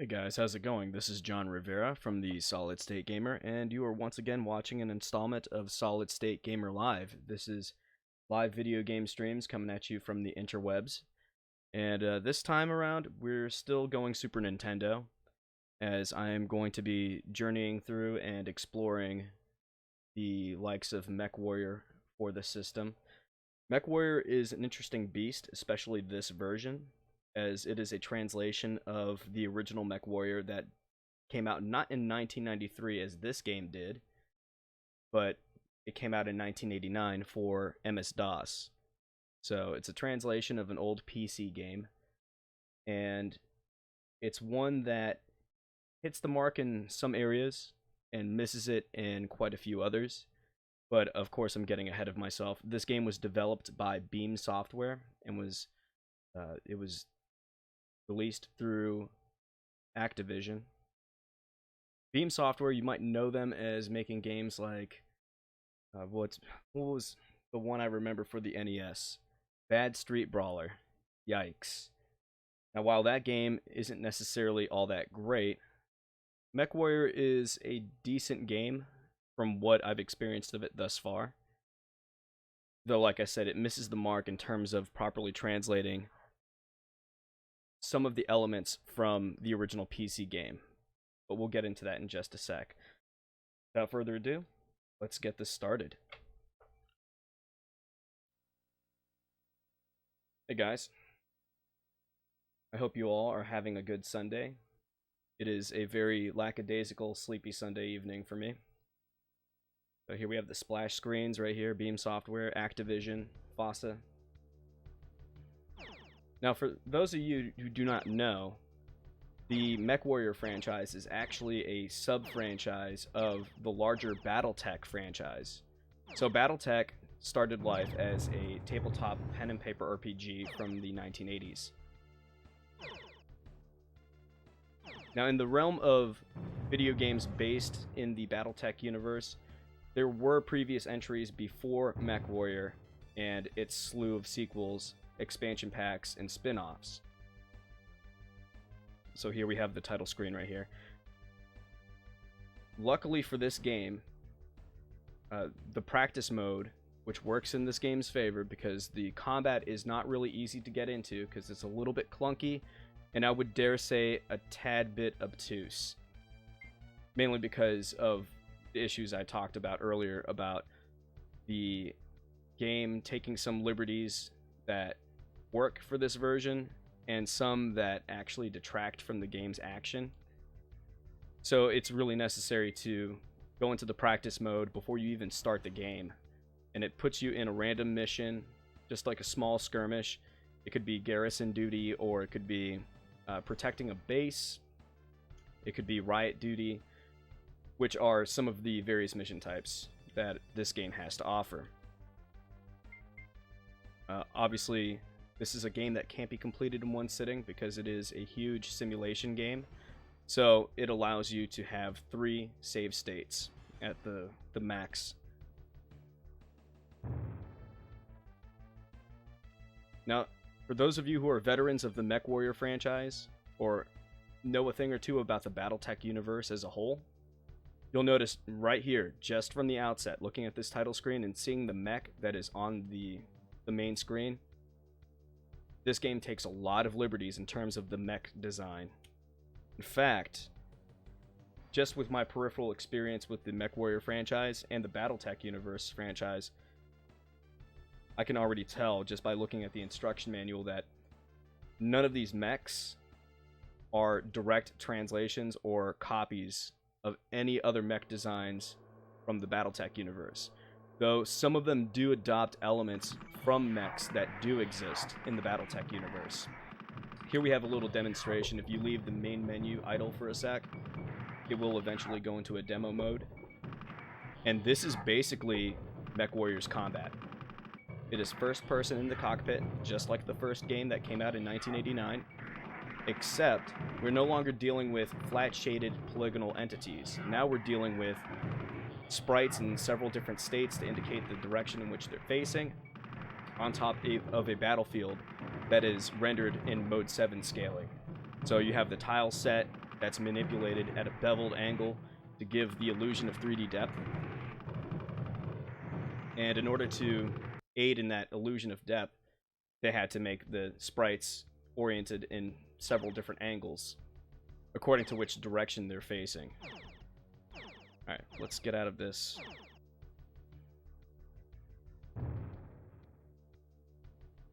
Hey guys, how's it going? This is John Rivera from the Solid State Gamer, and you are once again watching an installment of Solid State Gamer Live. This is live video game streams coming at you from the interwebs. And this time around, we're still going Super Nintendo, as I am going to be journeying through and exploring the likes of Mechwarrior for the system. Mechwarrior is an interesting beast, especially this version, as it is a translation of the original Mechwarrior that came out not in 1993 as this game did, but it came out in 1989 for MS-DOS. So it's a translation of an old PC game, and it's one that hits the mark in some areas and misses it in quite a few others. But of course, I'm getting ahead of myself. This game was developed by Beam Software and was released through Activision. Beam Software, you might know them as making games like what was the one I remember for the NES? Bad Street Brawler. Yikes. Now, while that game isn't necessarily all that great, Mechwarrior is a decent game from what I've experienced of it thus far. Though, like I said, it misses the mark in terms of properly translating some of the elements from the original PC game. But we'll get into that in just a sec. Without further ado, let's get this started. Hey guys. I hope you all are having a good Sunday. It is a very lackadaisical, sleepy Sunday evening for me. So here we have the splash screens right here, Beam Software, Activision, FOSSA. Now, for those of you who do not know, the Mechwarrior franchise is actually a sub-franchise of the larger BattleTech franchise. So BattleTech started life as a tabletop pen and paper RPG from the 1980s. Now, in the realm of video games based in the BattleTech universe, there were previous entries before Mechwarrior and its slew of sequels, expansion packs, and spin-offs. So here we have the title screen right here. Luckily for this game, the practice mode, which works in this game's favor because the combat is not really easy to get into because it's a little bit clunky, and I would dare say a tad bit obtuse. Mainly because of the issues I talked about earlier about the game taking some liberties that work for this version and some that actually detract from the game's action. So it's really necessary to go into the practice mode before you even start the game, and it puts you in a random mission, just like a small skirmish. It could be garrison duty, or it could be protecting a base. It could be riot duty, which are some of the various mission types that this game has to offer. Obviously, this is a game that can't be completed in one sitting because it is a huge simulation game. So it allows you to have 3 save states at the max. Now, for those of you who are veterans of the Mechwarrior franchise, or know a thing or two about the BattleTech universe as a whole, you'll notice right here, just from the outset, looking at this title screen and seeing the mech that is on the main screen, this game takes a lot of liberties in terms of the mech design. In fact, just with my peripheral experience with the Mechwarrior franchise and the BattleTech universe franchise, I can already tell just by looking at the instruction manual that none of these mechs are direct translations or copies of any other mech designs from the BattleTech universe, though some of them do adopt elements from mechs that do exist in the BattleTech universe. Here we have a little demonstration. If you leave the main menu idle for a sec, it will eventually go into a demo mode. And this is basically Mechwarrior's combat. It is first person in the cockpit, just like the first game that came out in 1989, except we're no longer dealing with flat shaded polygonal entities. Now we're dealing with sprites in several different states to indicate the direction in which they're facing, on top of a battlefield that is rendered in mode 7 scaling. So you have the tile set that's manipulated at a beveled angle to give the illusion of 3D depth. And in order to aid in that illusion of depth, they had to make the sprites oriented in several different angles, according to which direction they're facing. Alright, let's get out of this.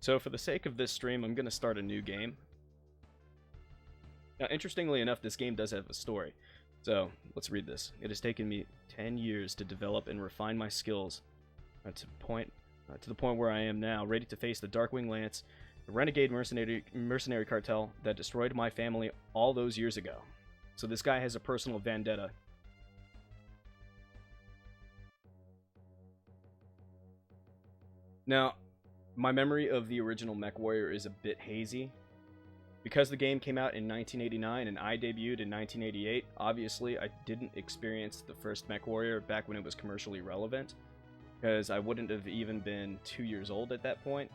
So for the sake of this stream, I'm going to start a new game. Now, interestingly enough, this game does have a story. So, let's read this. It has taken me 10 years to develop and refine my skills to the point where I am now, ready to face the Darkwing Lance, the renegade mercenary cartel that destroyed my family all those years ago. So this guy has a personal vendetta. Now, my memory of the original Mechwarrior is a bit hazy. Because the game came out in 1989 and I debuted in 1988, obviously I didn't experience the first Mechwarrior back when it was commercially relevant, because I wouldn't have even been 2 years old at that point.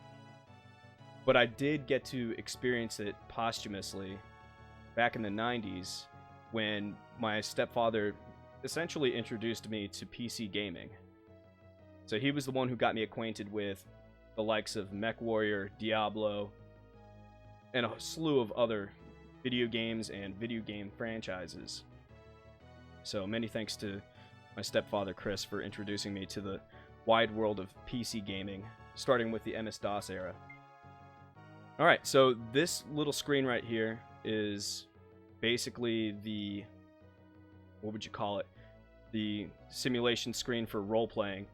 But I did get to experience it posthumously back in the 90s when my stepfather essentially introduced me to PC gaming. So he was the one who got me acquainted with the likes of Mechwarrior, Diablo, and a slew of other video games and video game franchises. So many thanks to my stepfather Chris for introducing me to the wide world of PC gaming, starting with the MS-DOS era. Alright, so this little screen right here is basically the, what would you call it? The simulation screen for role-playing.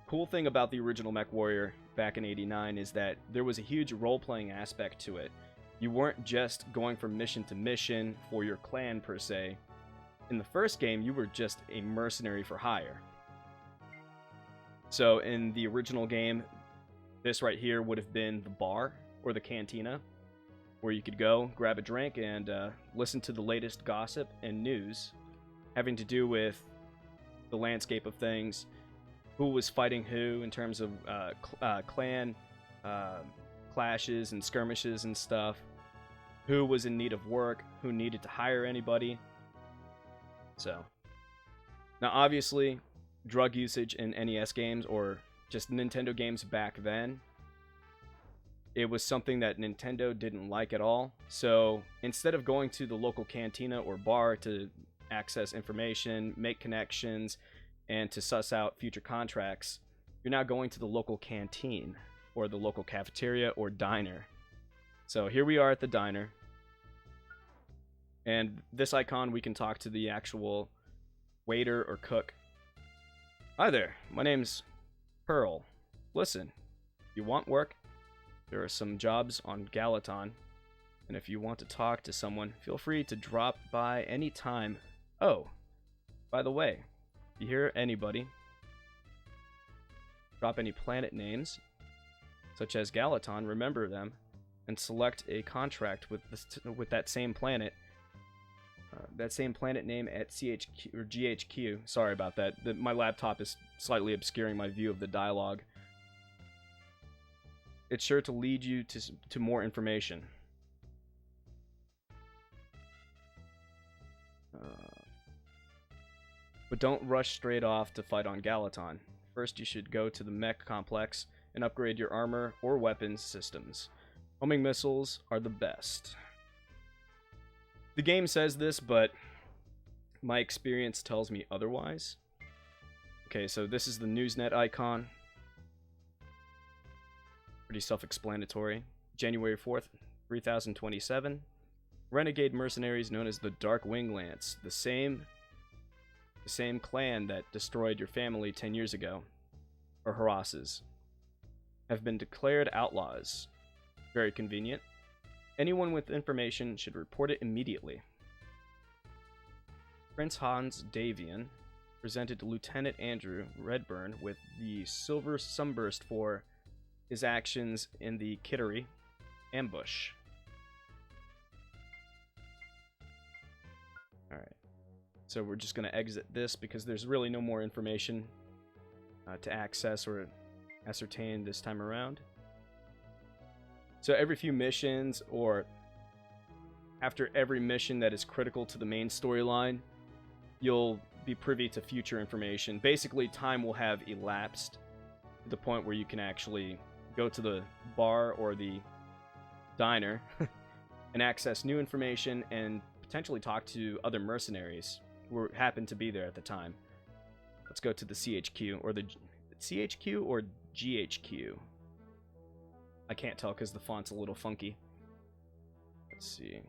Cool thing about the original Mechwarrior back in '89 is that there was a huge role-playing aspect to it. You weren't just going from mission to mission for your clan per se. In the first game, you were just a mercenary for hire. So in the original game, this right here would have been the bar or the cantina, where you could go, grab a drink, and listen to the latest gossip and news having to do with the landscape of things, who was fighting who in terms of clan clashes and skirmishes and stuff, who was in need of work, who needed to hire anybody. So, now obviously, drug usage in NES games, or just Nintendo games back then, it was something that Nintendo didn't like at all. So, instead of going to the local cantina or bar to access information, make connections, and to suss out future contracts, you're now going to the local canteen, or the local cafeteria or diner. So here we are at the diner, and this icon, we can talk to the actual waiter or cook. Hi there, my name's Pearl. Listen, if you want work, there are some jobs on Gallaton, and if you want to talk to someone, feel free to drop by any time. Oh, by the way, if you hear anybody drop any planet names, such as Gallaton, remember them, and select a contract with that same planet. That same planet name at CHQ or GHQ. Sorry about that. My laptop is slightly obscuring my view of the dialogue. It's sure to lead you to more information. But don't rush straight off to fight on Gallaton. First, you should go to the mech complex and upgrade your armor or weapons systems. Homing missiles are the best. The game says this, but my experience tells me otherwise. Okay, so this is the Newsnet icon. Pretty self-explanatory. January 4th, 3027. Renegade mercenaries known as the Darkwing Lance, the same clan that destroyed your family 10 years ago, or harasses, have been declared outlaws. Very convenient. Anyone with information should report it immediately. Prince Hans Davian presented Lieutenant Andrew Redburn with the Silver Sunburst for his actions in the Kittery ambush. Alright. So we're just going to exit this because there's really no more information to access or ascertain this time around. So every few missions or after every mission that is critical to the main storyline, you'll be privy to future information. Basically, time will have elapsed to the point where you can actually go to the bar or the diner and access new information and potentially talk to other mercenaries who happen to be there at the time. Let's go to the CHQ, or the CHQ or GHQ. I can't tell because the font's a little funky. Let's see.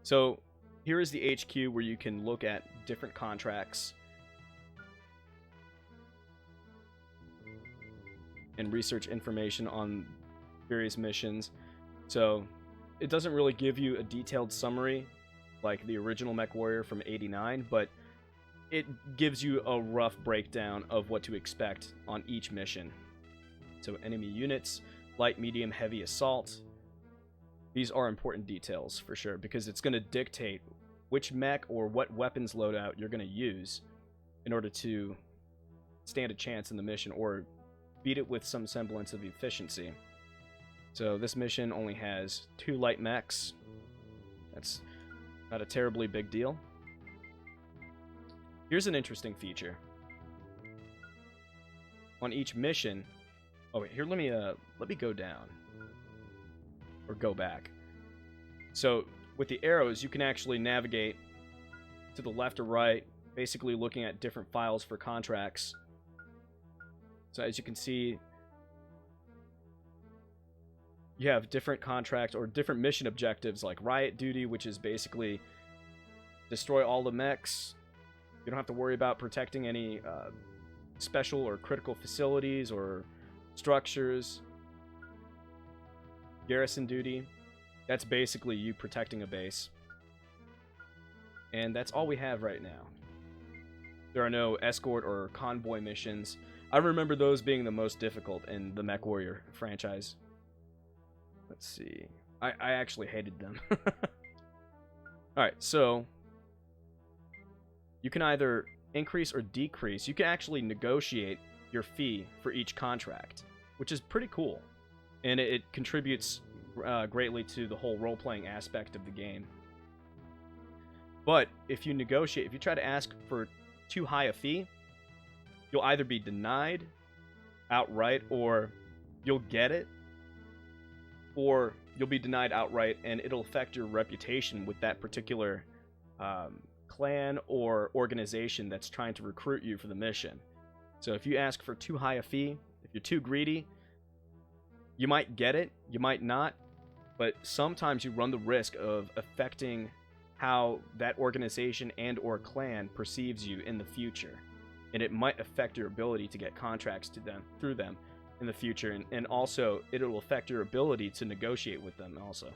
So here is the HQ where you can look at different contracts and research information on various missions. So it doesn't really give you a detailed summary like the original Mechwarrior from '89, but it gives you a rough breakdown of what to expect on each mission. So enemy units, light, medium, heavy assault. These are important details for sure, because it's going to dictate which mech or what weapons loadout you're going to use in order to stand a chance in the mission or beat it with some semblance of efficiency. So this mission only has 2 light mechs. That's not a terribly big deal. Here's an interesting feature. On each mission... Oh wait, here, let me go down. Or go back. So, with the arrows, you can actually navigate to the left or right, basically looking at different files for contracts. So as you can see, you have different contracts or different mission objectives, like Riot Duty, which is basically destroy all the mechs. You don't have to worry about protecting any special or critical facilities or structures. Garrison Duty, that's basically you protecting a base. And that's all we have right now. There are no escort or convoy missions. I remember those being the most difficult in the Mechwarrior franchise. Let's see. I actually hated them. Alright, so you can either increase or decrease. You can actually negotiate your fee for each contract, which is pretty cool. And it contributes greatly to the whole role-playing aspect of the game. But if you negotiate, if you try to ask for too high a fee, you'll either be denied outright, or you'll get it, or you'll be denied outright, and it'll affect your reputation with that particular clan or organization that's trying to recruit you for the mission. So if you ask for too high a fee, if you're too greedy, you might get it, you might not, but sometimes you run the risk of affecting how that organization and or clan perceives you in the future. And it might affect your ability to get contracts to them through them in the future, and also it'll affect your ability to negotiate with them also.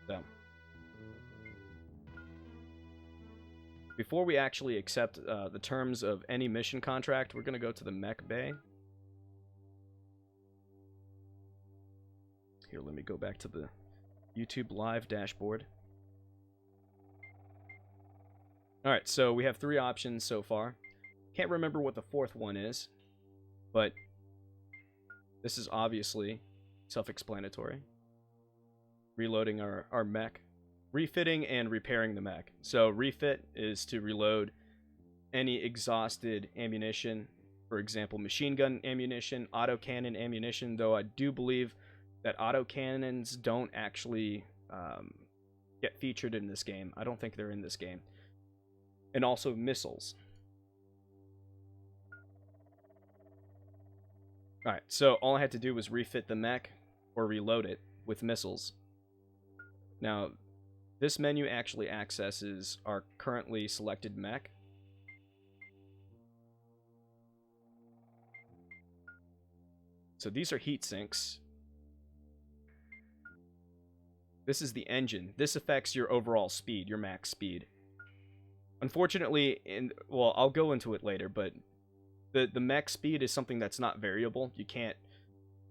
So before we actually accept the terms of any mission contract, we're going to go to the mech bay. Here, let me go back to the YouTube Live dashboard. Alright, so we have 3 options so far. Can't remember what the 4th one is, but this is obviously self-explanatory. Reloading our mech. Refitting and repairing the mech. So refit is to reload any exhausted ammunition. For example, machine gun ammunition, autocannon ammunition, though I do believe that autocannons don't actually get featured in this game. I don't think they're in this game. And also missiles. Alright, so all I had to do was refit the mech or reload it with missiles. Now, this menu actually accesses our currently selected mech. So these are heat sinks. This is the engine. This affects your overall speed, your max speed. Unfortunately, well, I'll go into it later, but the mech speed is something that's not variable. You can't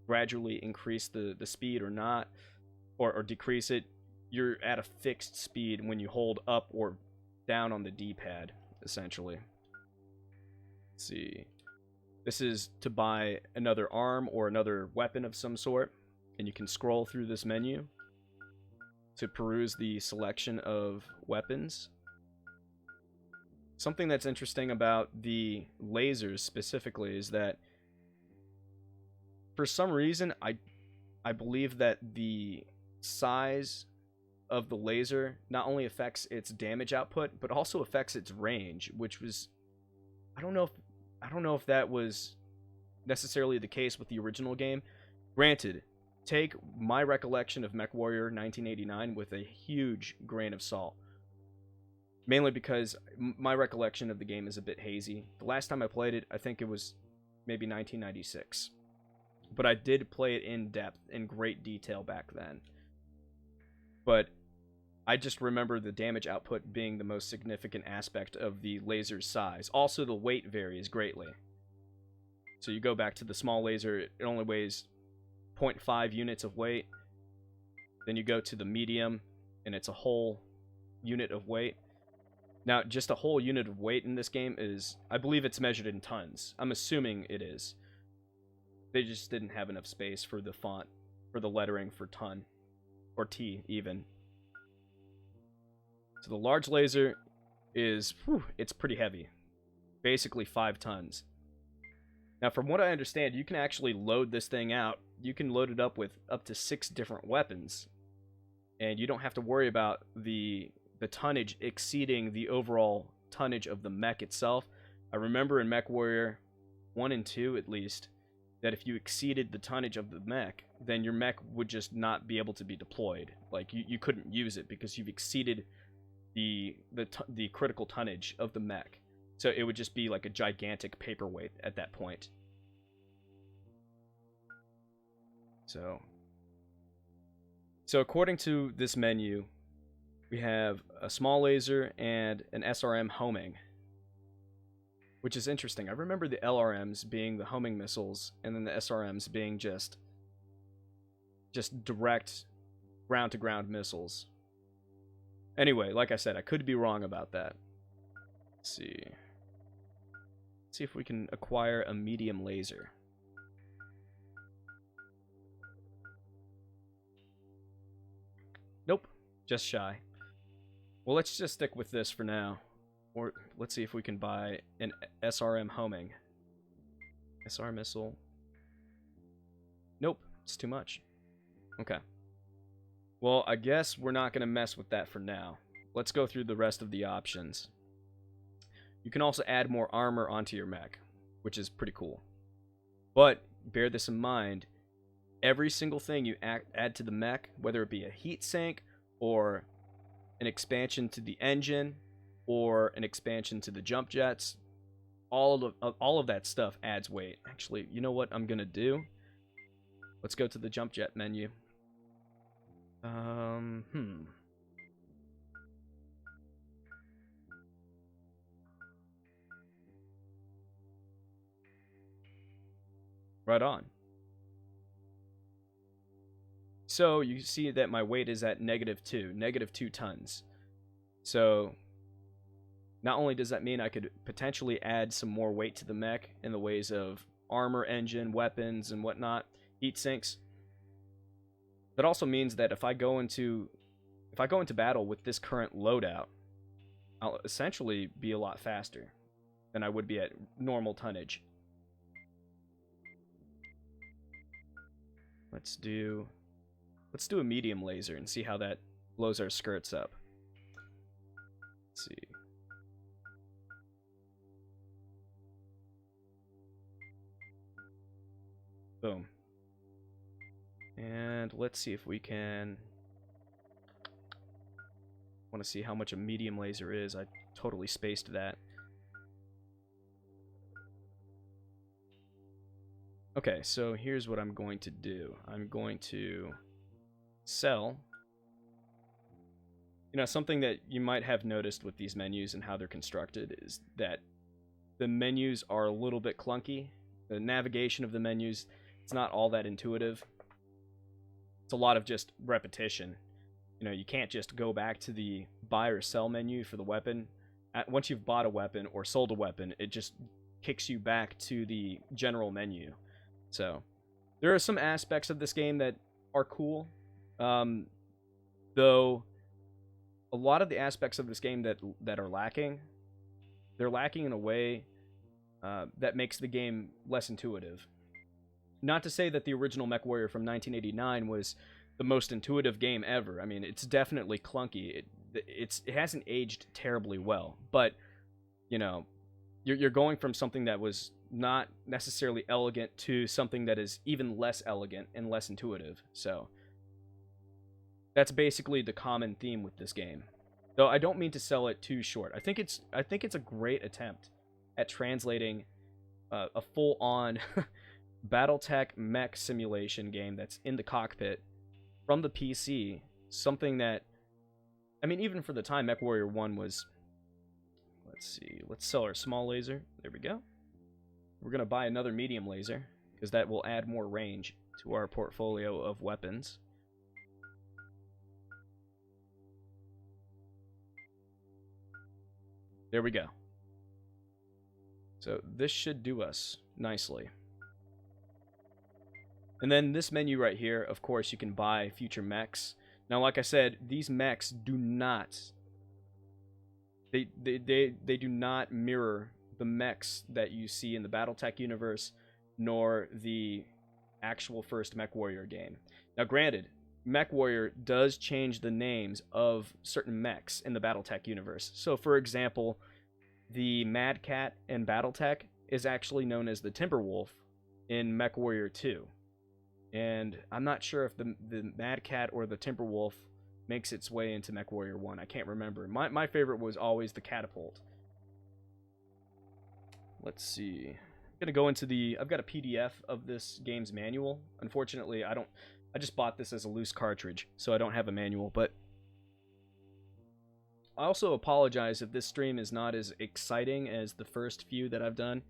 gradually increase the speed or not, or decrease it. You're at a fixed speed when you hold up or down on the D-pad, essentially. Let's see. This is to buy another arm or another weapon of some sort, and you can scroll through this menu. to peruse the selection of weapons. Something that's interesting about the lasers specifically is that for some reason I believe that the size of the laser not only affects its damage output but also affects its range, which was I don't know if that was necessarily the case with the original game. Granted, take my recollection of Mechwarrior 1989 with a huge grain of salt. Mainly because my recollection of the game is a bit hazy. The last time I played it, I think it was maybe 1996. But I did play it in depth, in great detail back then. But I just remember the damage output being the most significant aspect of the laser's size. Also, the weight varies greatly. So you go back to the small laser, it only weighs 0.5 units of weight. Then you go to the medium, and it's a whole unit of weight. Now, just a whole unit of weight in this game is, I believe it's measured in tons. I'm assuming it is. They just didn't have enough space for the font, for the lettering for ton, or T even. So the large laser is, it's pretty heavy. Basically 5 tons. Now, from what I understand, you can actually load this thing out. You can load it up with up to 6 different weapons. And you don't have to worry about the tonnage exceeding the overall tonnage of the mech itself. I remember in Mechwarrior 1 and 2, at least, that if you exceeded the tonnage of the mech, then your mech would just not be able to be deployed. Like, you couldn't use it because you've exceeded the critical tonnage of the mech. So it would just be like a gigantic paperweight at that point. So according to this menu, we have a small laser and an SRM homing, which is interesting. I remember the LRMs being the homing missiles, and then the SRMs being just direct ground-to-ground missiles. Anyway, like I said, I could be wrong about that. Let's see. Let's see if we can acquire a medium laser. Nope, just shy. Well, let's just stick with this for now. Or let's see if we can buy an SRM homing. SR missile. Nope, it's too much. Okay. Well, I guess we're not going to mess with that for now. Let's go through the rest of the options. You can also add more armor onto your mech, which is pretty cool. But bear this in mind, every single thing you add to the mech, whether it be a heat sink or an expansion to the engine or an expansion to the jump jets, all of that stuff adds weight. Actually, you know what I'm going to do? Let's go to the jump jet menu. Right on. So you see that my weight is at -2 tons. So not only does that mean I could potentially add some more weight to the mech in the ways of armor, engine, weapons, and whatnot, heat sinks. That also means that if I go into battle with this current loadout, I'll essentially be a lot faster than I would be at normal tonnage. Let's do a medium laser and see how that blows our skirts up. Let's see. Boom. And let's see if we can... want to see how much a medium laser is. I totally spaced that. Okay, so here's what I'm going to do. I'm going to sell. You know, something that you might have noticed with these menus and how they're constructed is that the menus are a little bit clunky. The navigation of the menus, it's not all that intuitive. It's a lot of just repetition. You know, you can't just go back to the buy or sell menu for the weapon. Once you've bought a weapon or sold a weapon, it just kicks you back to the general menu. So, there are some aspects of this game that are cool. The Though a lot of the aspects of this game that are lacking, they're lacking in a way that makes the game less intuitive. Not to say that the original Mechwarrior from 1989 was the most intuitive game ever. I mean, it's definitely clunky. It hasn't aged terribly well, but you know, you're going from something that was not necessarily elegant to something that is even less elegant and less intuitive. So that's basically the common theme with this game. Though I don't mean to sell it too short. I think it's a great attempt at translating a full-on BattleTech mech simulation game that's in the cockpit from the PC. Something that, I mean, even for the time, Mechwarrior 1 was... Let's see. Let's sell our small laser. There we go. We're going to buy another medium laser, because that will add more range to our portfolio of weapons. There we go. So this should do us nicely. And then this menu right here, of course, you can buy future mechs. Now, like I said, these mechs do not... They do not mirror the mechs that you see in the BattleTech universe, nor the actual first Mechwarrior game. Now, granted, Mechwarrior does change the names of certain mechs in the BattleTech universe. So, for example, the Mad Cat in BattleTech is actually known as the Timberwolf in Mechwarrior 2. And I'm not sure if the Mad Cat or the Timberwolf makes its way into Mechwarrior 1. I can't remember. My favorite was always the Catapult. Let's see. I'm gonna go into the... I've got a PDF of this game's manual. Unfortunately, I just bought this as a loose cartridge, so I don't have a manual, but I also apologize if this stream is not as exciting as the first few that I've done.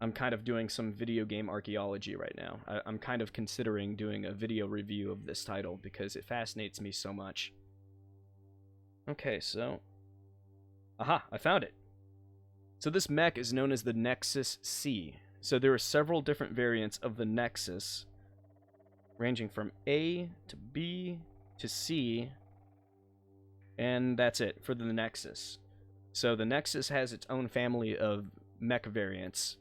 I'm kind of doing some video game archaeology right now. I'm kind of considering doing a video review of this title because it fascinates me so much. Okay, so... Aha, I found it. So this mech is known as the Nexus C. So there are several different variants of the Nexus, ranging from A to B to C, and that's it for the Nexus. So the Nexus has its own family of mech variants,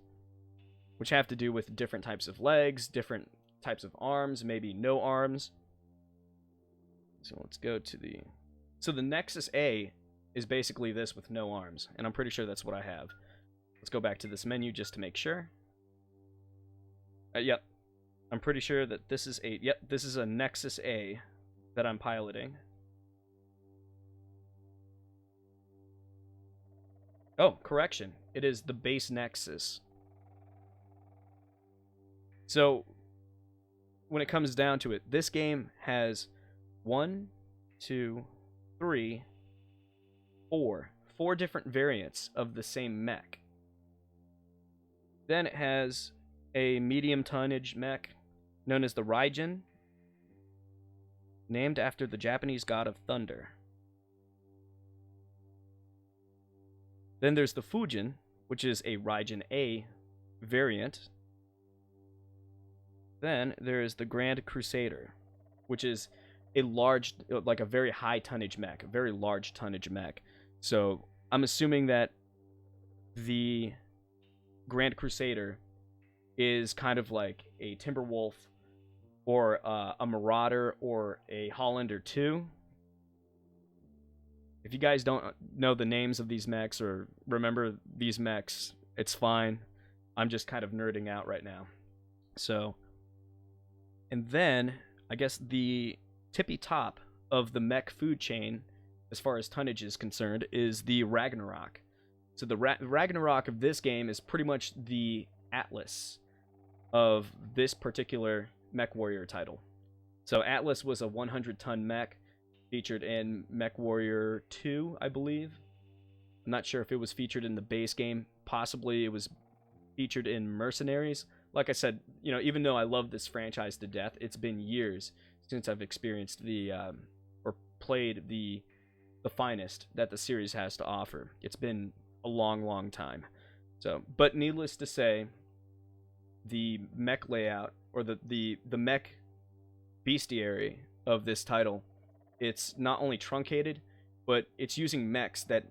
which have to do with different types of legs, different types of arms, maybe no arms. So let's go to the... So the Nexus A is basically this with no arms, and I'm pretty sure that's what I have. Let's go back to this menu just to make sure. Yep. I'm pretty sure that this is a... Yep, this is a Nexus A that I'm piloting. Oh, correction. It is the base Nexus. So, when it comes down to it, this game has 1, 2, 3, 4 different variants of the same mech. Then it has a medium tonnage mech known as the Raijin, named after the Japanese god of thunder. Then there's the Fujin, which is a Raijin A variant. Then there is the Grand Crusader, which is a large, like a very high tonnage mech, a very large tonnage mech. So I'm assuming that the Grand Crusader is kind of like a Timberwolf or a Marauder or a Hollander 2. If you guys don't know the names of these mechs or remember these mechs, it's fine. I'm just kind of nerding out right now. So... And then, I guess the tippy top of the mech food chain, as far as tonnage is concerned, is the Ragnarok. So the Ragnarok of this game is pretty much the Atlas of this particular Mechwarrior title. So Atlas was a 100-ton mech featured in Mechwarrior 2, I believe. I'm not sure if it was featured in the base game. Possibly it was featured in Mercenaries. Like I said, you know, even though I love this franchise to death, it's been years since I've experienced the, or played the finest that the series has to offer. It's been a long, long time. So, but needless to say, the mech layout, or the mech bestiary of this title it's not only truncated, but it's using mechs that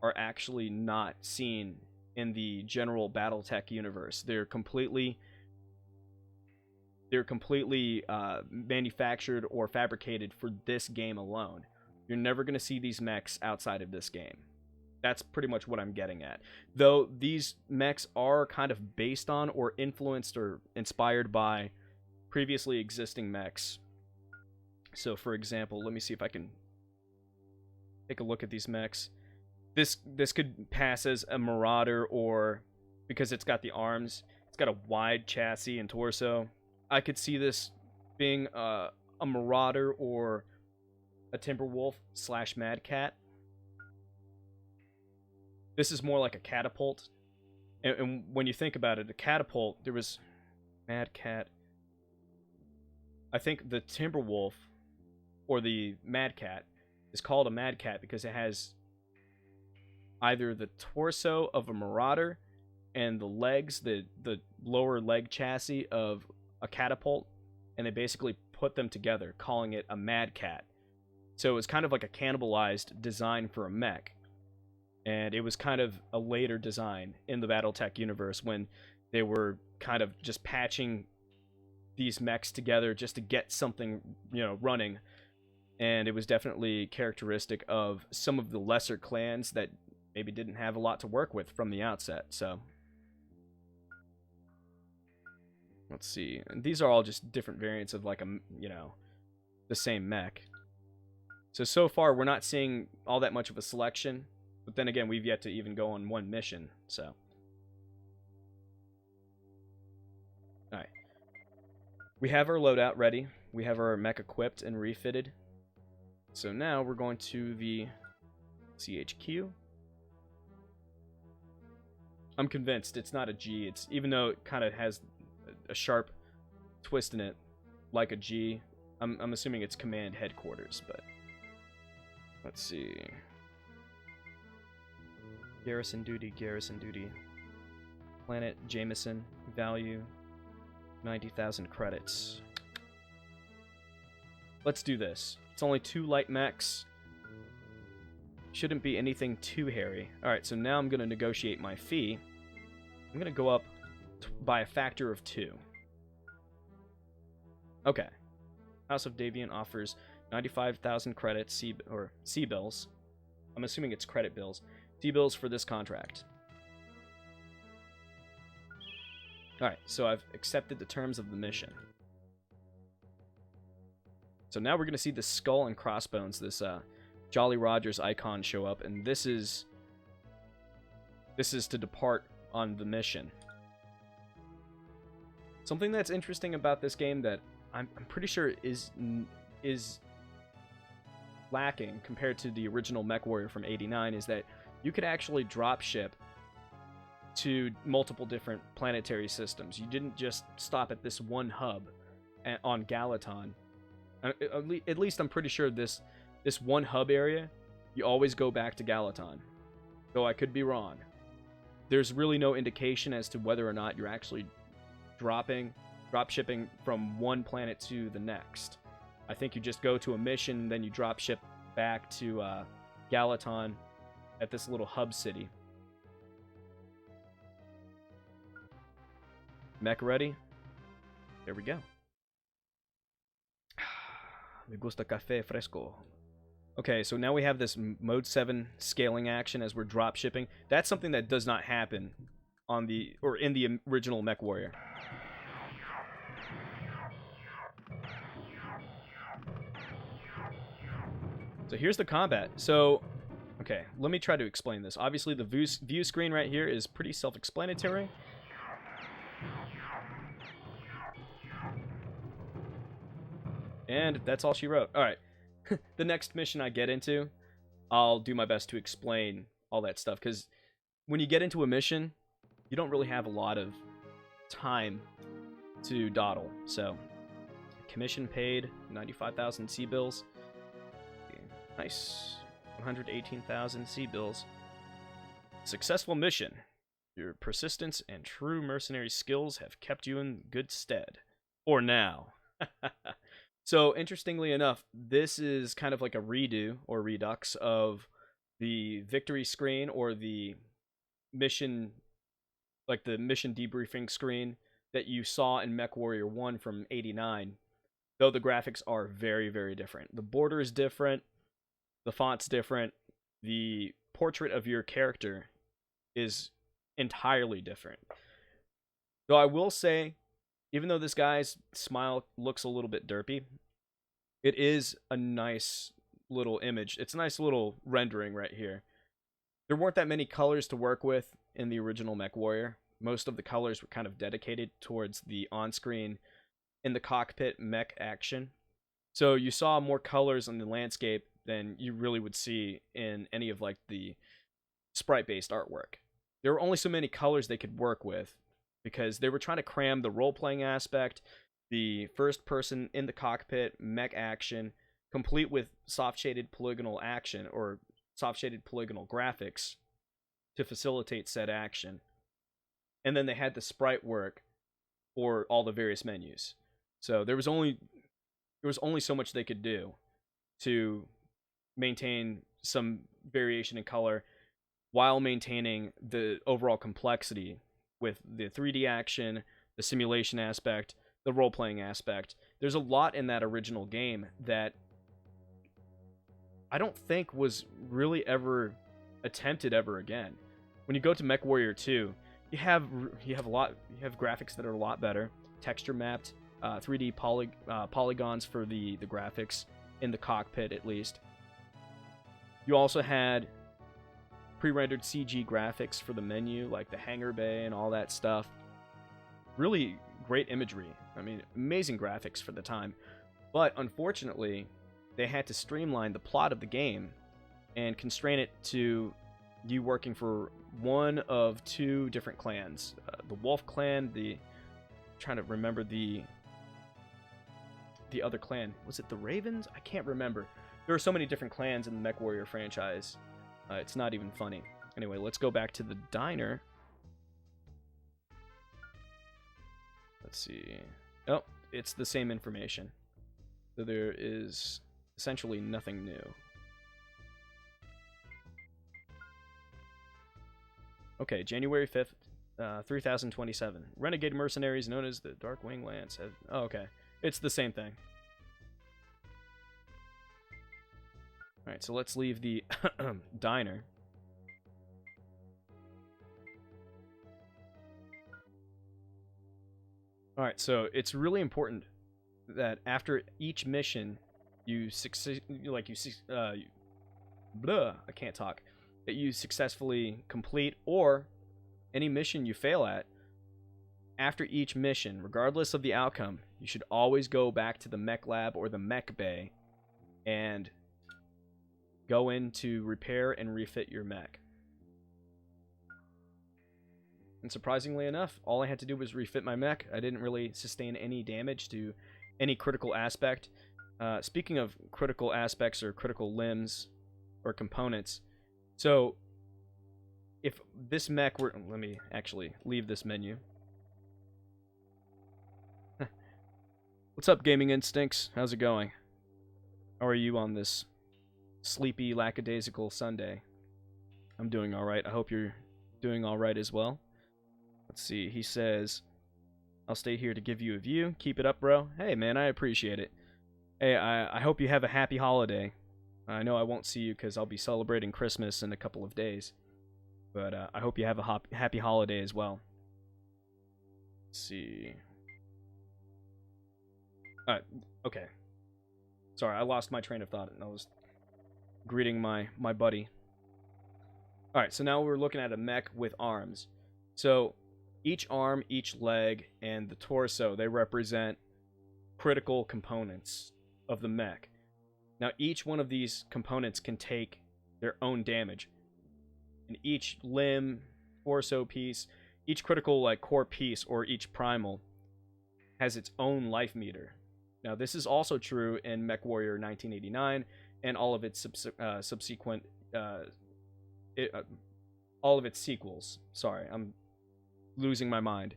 are actually not seen in the general BattleTech universe. They're completely manufactured or fabricated for this game alone. You're never going to see these mechs outside of this game. That's pretty much what I'm getting at. Though these mechs are kind of based on or influenced or inspired by previously existing mechs. So, for example, let me see if I can take a look at these mechs. This could pass as a Marauder, or because it's got the arms, it's got a wide chassis and torso. I could see this being a Marauder or a Timberwolf / Mad Cat. This is more like a catapult. And when you think about it, a catapult, there was Mad Cat. I think the Timberwolf or the Mad Cat is called a Mad Cat because it has either the torso of a Marauder and the legs, the lower leg chassis of a catapult, and they basically put them together, calling it a Mad Cat. So it's kind of like a cannibalized design for a mech. And it was kind of a later design in the BattleTech universe when they were kind of just patching these mechs together just to get something, running. And it was definitely characteristic of some of the lesser clans that maybe didn't have a lot to work with from the outset. So let's see. And these are all just different variants of like the same mech. So far we're not seeing all that much of a selection. But then again, we've yet to even go on one mission, so. Alright. We have our loadout ready. We have our mech equipped and refitted. So now we're going to the CHQ. I'm convinced it's not a G. It's, even though it kind of has a sharp twist in it, like a G, I'm assuming it's command headquarters, but let's see. Garrison duty. Planet Jameson. Value 90,000 credits. Let's do this. It's only 2 light mechs. Shouldn't be anything too hairy. Alright, so now I'm going to negotiate my fee. I'm going to go up by a factor of 2. Okay. House of Davian offers 95,000 credits, C-bills. I'm assuming it's credit bills. C-bills for this contract. Alright, so I've accepted the terms of the mission. So now we're going to see the skull and crossbones, this Jolly Rogers icon show up, and this is to depart on the mission. Something that's interesting about this game that I'm pretty sure is lacking compared to the original Mechwarrior from '89 is that you could actually drop ship to multiple different planetary systems. You didn't just stop at this one hub on Galaton. At least I'm pretty sure this one hub area, you always go back to Galaton. Though I could be wrong. There's really no indication as to whether or not you're actually drop shipping from one planet to the next. I think you just go to a mission, then you drop ship back to Galaton at this little hub city. Mech ready? There we go. Me gusta café fresco. Okay, so now we have this Mode 7 scaling action as we're drop shipping. That's something that does not happen in the original Mechwarrior. So here's the combat. So, okay, let me try to explain this. Obviously, the view screen right here is pretty self-explanatory. And that's all she wrote. Alright. The next mission I get into, I'll do my best to explain all that stuff. Because when you get into a mission, you don't really have a lot of time to dawdle. So, commission paid, 95,000 C-bills. Nice. 118,000 C-bills. Successful mission. Your persistence and true mercenary skills have kept you in good stead. For now. So, interestingly enough, this is kind of like a redo or redux of the victory screen or the mission, like the mission debriefing screen that you saw in Mechwarrior 1 from '89, though the graphics are very, very different. The border is different, the font's different, the portrait of your character is entirely different. Though I will say, even though this guy's smile looks a little bit derpy, it is a nice little image. It's a nice little rendering right here. There weren't that many colors to work with in the original Mechwarrior. Most of the colors were kind of dedicated towards the on-screen in the cockpit mech action. So you saw more colors on the landscape than you really would see in any of like the sprite-based artwork. There were only so many colors they could work with because they were trying to cram the role-playing aspect, the first person in the cockpit mech action, complete with soft-shaded polygonal action or soft-shaded polygonal graphics to facilitate said action. And then they had the sprite work for all the various menus. So there was only so much they could do to maintain some variation in color while maintaining the overall complexity with the 3D action, the simulation aspect, the role-playing aspect. There's a lot in that original game that I don't think was really ever attempted ever again. When you go to Mechwarrior 2, you have graphics that are a lot better, texture mapped, 3D polygons for the graphics in the cockpit at least. You also had pre-rendered CG graphics for the menu, like the hangar bay and all that stuff. Really great imagery. I mean, amazing graphics for the time. But unfortunately, they had to streamline the plot of the game and constrain it to you working for one of two different clans. The Wolf clan, I'm trying to remember the other clan. Was it the Ravens? I can't remember. There are so many different clans in the Mechwarrior franchise. It's not even funny. Anyway, let's go back to the diner. Let's see. Oh, it's the same information. So there is essentially nothing new. Okay, January 5th, 3027. Renegade mercenaries known as the Dark Wing Lance have... Oh, okay. It's the same thing. Alright, so let's leave the diner. Alright, so it's really important that after each mission, you succeed, I can't talk, that you successfully complete, or any mission you fail at, after each mission, regardless of the outcome, you should always go back to the mech lab or the mech bay and go in to repair and refit your mech. And surprisingly enough, all I had to do was refit my mech. I didn't really sustain any damage to any critical aspect. Speaking of critical aspects or critical limbs or components, so if this mech were... Let me actually leave this menu. What's up, Gaming Instincts? How's it going? How are you on this sleepy, lackadaisical Sunday? I'm doing alright. I hope you're doing alright as well. Let's see. He says, I'll stay here to give you a view. Keep it up, bro. Hey, man, I appreciate it. Hey, I hope you have a happy holiday. I know I won't see you because I'll be celebrating Christmas in a couple of days. But I hope you have a happy holiday as well. Let's see. Okay. Sorry, I lost my train of thought and I was greeting my buddy. Alright, so now we're looking at a mech with arms. So each arm, each leg, and the torso, they represent critical components of the mech. Now each one of these components can take their own damage. And each limb, torso piece, each critical like core piece or each primal has its own life meter. Now, this is also true in Mechwarrior 1989 and all of its subsequent, all of its sequels. Sorry, I'm losing my mind.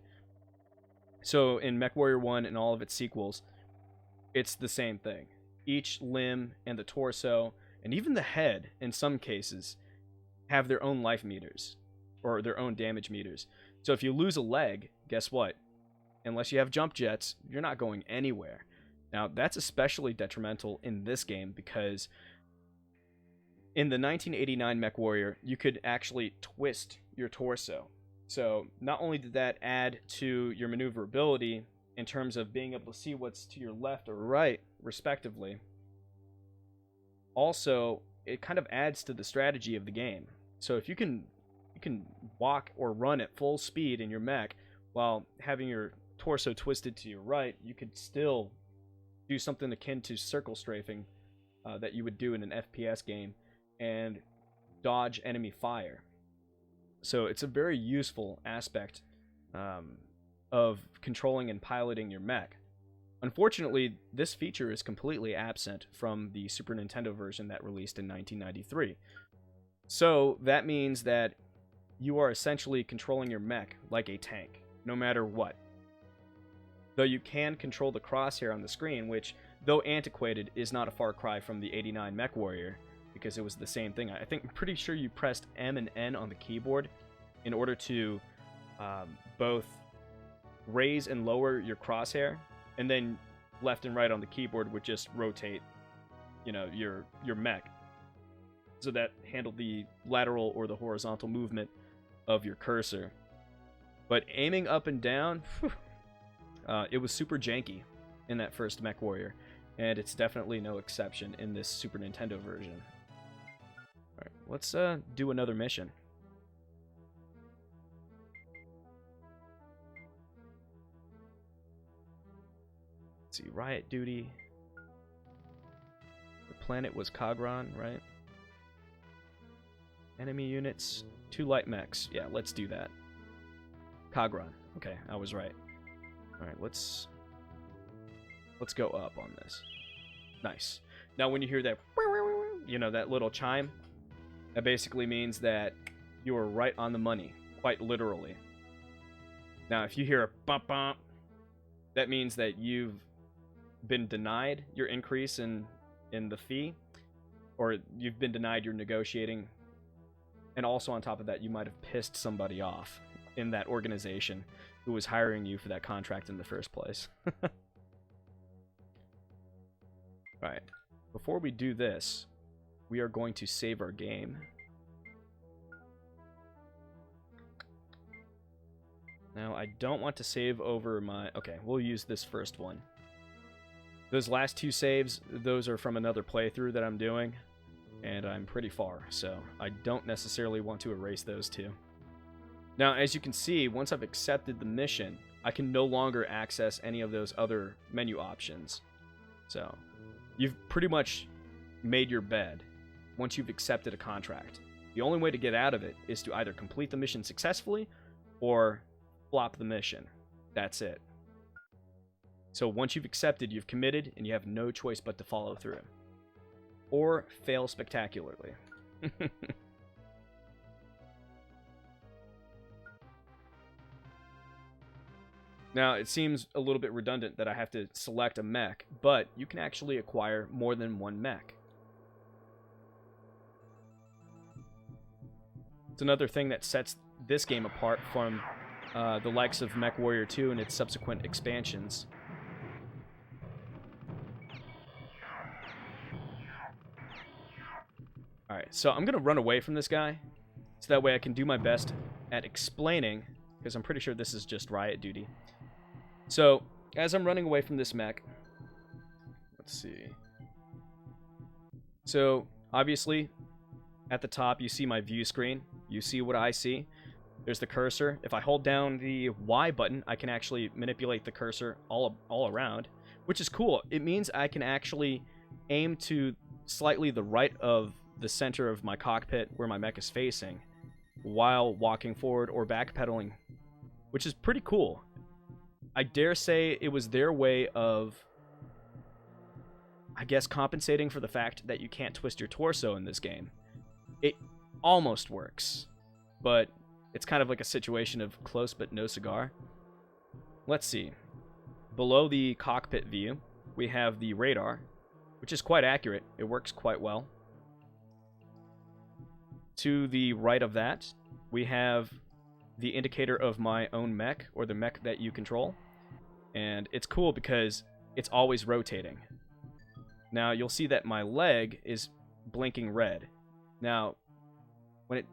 So, in Mechwarrior 1 and all of its sequels, it's the same thing. Each limb and the torso, and even the head, in some cases, have their own life meters, or their own damage meters. So if you lose a leg, guess what? Unless you have jump jets, you're not going anywhere. Now, that's especially detrimental in this game because in the 1989 Mechwarrior, you could actually twist your torso. So not only did that add to your maneuverability in terms of being able to see what's to your left or right, respectively, also it kind of adds to the strategy of the game. So if you can walk or run at full speed in your mech while having your torso twisted to your right, you could still do something akin to circle strafing that you would do in an FPS game and dodge enemy fire. So it's a very useful aspect of controlling and piloting your mech. Unfortunately, this feature is completely absent from the Super Nintendo version that released in 1993. So that means that you are essentially controlling your mech like a tank, no matter what. Though you can control the crosshair on the screen, which, though antiquated, is not a far cry from the 89 Mechwarrior, because it was the same thing. I'm pretty sure you pressed M and N on the keyboard in order to both raise and lower your crosshair, and then left and right on the keyboard would just rotate, your mech. So that handled the lateral or the horizontal movement of your cursor. But aiming up and down, it was super janky in that first Mechwarrior, and it's definitely no exception in this Super Nintendo version. Alright, let's do another mission. Let's see, Riot Duty. The planet was Kagron, right? Enemy units, 2 light mechs. Yeah, let's do that. Kagron. Okay, I was right. Alright, let's go up on this. Nice. Now when you hear that, that little chime, that basically means that you are right on the money, quite literally. Now if you hear a bump bump, that means that you've been denied your increase in the fee, or you've been denied your negotiating, and also on top of that, you might have pissed somebody off in that organization who was hiring you for that contract in the first place. Alright, before we do this, we are going to save our game. Now, I don't want to save over my... Okay, we'll use this first one. Those last 2 saves, those are from another playthrough that I'm doing, and I'm pretty far, so I don't necessarily want to erase those 2. Now, as you can see, once I've accepted the mission, I can no longer access any of those other menu options. So, you've pretty much made your bed once you've accepted a contract. The only way to get out of it is to either complete the mission successfully or flop the mission. That's it. So once you've accepted, you've committed, and you have no choice but to follow through. Or fail spectacularly. Now, it seems a little bit redundant that I have to select a mech, but you can actually acquire more than one mech. It's another thing that sets this game apart from the likes of Mechwarrior 2 and its subsequent expansions. Alright, so I'm going to run away from this guy, so that way I can do my best at explaining, because I'm pretty sure this is just Riot Duty. So, as I'm running away from this mech, let's see. So, obviously, at the top you see my view screen. You see what I see. There's the cursor. If I hold down the Y button, I can actually manipulate the cursor all around, which is cool. It means I can actually aim to slightly the right of the center of my cockpit where my mech is facing while walking forward or backpedaling, which is pretty cool. I dare say it was their way of, I guess, compensating for the fact that you can't twist your torso in this game. It almost works, but it's kind of like a situation of close but no cigar. Let's see. Below the cockpit view, we have the radar, which is quite accurate. It works quite well. To the right of that, we have the indicator of my own mech, or the mech that you control. And it's cool because it's always rotating. Now, you'll see that my leg is blinking red. Now, when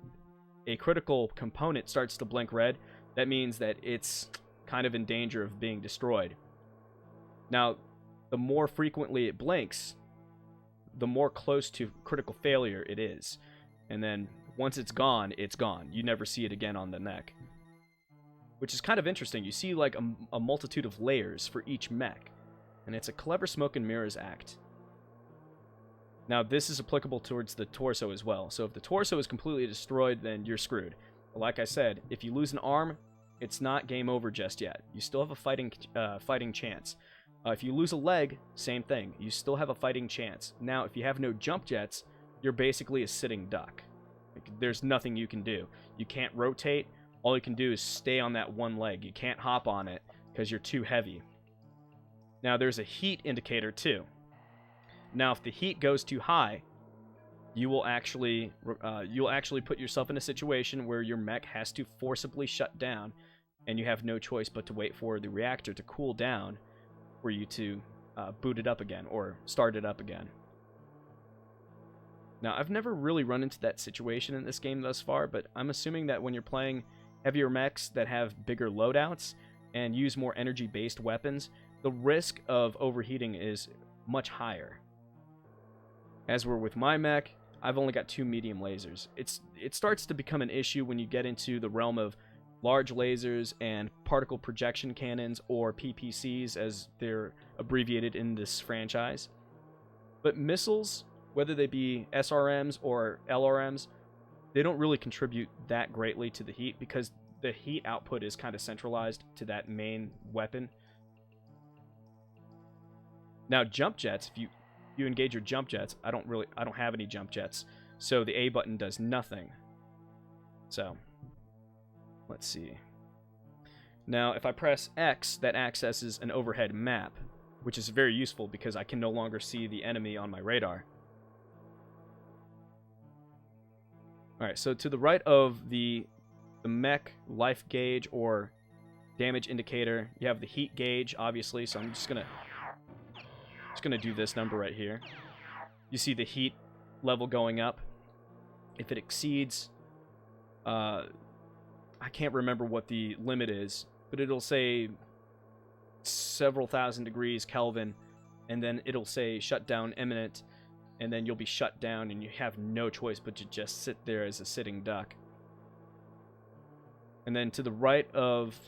a critical component starts to blink red, that means that it's kind of in danger of being destroyed. Now, the more frequently it blinks, the more close to critical failure it is. And then once it's gone, it's gone. You never see it again on the mech. Which is kind of interesting. You see like a multitude of layers for each mech. And it's a clever smoke and mirrors act. Now, this is applicable towards the torso as well. So if the torso is completely destroyed, then you're screwed. But like I said, if you lose an arm, it's not game over just yet. You still have a fighting chance. If you lose a leg, same thing. You still have a fighting chance. Now, if you have no jump jets, you're basically a sitting duck. Like, there's nothing you can do. You can't rotate. All you can do is stay on that one leg. You can't hop on it because you're too heavy. Now, there's a heat indicator too. Now, if the heat goes too high, you'll actually put yourself in a situation where your mech has to forcibly shut down, and you have no choice but to wait for the reactor to cool down for you to boot it up again or start it up again. Now, I've never really run into that situation in this game thus far, but I'm assuming that when you're playing heavier mechs that have bigger loadouts and use more energy-based weapons, the risk of overheating is much higher. As we're with my mech, I've only got 2 medium lasers. It starts to become an issue when you get into the realm of large lasers and particle projection cannons, or PPCs as they're abbreviated in this franchise. But missiles, whether they be SRMs or LRMs, they don't really contribute that greatly to the heat because the heat output is kind of centralized to that main weapon. Now, jump jets, if you engage your jump jets, I don't have any jump jets, so the A button does nothing. So, let's see. Now, if I press X, that accesses an overhead map, which is very useful because I can no longer see the enemy on my radar. Alright, so to the right of the mech life gauge or damage indicator, you have the heat gauge, obviously, so I'm just gonna do this number right here. You see the heat level going up. If it exceeds, I can't remember what the limit is, but it'll say several thousand degrees Kelvin, and then it'll say shutdown imminent, and then you'll be shut down and you have no choice but to just sit there as a sitting duck. And then to the right of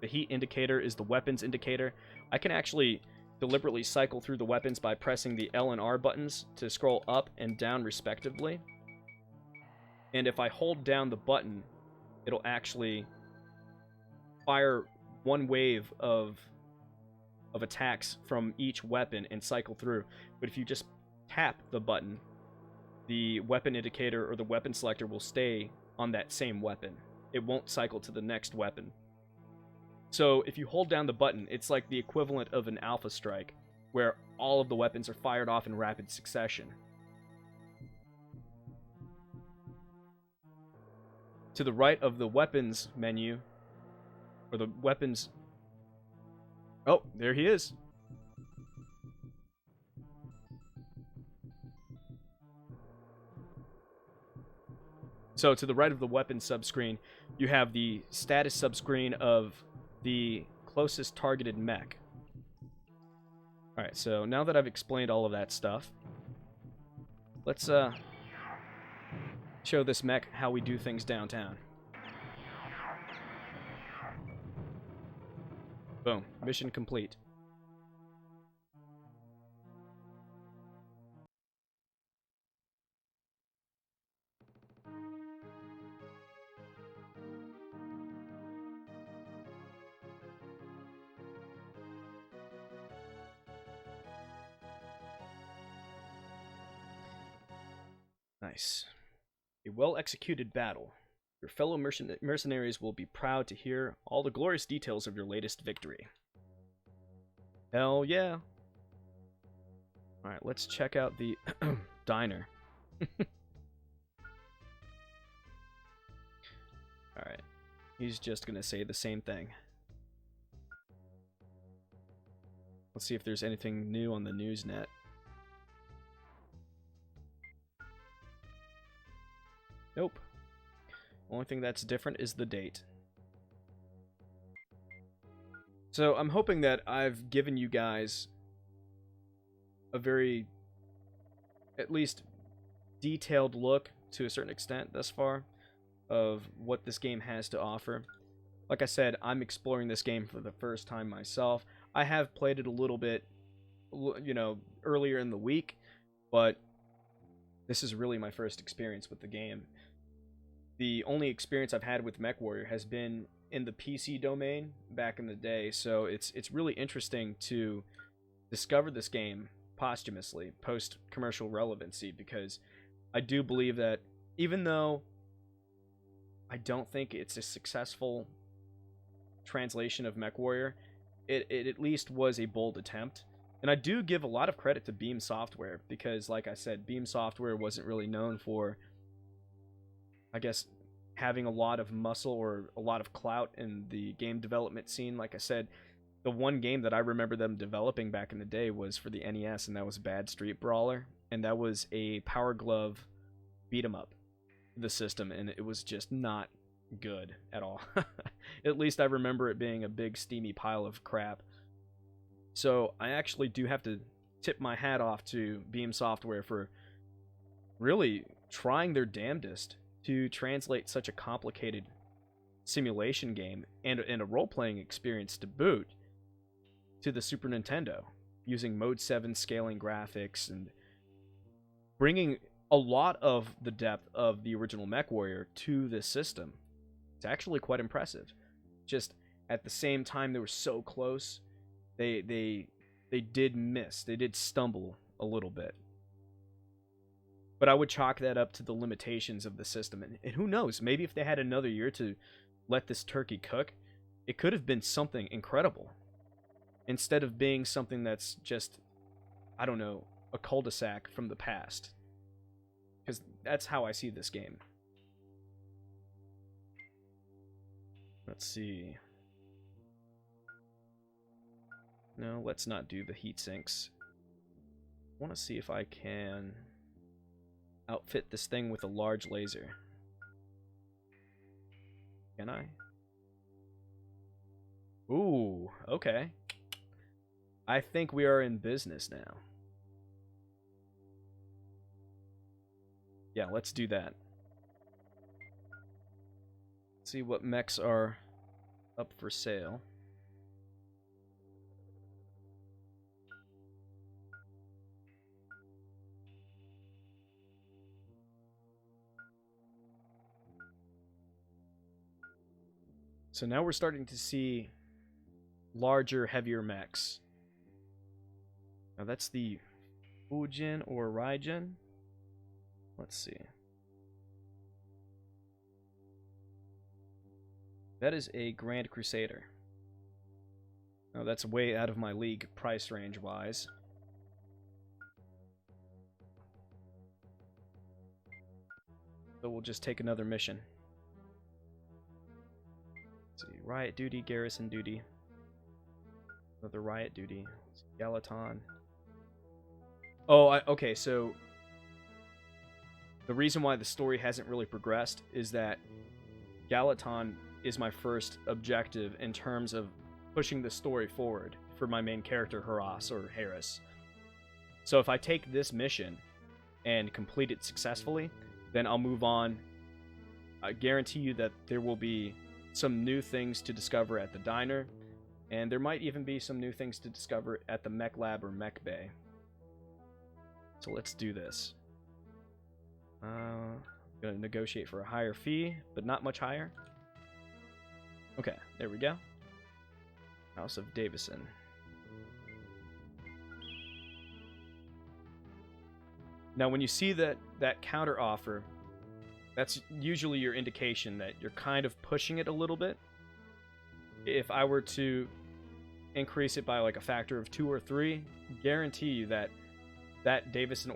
the heat indicator is the weapons indicator. I can actually deliberately cycle through the weapons by pressing the L and R buttons to scroll up and down respectively. And if I hold down the button, it'll actually fire one wave of attacks from each weapon and cycle through. But if you just tap the button, the weapon indicator or the weapon selector will stay on that same weapon. It won't cycle to the next weapon. So if you hold down the button, it's like the equivalent of an alpha strike, where all of the weapons are fired off in rapid succession. To the right of the weapons menu, or the weapons... Oh, there he is. So to the right of the weapons subscreen, you have the status subscreen of the closest targeted mech. Alright, so now that I've explained all of that stuff, let's show this mech how we do things downtown. Boom. Mission complete. Nice. A well-executed battle. Your fellow mercenaries will be proud to hear all the glorious details of your latest victory. Hell yeah. Alright, let's check out the diner. Alright. He's just gonna say the same thing. Let's see if there's anything new on the Newsnet. Nope. Only thing that's different is the date. So I'm hoping that I've given you guys a very, at least, detailed look, to a certain extent thus far, of what this game has to offer. Like I said, I'm exploring this game for the first time myself. I have played it a little bit, you know, earlier in the week, but this is really my first experience with the game. The only experience I've had with Mechwarrior has been in the PC domain back in the day, so it's really interesting to discover this game posthumously, post-commercial relevancy, because I do believe that even though I don't think it's a successful translation of Mechwarrior, it at least was a bold attempt. And I do give a lot of credit to Beam Software, because like I said, Beam Software wasn't really known for, I guess, having a lot of muscle or a lot of clout in the game development scene. Like I said, the one game that I remember them developing back in the day was for the NES, and that was Bad Street Brawler, and that was a Power Glove beat 'em up, the system, and it was just not good at all. At least I remember it being a big steamy pile of crap. So I actually do have to tip my hat off to Beam Software for really trying their damnedest to translate such a complicated simulation game and a role-playing experience to boot to the Super Nintendo, using Mode 7 scaling graphics and bringing a lot of the depth of the original Mechwarrior to this system. It's actually quite impressive. Just at the same time, they were so close, they did miss. They did stumble a little bit. But I would chalk that up to the limitations of the system. And who knows, maybe if they had another year to let this turkey cook, it could have been something incredible. Instead of being something that's just, I don't know, a cul-de-sac from the past. Because that's how I see this game. Let's see. No, let's not do the heat sinks. I want to see if I can outfit this thing with a large laser. Can I? Ooh, okay. I think we are in business now. Yeah, let's do that. Let's see what mechs are up for sale. So now we're starting to see larger, heavier mechs. Now that's the Fujin or Raijin. Let's see. That is a Grand Crusader. Now that's way out of my league price range wise. So we'll just take another mission. Let's see, Riot Duty, Garrison Duty. Another Riot Duty. Gallaton. Oh, okay, so the reason why the story hasn't really progressed is that Gallaton is my first objective in terms of pushing the story forward for my main character, Harras, or Harris. So if I take this mission and complete it successfully, then I'll move on. I guarantee you that there will be some new things to discover at the diner, and there might even be some new things to discover at the Mech Lab or Mech Bay. So let's do this. I'm going to negotiate for a higher fee, but not much higher. Okay, there we go. House of Davison. Now, when you see that counter offer, that's usually your indication that you're kind of pushing it a little bit. If I were to increase it by like a factor of 2 or 3, guarantee you that that Davison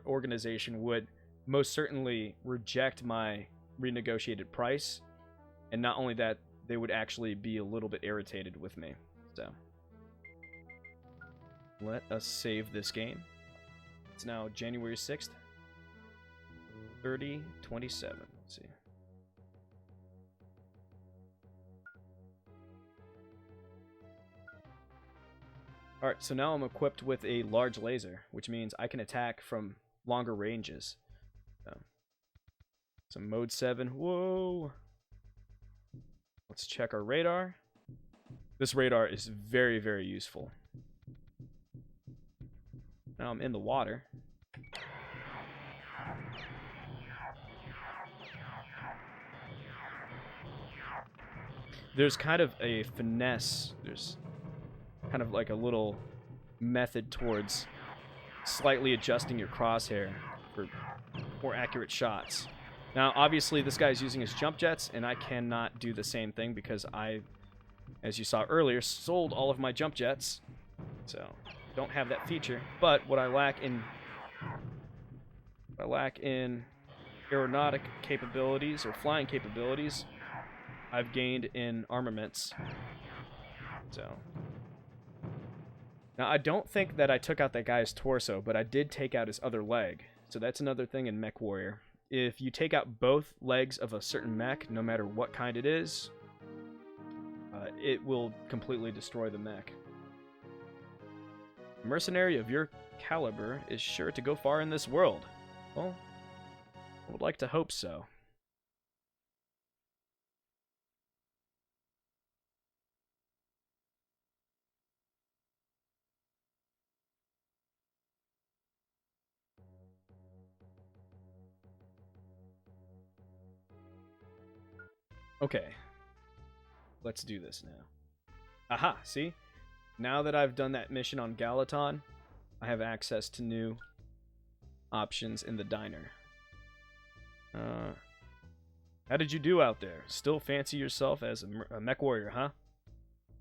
organization would most certainly reject my renegotiated price, and not only that, they would actually be a little bit irritated with me. So let us save this game. It's now January 6th, 3027. Let's see. Alright, so now I'm equipped with a large laser, which means I can attack from longer ranges. So mode 7. Whoa! Let's check our radar. This radar is very, very useful. Now I'm in the water. There's kind of a finesse. There's kind of like a little method towards slightly adjusting your crosshair for more accurate shots. Now, obviously, this guy's using his jump jets, and I cannot do the same thing because I, as you saw earlier, sold all of my jump jets. So, don't have that feature. But what I lack in aeronautic capabilities or flying capabilities, I've gained in armaments. So, now I don't think that I took out that guy's torso, but I did take out his other leg. So that's another thing in Mechwarrior. If you take out both legs of a certain mech, no matter what kind it is, it will completely destroy the mech. A mercenary of your caliber is sure to go far in this world. Well, I would like to hope so. Okay, let's do this now. Aha, see? Now that I've done that mission on Gallaton, I have access to new options in the diner. How did you do out there? Still fancy yourself as a Mechwarrior, huh?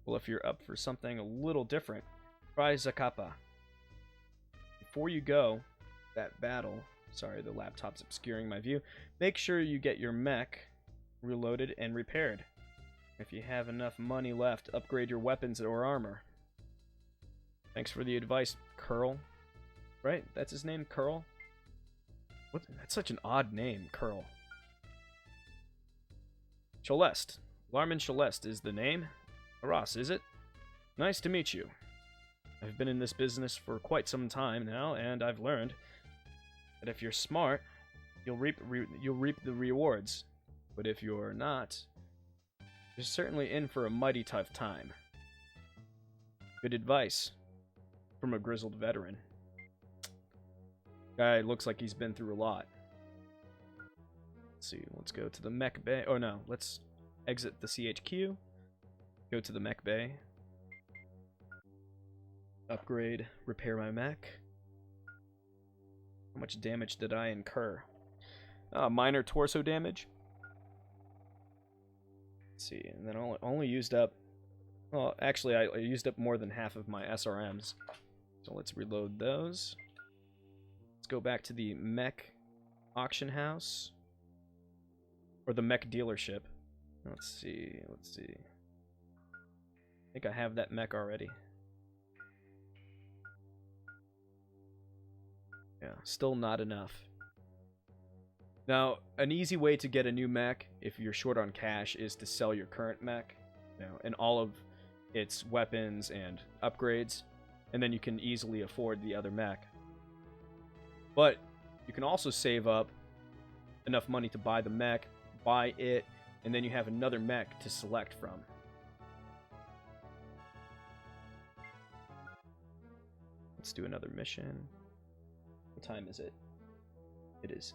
Well, if you're up for something a little different, try Zacapa. Before you go, that battle, sorry, the laptop's obscuring my view, make sure you get your mech reloaded and repaired. If you have enough money left, upgrade your weapons or armor. Thanks for the advice, Curl. Right? That's his name, Curl? What? That's such an odd name, Curl. Celeste. Larman Celeste is the name. Ross, is it? Nice to meet you. I've been in this business for quite some time now, and I've learned that if you're smart, you'll reap the rewards. But if you're not, you're certainly in for a mighty tough time. Good advice from a grizzled veteran. Guy looks like he's been through a lot. Let's see, let's go to the mech bay. Oh no, let's exit the CHQ. Go to the mech bay. Upgrade, repair my mech. How much damage did I incur? Minor torso damage. Let's see, and then I only used up... Well, actually, I used up more than half of my SRMs. So let's reload those. Let's go back to the mech auction house. Or the mech dealership. Let's see, let's see. I think I have that mech already. Yeah, still not enough. Now, an easy way to get a new mech, if you're short on cash, is to sell your current mech, and all of its weapons and upgrades, and then you can easily afford the other mech. But you can also save up enough money to buy the mech, buy it, and then you have another mech to select from. Let's do another mission. What time is it? It is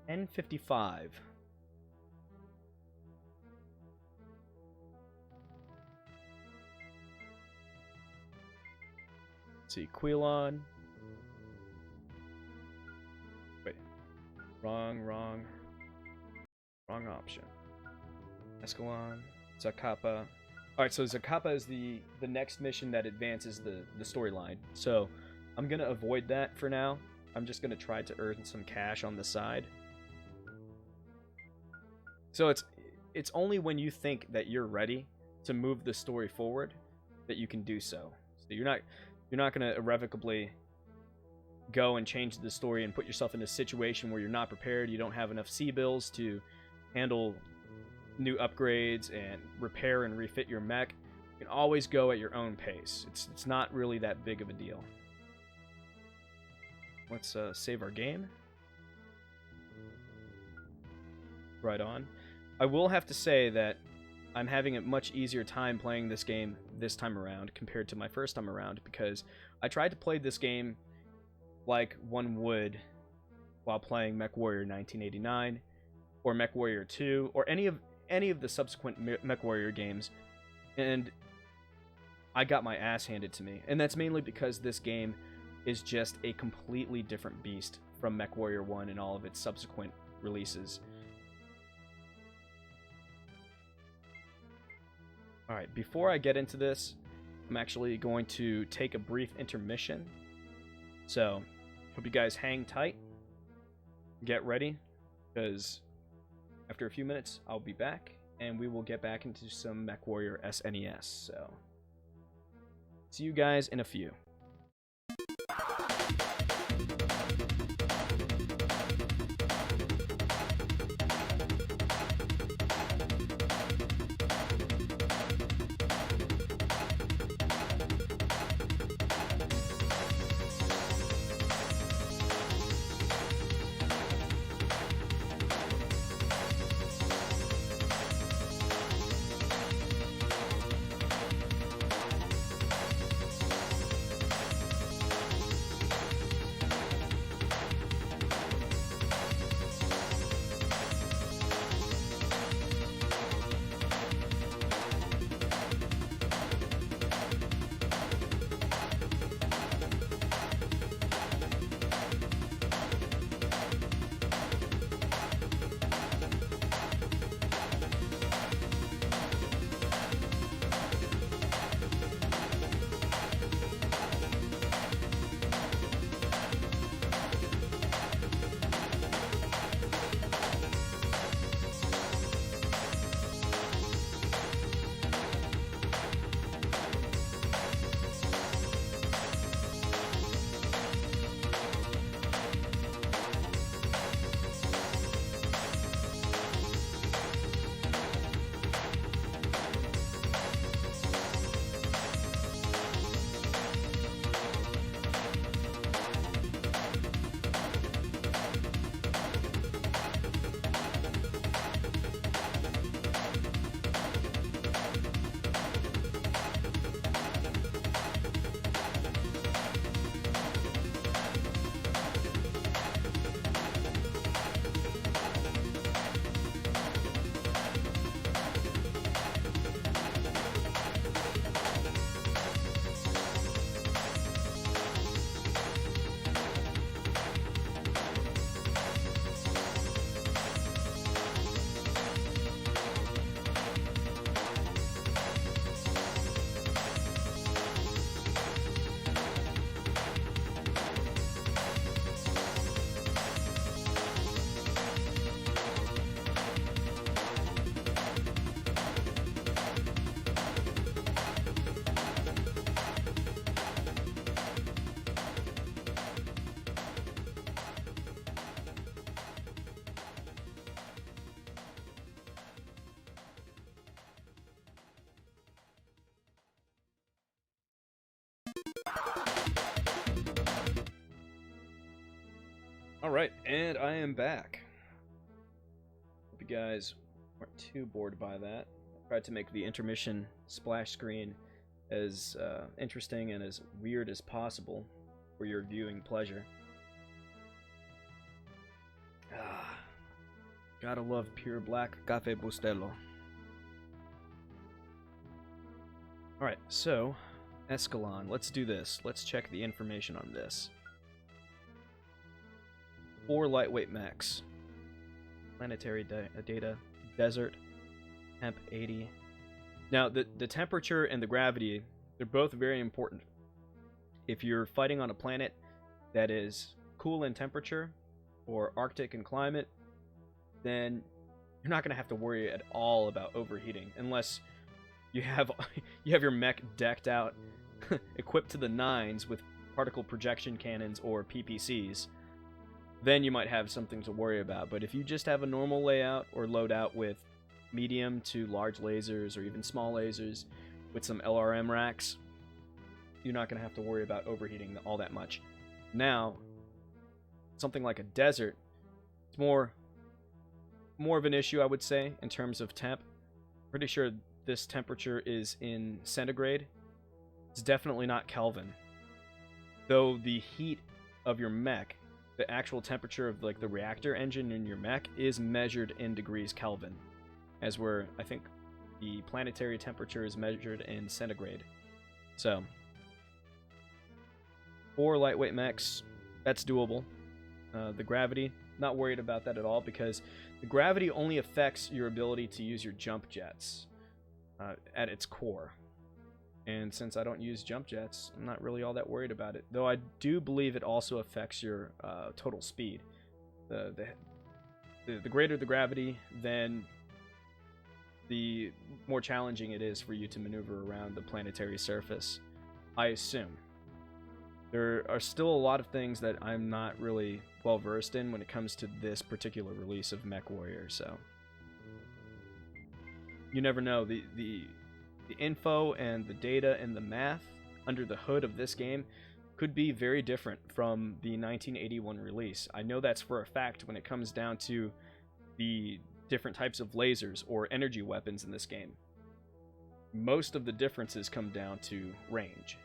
10:55. Let's see, Quilon. Wait. Wrong option. Escalon. Zacapa. Alright, so Zacapa is the next mission that advances the storyline. So, I'm going to avoid that for now. I'm just going to try to earn some cash on the side. So it's only when you think that you're ready to move the story forward that you can do so. So you're not going to irrevocably go and change the story and put yourself in a situation where you're not prepared, you don't have enough C-bills to handle new upgrades and repair and refit your mech. You can always go at your own pace. It's not really that big of a deal. Let's save our game. Right on. I will have to say that I'm having a much easier time playing this game this time around compared to my first time around, because I tried to play this game like one would while playing Mechwarrior 1989 or Mechwarrior 2 or any of the subsequent Mechwarrior games, and I got my ass handed to me. And that's mainly because this game is just a completely different beast from Mechwarrior 1 and all of its subsequent releases. Alright, before I get into this, I'm actually going to take a brief intermission. So, hope you guys hang tight, get ready, because after a few minutes, I'll be back, and we will get back into some Mechwarrior SNES. So, see you guys in a few. Alright, and I am back. Hope you guys weren't too bored by that. I tried to make the intermission splash screen as interesting and as weird as possible for your viewing pleasure. Ah, gotta love pure black Cafe Bustelo. Alright, so, Escalon, let's do this. Let's check the information on this. 4 lightweight mechs. Planetary data, desert, temp 80. Now, the temperature and the gravity, they're both very important. If you're fighting on a planet that is cool in temperature or Arctic in climate, then you're not going to have to worry at all about overheating unless you have your mech decked out, equipped to the nines with particle projection cannons or PPCs. Then you might have something to worry about. But if you just have a normal layout or loadout with medium to large lasers or even small lasers with some LRM racks, you're not going to have to worry about overheating all that much. Now, something like a desert, it's more of an issue, I would say, in terms of temp. Pretty sure this temperature is in centigrade. It's definitely not Kelvin. Though the heat of your mech, the actual temperature of like the reactor engine in your mech, is measured in degrees Kelvin, as where I think the planetary temperature is measured in centigrade. So, for lightweight mechs, that's doable. The gravity, not worried about that at all, because the gravity only affects your ability to use your jump jets at its core. And since I don't use jump jets, I'm not really all that worried about it. Though I do believe it also affects your total speed. The greater the gravity, then the more challenging it is for you to maneuver around the planetary surface, I assume. There are still a lot of things that I'm not really well versed in when it comes to this particular release of Mechwarrior, so you never know. The info and the data and the math under the hood of this game could be very different from the 1981 release. I know that's for a fact when it comes down to the different types of lasers or energy weapons in this game. Most of the differences come down to range.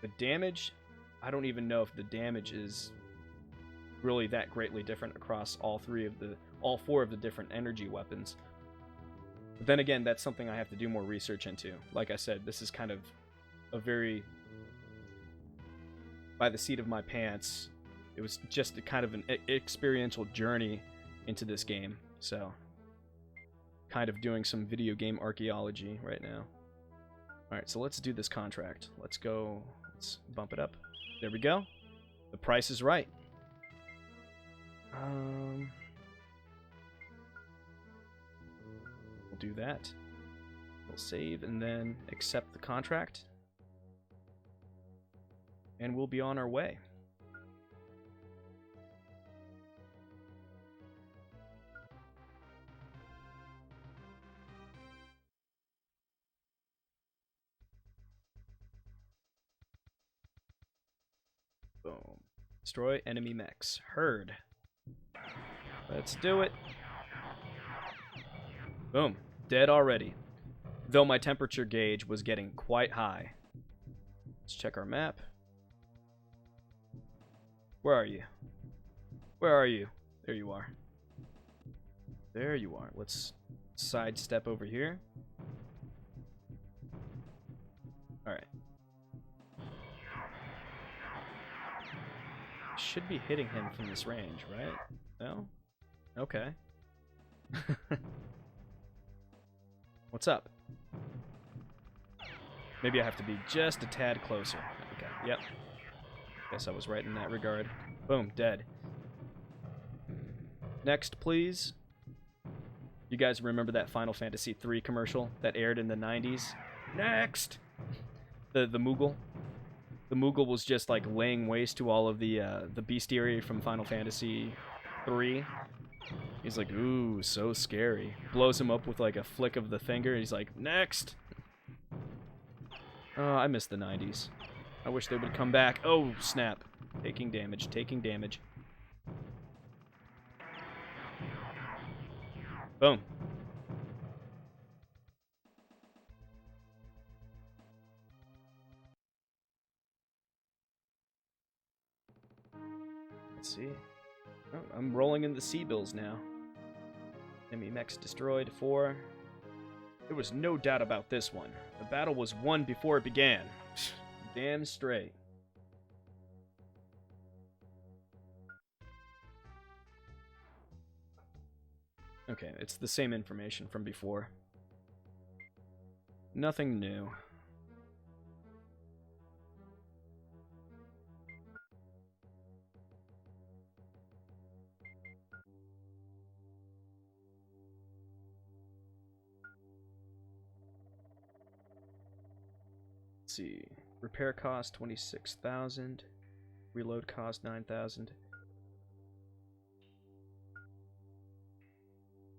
The damage, I don't even know if the damage is really that greatly different across all four of the different energy weapons. But then again, that's something I have to do more research into. Like I said, this is kind of a very by the seat of my pants. It was just a kind of an experiential journey into this game. So, kind of doing some video game archaeology right now. Alright, so let's do this contract. Let's go. Let's bump it up. There we go. The price is right. We'll do that. We'll save and then accept the contract. And we'll be on our way. Boom. Destroy enemy mechs. Heard. Let's do it. Boom. Dead already. Though my temperature gauge was getting quite high. Let's check our map. Where are you? Where are you? There you are. There you are. Let's sidestep over here. Alright. Should be hitting him from this range, right? No? Okay. What's up? Maybe I have to be just a tad closer. Okay, yep. Guess I was right in that regard. Boom, dead. Next, please. You guys remember that Final Fantasy III commercial that aired in the 90s? Next! The Moogle. The Moogle was just like laying waste to all of the bestiary from Final Fantasy III. He's like, ooh, so scary. Blows him up with like a flick of the finger. He's like, next! Oh, I miss the 90s. I wish they would come back. Oh, snap. Taking damage, taking damage. Boom. Let's see. Oh, I'm rolling in the C-bills now. Enemy mechs destroyed. 4. There was no doubt about this one. The battle was won before it began. Damn straight. Okay, it's the same information from before. Nothing new. see. Repair cost 26,000. Reload cost 9,000.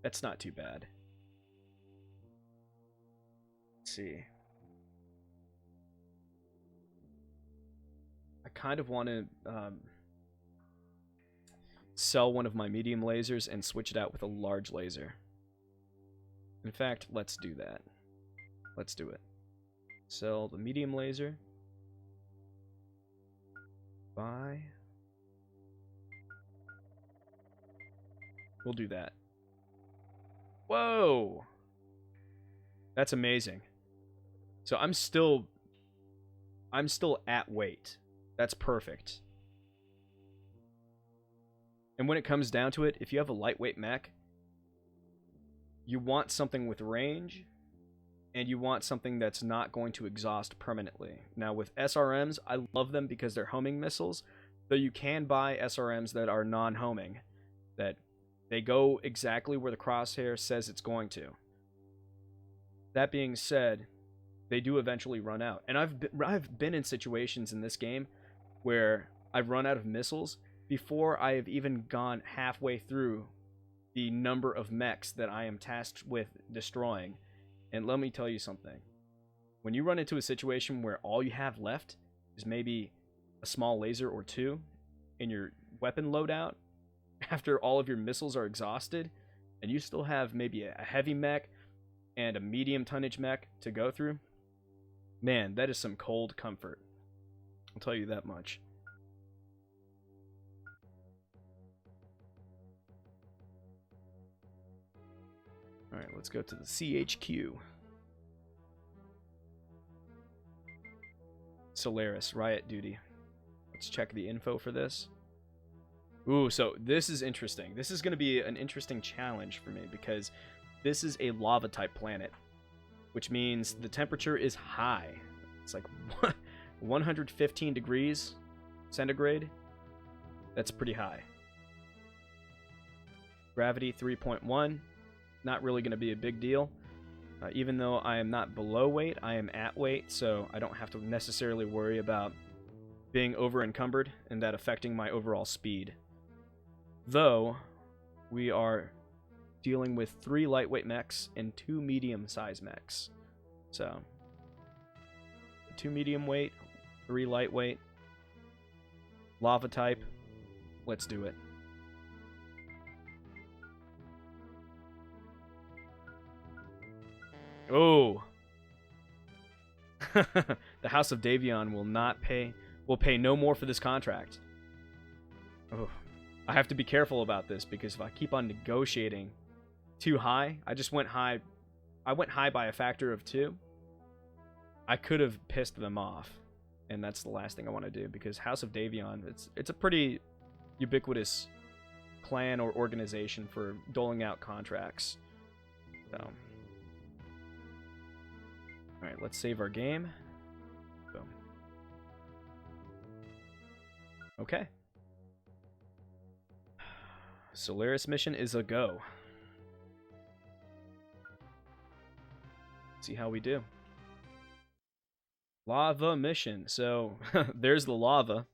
That's not too bad. Let's see. I kind of want to sell one of my medium lasers and switch it out with a large laser. In fact, let's do that. Let's do it. Sell the medium laser. Buy. We'll do that. Whoa! That's amazing. So I'm still at weight. That's perfect. And when it comes down to it, if you have a lightweight mech, you want something with range, and you want something that's not going to exhaust permanently. Now with SRMs, I love them because they're homing missiles, though you can buy SRMs that are non-homing, that they go exactly where the crosshair says it's going to. That being said, they do eventually run out. And I've been in situations in this game where I've run out of missiles before I have even gone halfway through the number of mechs that I am tasked with destroying. And let me tell you something. When you run into a situation where all you have left is maybe a small laser or two in your weapon loadout, after all of your missiles are exhausted, and you still have maybe a heavy mech and a medium tonnage mech to go through, man, that is some cold comfort. I'll tell you that much. Alright, let's go to the CHQ. Solaris, Riot Duty. Let's check the info for this. Ooh, so this is interesting. This is going to be an interesting challenge for me because this is a lava-type planet, which means the temperature is high. It's like 115 degrees centigrade. That's pretty high. Gravity 3.1. Not really going to be a big deal. Even though I am not below weight, I am at weight, so I don't have to necessarily worry about being over-encumbered and that affecting my overall speed. Though, we are dealing with 3 lightweight mechs and 2 medium-sized mechs. So, 2 medium weight, 3 lightweight, lava type. Let's do it. Oh. The House of Davion will pay no more for this contract. Oh. I have to be careful about this because if I keep on negotiating too high, I went high by a factor of 2. I could have pissed them off, and that's the last thing I want to do because House of Davion, it's a pretty ubiquitous clan or organization for doling out contracts. So, alright, let's save our game. Boom. Okay. Solaris mission is a go. See how we do. Lava mission. So, there's the lava.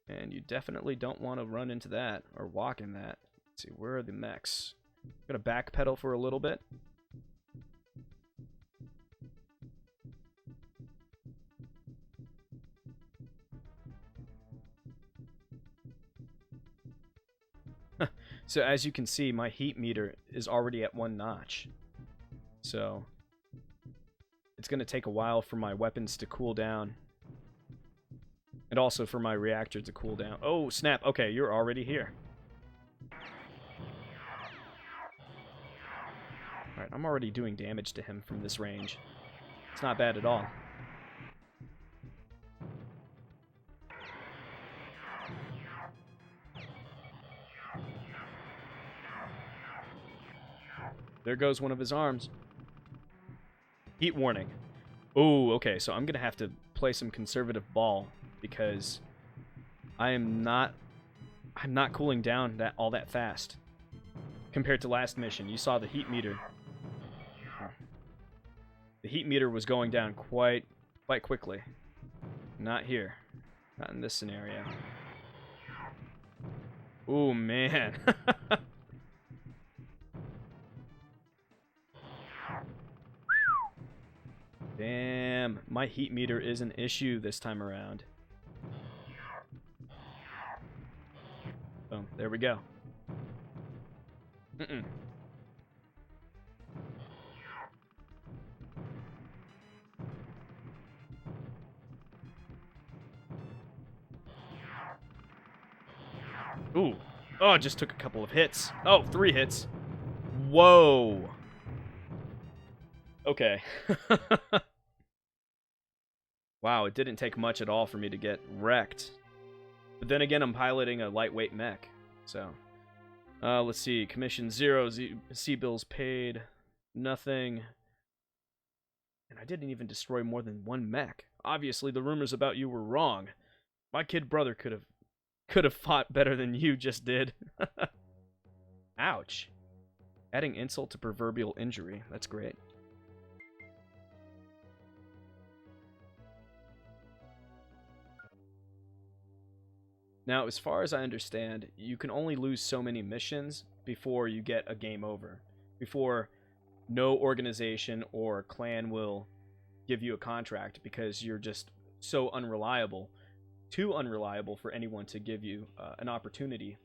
And you definitely don't want to run into that or walk in that. Let's see, where are the mechs? I'm gonna backpedal for a little bit. So as you can see, my heat meter is already at 1 notch. So it's going to take a while for my weapons to cool down. And also for my reactor to cool down. Oh, snap. Okay, you're already here. Alright, I'm already doing damage to him from this range. It's not bad at all. There goes one of his arms. Heat warning. Oh, okay, so I'm going to have to play some conservative ball because I'm not cooling down all that fast. Compared to last mission, you saw the heat meter. The heat meter was going down quite Quite quickly. Not here. Not in this scenario. Ooh, man. Damn, my heat meter is an issue this time around. Boom, there we go. Mm-mm. Ooh. Oh, just took a couple of hits. Oh, 3 hits. Whoa. Okay. Wow, it didn't take much at all for me to get wrecked. But then again, I'm piloting a lightweight mech. So, let's see. Commission 0, C-bills paid, nothing. And I didn't even destroy more than 1 mech. Obviously, the rumors about you were wrong. My kid brother could have fought better than you just did. Ouch. Adding insult to proverbial injury. That's great. Now, as far as I understand, you can only lose so many missions before you get a game over. Before no organization or clan will give you a contract because you're just so unreliable. Too unreliable for anyone to give you an opportunity.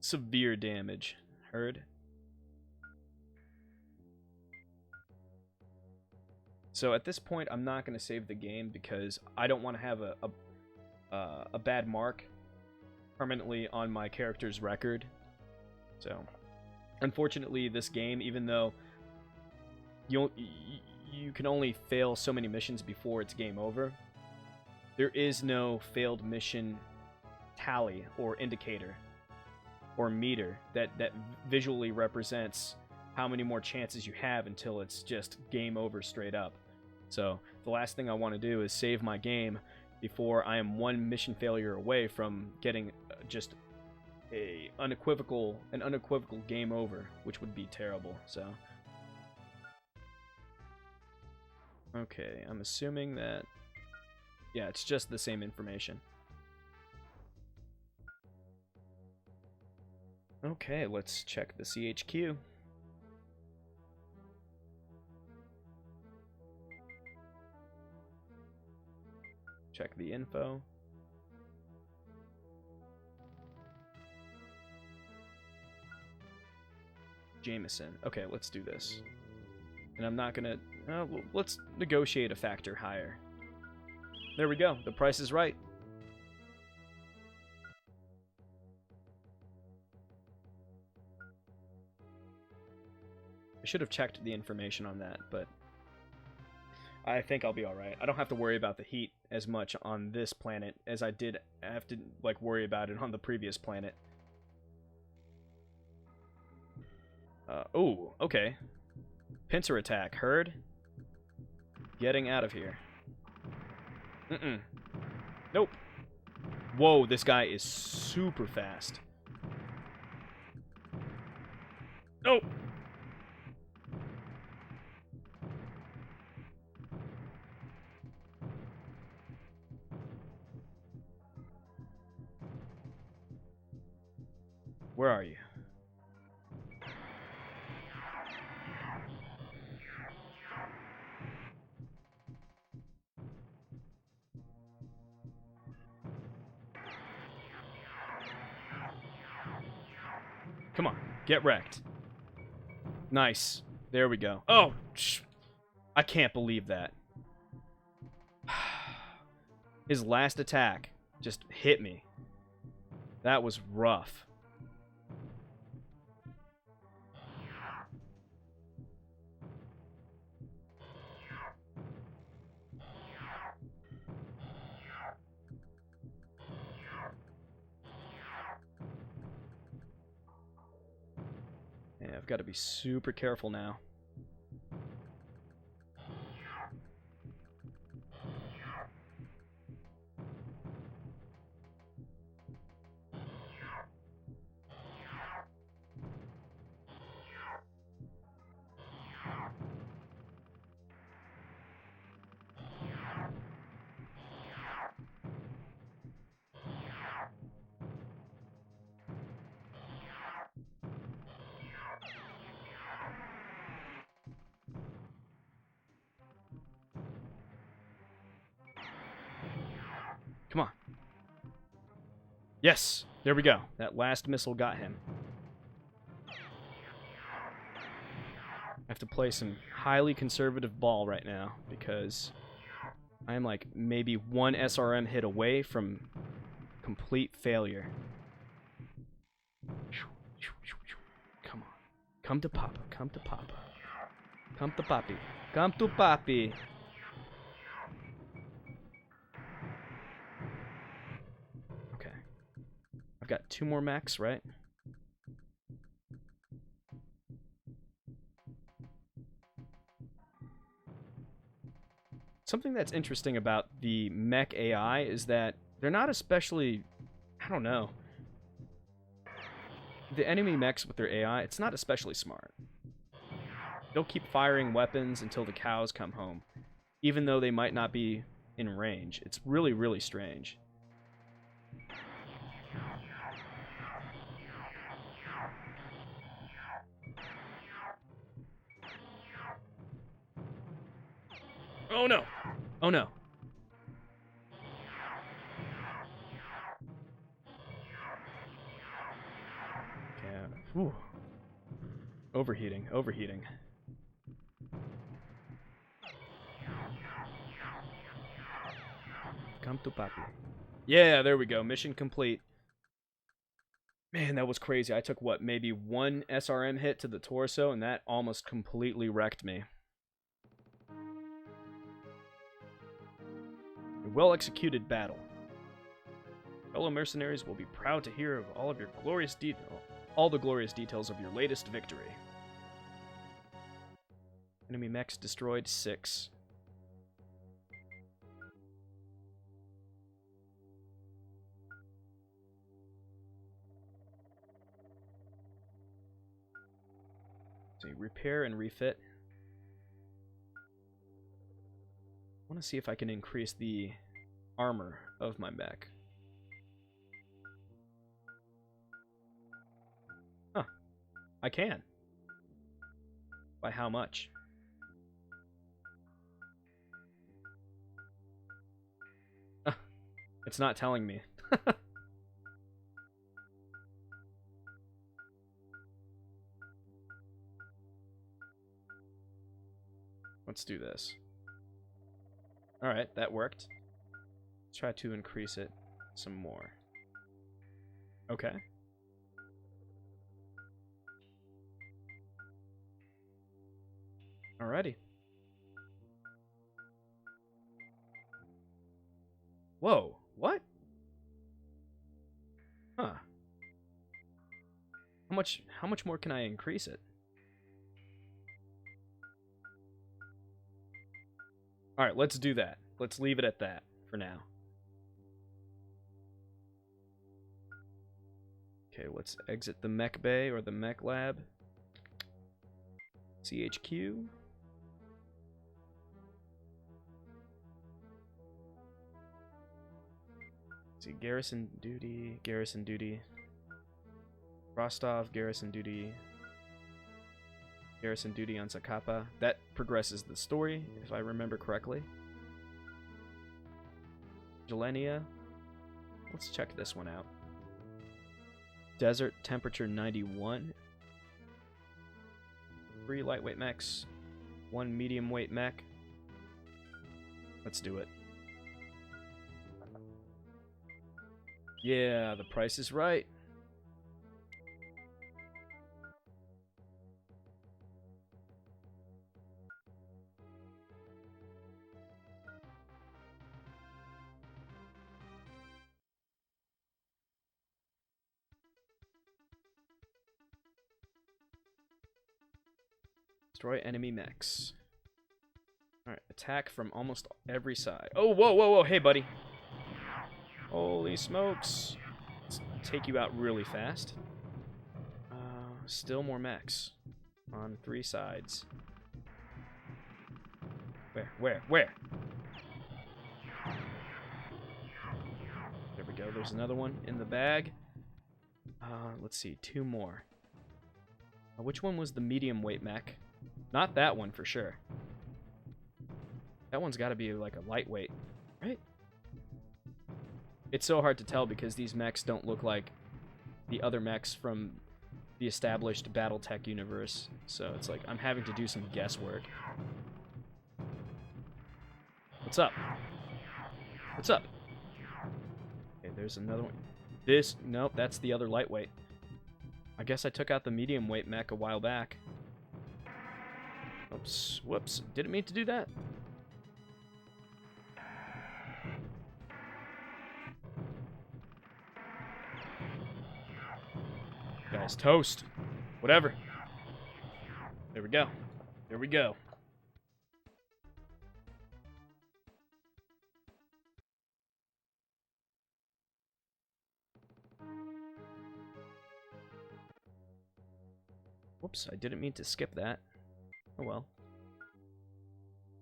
Severe damage. Heard? So at this point, I'm not going to save the game because I don't want to have a bad mark permanently on my character's record. So, unfortunately, this game, even though you can only fail so many missions before it's game over, there is no failed mission tally or indicator or meter that visually represents how many more chances you have until it's just game over straight up. So the last thing I want to do is save my game before I am 1 mission failure away from getting just an unequivocal game over, which would be terrible. So okay, I'm assuming that, yeah, it's just the same information. Okay, let's check the CHQ. Check the info. Jameson. Okay, let's do this. And I'm not gonna... let's negotiate a factor higher. There we go. The price is right. I should have checked the information on that, but I think I'll be alright. I don't have to worry about the heat as much on this planet as I did have to like worry about it on the previous planet. Oh, okay. Pincer attack. Heard? Getting out of here. Mm-mm. Nope. Whoa, this guy is super fast. Nope. Where are you? Come on, get wrecked. Nice. There we go. Oh, I can't believe that. His last attack just hit me. That was rough. Yeah, I've got to be super careful now. Yes! There we go. That last missile got him. I have to play some highly conservative ball right now because I am like maybe one SRM hit away from complete failure. Come on. Come to Papa. Come to Papa. Come to Papi. Come to Papi. Okay. I've got 2 more mechs, right? Something that's interesting about the mech AI is that they're not especially, I don't know. The enemy mechs with their AI, it's not especially smart. They'll keep firing weapons until the cows come home, even though they might not be in range. It's really, really strange. Oh no! Oh no! Okay. Whew. Overheating, overheating. Come to Papi. Yeah, there we go. Mission complete. Man, that was crazy. I took, what, maybe 1 SRM hit to the torso, and that almost completely wrecked me. A well-executed battle. Fellow mercenaries will be proud to hear of all the glorious details of your latest victory. Enemy mechs destroyed 6. So repair and refit. I want to see if I can increase the armor of my mech. Huh. I can. By how much? It's not telling me. Let's do this. Alright, that worked. Let's try to increase it some more. Okay. Alrighty. Whoa, what? Huh. How much more can I increase it? Alright, let's do that. Let's leave it at that for now. Okay, let's exit the mech bay or the mech lab. CHQ. See, garrison duty, garrison duty. Rostov, garrison duty. Garrison duty on Zacapa. That progresses the story, if I remember correctly. Jelenia. Let's check this one out. Desert, temperature 91. 3 lightweight mechs. 1 medium weight mech. Let's do it. Yeah, the price is right. Destroy enemy mechs. Alright, attack from almost every side. Oh, whoa, whoa, whoa, hey, buddy. Holy smokes. Let's take you out really fast. Still more mechs. On 3 sides. Where? There we go, there's another one in the bag. Let's see, 2 more. Which one was the medium weight mech? Not that one for sure. That one's got to be like a lightweight, right? It's so hard to tell because these mechs don't look like the other mechs from the established Battletech universe. So it's like I'm having to do some guesswork. What's up? What's up? Okay, there's another one. Nope, that's the other lightweight. I guess I took out the medium weight mech a while back. Oops, whoops, didn't mean to do that. Guys, toast. Whatever. There we go. There we go. Whoops, I didn't mean to skip that. Oh well.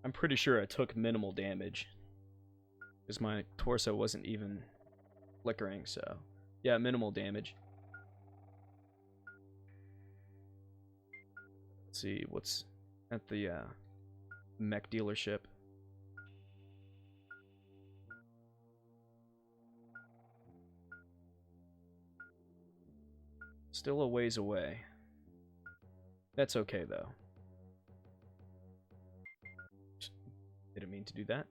I'm pretty sure I took minimal damage, because my torso wasn't even flickering, so... Yeah, minimal damage. Let's see, what's at the mech dealership? Still a ways away. That's okay, though. Didn't mean to do that.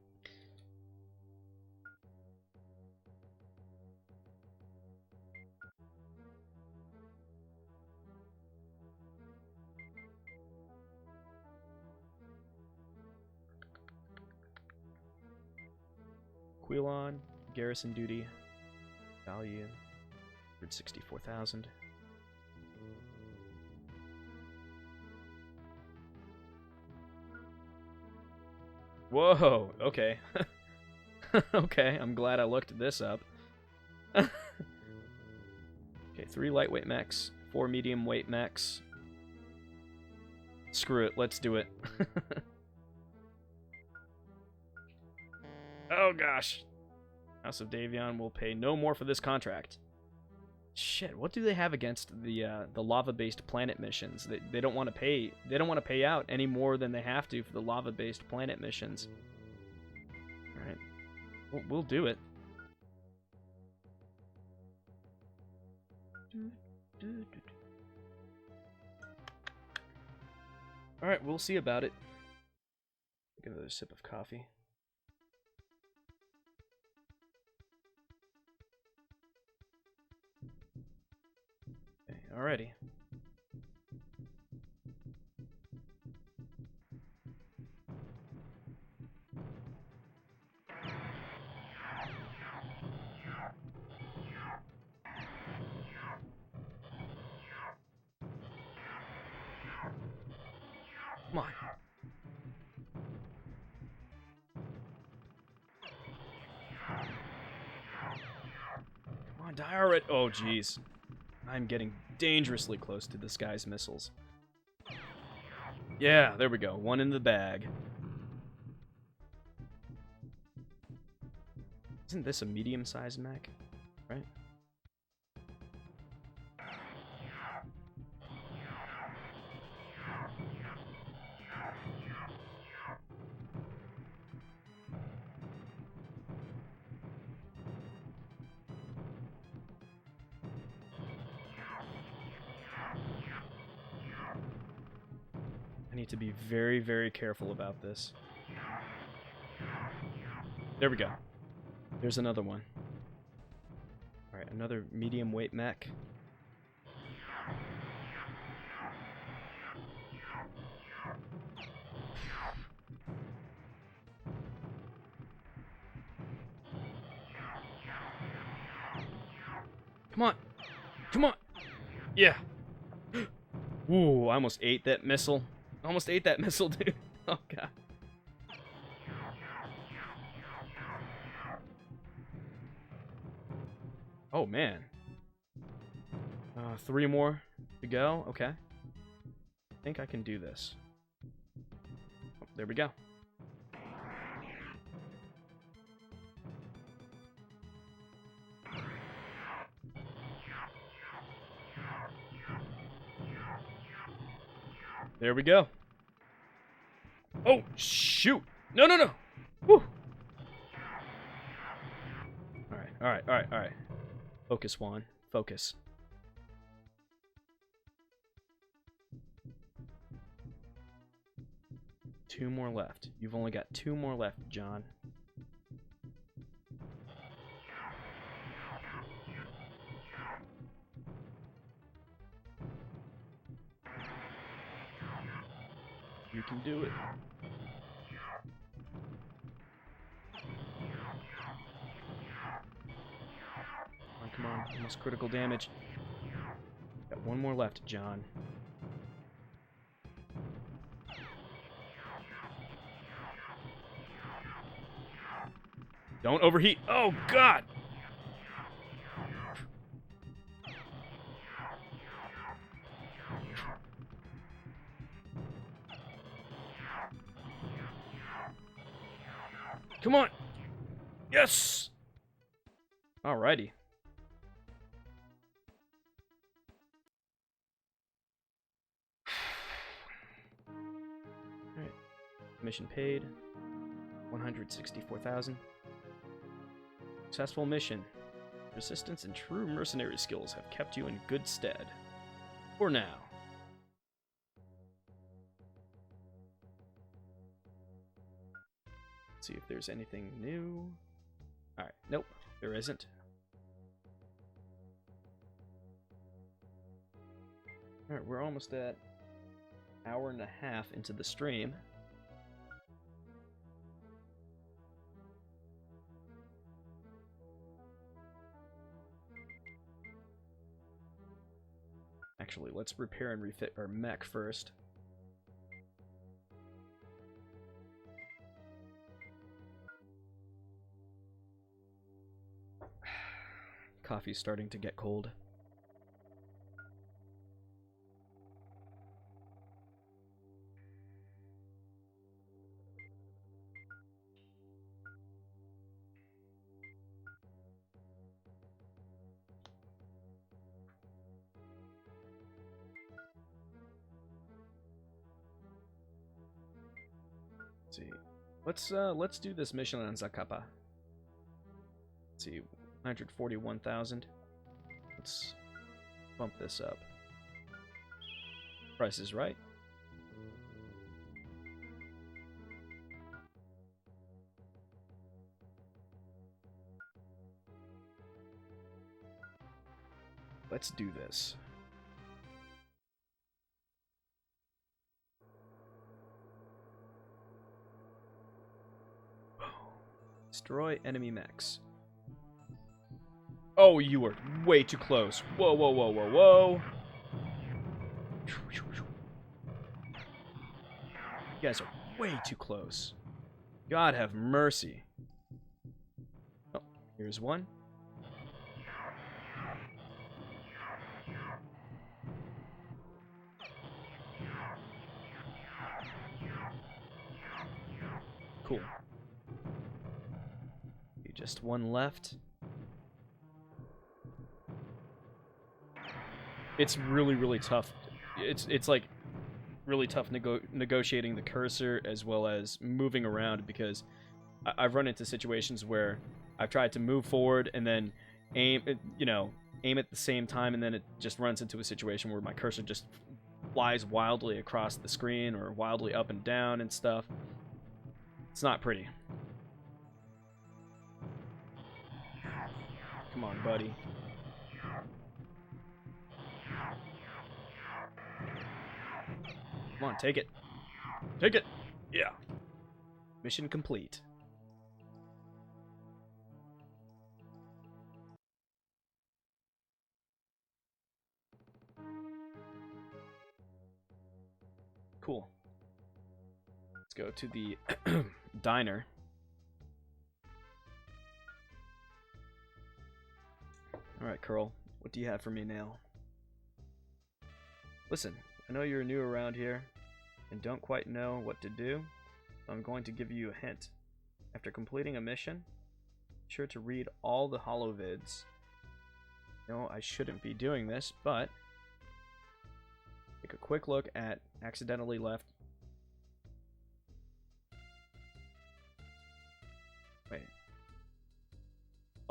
Quilon, garrison duty, value, 164,000. Whoa, okay. Okay, I'm glad I looked this up. Okay, 3 lightweight mechs, 4 medium weight mechs. Screw it, let's do it. Oh gosh. House of Davion will pay no more for this contract. Shit, what do they have against the lava-based planet missions? They don't want to pay. They don't want to pay out any more than they have to for the lava-based planet missions. All right, we'll do it. All right, we'll see about it. Get another sip of coffee. Alrighty. Come on. Come on, die already. Oh, jeez. I'm getting dangerously close to this guy's missiles. Yeah, there we go. One in the bag. Isn't this a medium-sized mech? Right? I need to be very, very careful about this. There we go. There's another one. Alright, another medium weight mech. Come on! Come on! Yeah! Ooh, I almost ate that missile. I almost ate that missile, dude. Oh, God. Oh, man. 3 more to go. Okay. I think I can do this. Oh, there we go. There we go. Oh, shoot. No, no, no. Woo. Alright. Focus, Juan. Focus. Two more left. You've only got 2 more left, John. You can do it. Come on, almost critical damage. Got 1 more left, John. Don't overheat. Oh, God! Come on! Yes! Alrighty. Alright. Mission paid. 164,000. Successful mission. Resistance and true mercenary skills have kept you in good stead. For now. Let's see if there's anything new. Alright, nope, there isn't. Alright, we're almost at an hour and a half into the stream. Actually, let's repair and refit our mech first. Coffee's starting to get cold. Let's see. Let's do this mission on Zacapa. Let's see. 141,000. Let's bump this up. Price is right. Let's do this. Destroy enemy mechs. Oh, you were way too close. Whoa, whoa, whoa, whoa, whoa. You guys are way too close. God have mercy. Oh, here's one. Cool. Just one left. It's really, really tough. It's like really tough negotiating the cursor as well as moving around, because I've run into situations where I've tried to move forward and then aim at the same time, and then it just runs into a situation where my cursor just flies wildly across the screen or wildly up and down and stuff. It's not pretty. Come on, buddy. Come on, take it. Take it! Yeah. Mission complete. Cool. Let's go to the diner. Alright, Curl. What do you have for me now? Listen, I know you're new around here and don't quite know what to do, so I'm going to give you a hint. After completing a mission, be sure to read all the holovids. No, I shouldn't be doing this, but take a quick look at accidentally left. Wait.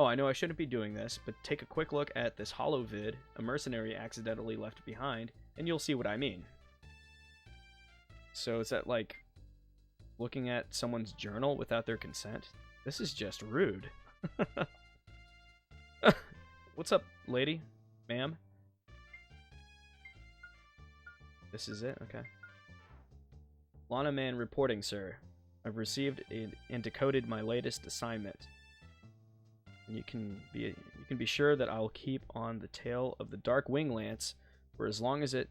Oh, I know I shouldn't be doing this, but take a quick look at this holo vid a mercenary accidentally left behind, and you'll see what I mean. So is that like looking at someone's journal without their consent? This is just rude. What's up, lady? Ma'am? This is it? Okay. Lana Man reporting, sir. I've received and decoded my latest assignment. And you can be sure that I'll keep on the tail of the Dark Wing Lance for as long as it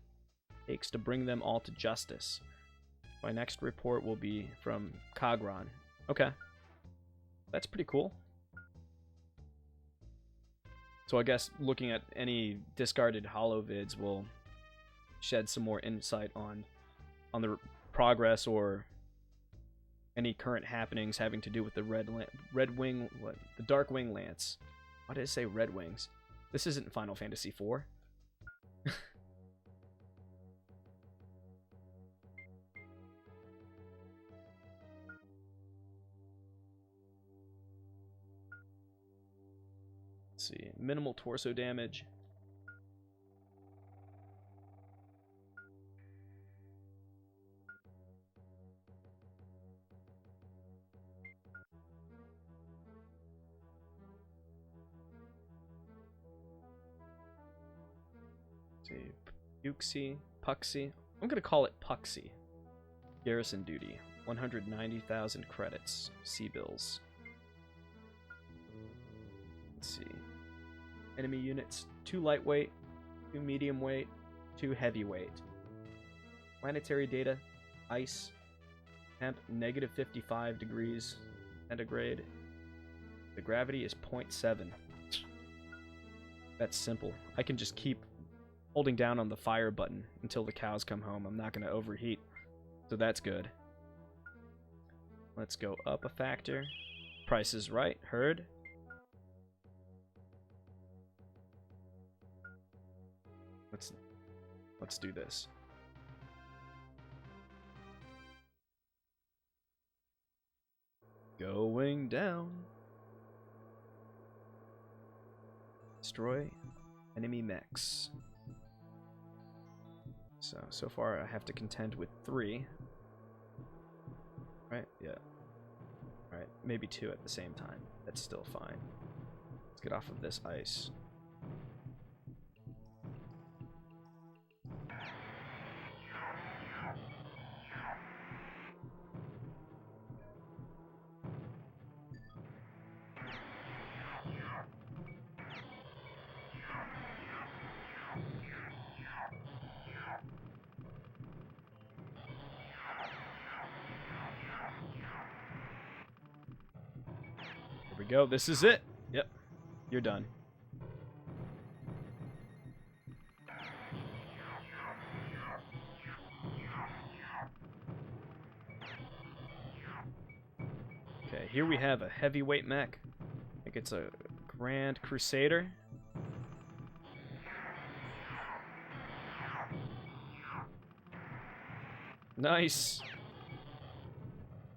takes to bring them all to justice. My next report will be from Kagran. Okay. That's pretty cool. So I guess looking at any discarded holo vids will shed some more insight on the progress or any current happenings having to do with the the Dark Wing Lance. Why did I say Red Wings? This isn't Final Fantasy IV. Let's see, minimal torso damage. Puxy. I'm gonna call it Puxy. Garrison duty, 190,000 credits. C-bills. Let's see. Enemy units, 2 lightweight, 2 medium weight, 2 heavyweight. Planetary data, ice. Temp, negative 55 degrees centigrade. The gravity is 0.7. That's simple. I can just keep holding down on the fire button until the cows come home. I'm not going to overheat, so that's good. Let's go up a factor. Price is right. Heard. Let's do this. Going down. Destroy enemy mechs. So far I have to contend with 3. Right? Yeah. Alright, maybe 2 at the same time. That's still fine. Let's get off of this ice. Go. This is it. Yep. You're done. Okay, here we have a heavyweight mech. I think it's a Grand Crusader. Nice.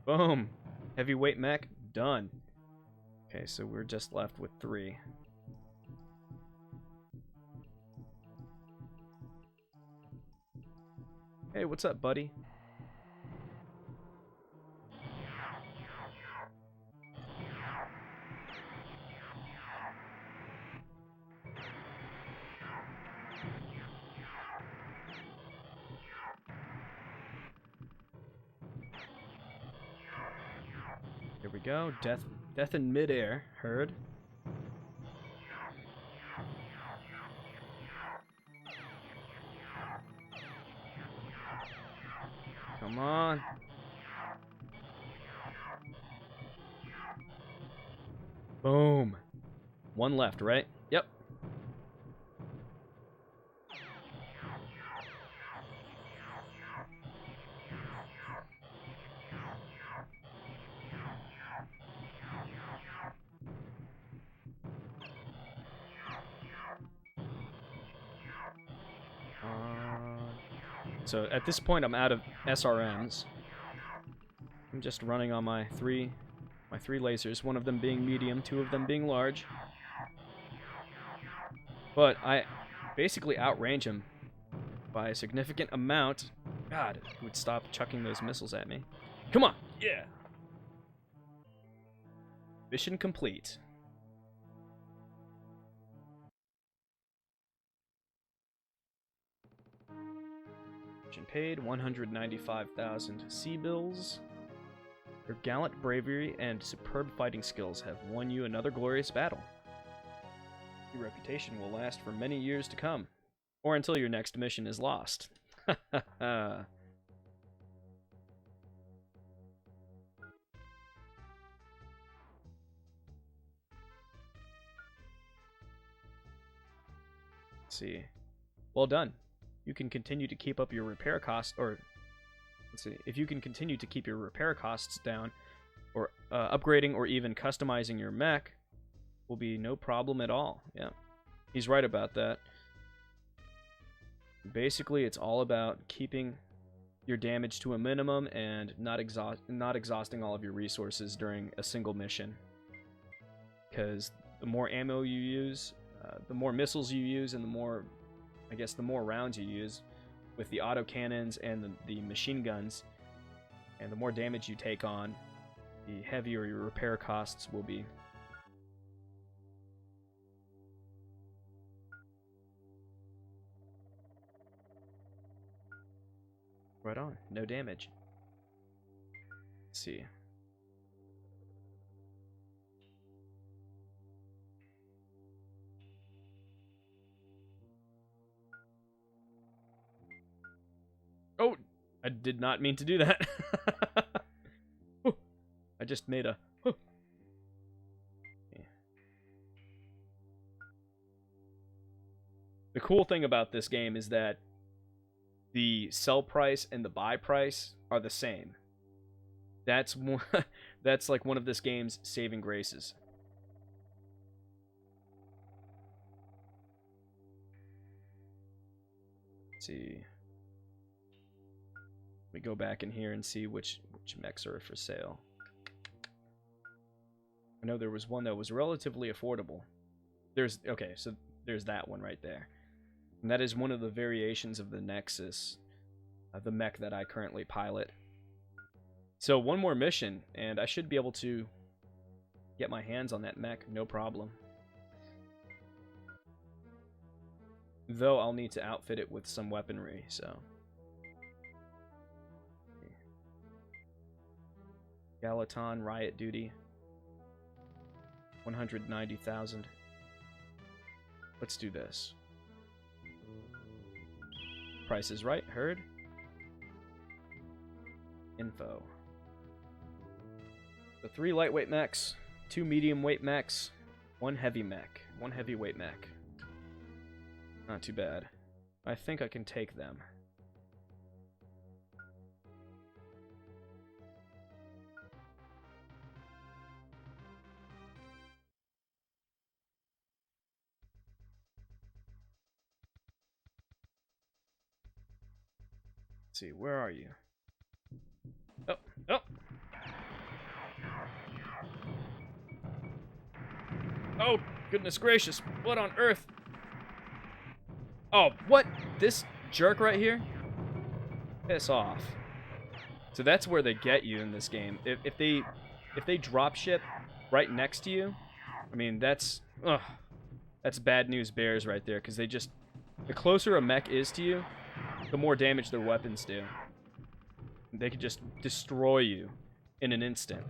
Boom. Heavyweight mech done. Okay, so we're just left with 3. Hey, what's up, buddy? Here we go. Death in midair. Heard. Come on. Boom. 1 left, right? Yep. So at this point, I'm out of SRMs. I'm just running on my three lasers, one of them being medium, 2 of them being large. But I basically outrange him by a significant amount. God, he would stop chucking those missiles at me. Come on! Yeah! Mission complete. Mission paid, 195,000 sea bills. Your gallant bravery and superb fighting skills have won you another glorious battle. Your reputation will last for many years to come, or until your next mission is lost. Let's see. Well done. You can continue to keep up your repair costs, or let's see, if you can continue to keep your repair costs down, or upgrading or even customizing your mech will be no problem at all. Yeah, he's right about that. Basically, it's all about keeping your damage to a minimum and not exhausting all of your resources during a single mission. Because the more ammo you use, the more missiles you use, and the more, I guess, the more rounds you use with the autocannons and the machine guns, and the more damage you take on, the heavier your repair costs will be. Right on. No damage. Let's see. Oh! I did not mean to do that. I just made a... Yeah. The cool thing about this game is that the sell price and the buy price are the same. That's that's like one of this game's saving graces. Let's see. We go back in here and see which mechs are for sale. I know there was one that was relatively affordable. Okay, so there's that one right there. And that is one of the variations of the Nexus, the mech that I currently pilot. So one more mission, and I should be able to get my hands on that mech, no problem. Though I'll need to outfit it with some weaponry, so... Gallaton, Riot Duty. 190,000. Let's do this. Price is right, heard. Info. The 3 lightweight mechs, 2 medium weight mechs, 1 heavy mech, 1 heavyweight mech. Not too bad. I think I can take them. Let's see, where are you? Oh, oh! Oh, goodness gracious, what on earth? Oh, what? This jerk right here? Piss off. So that's where they get you in this game. If they drop ship right next to you, I mean, that's bad news bears right there, because they just... The closer a mech is to you, the more damage their weapons do. They could just destroy you in an instant.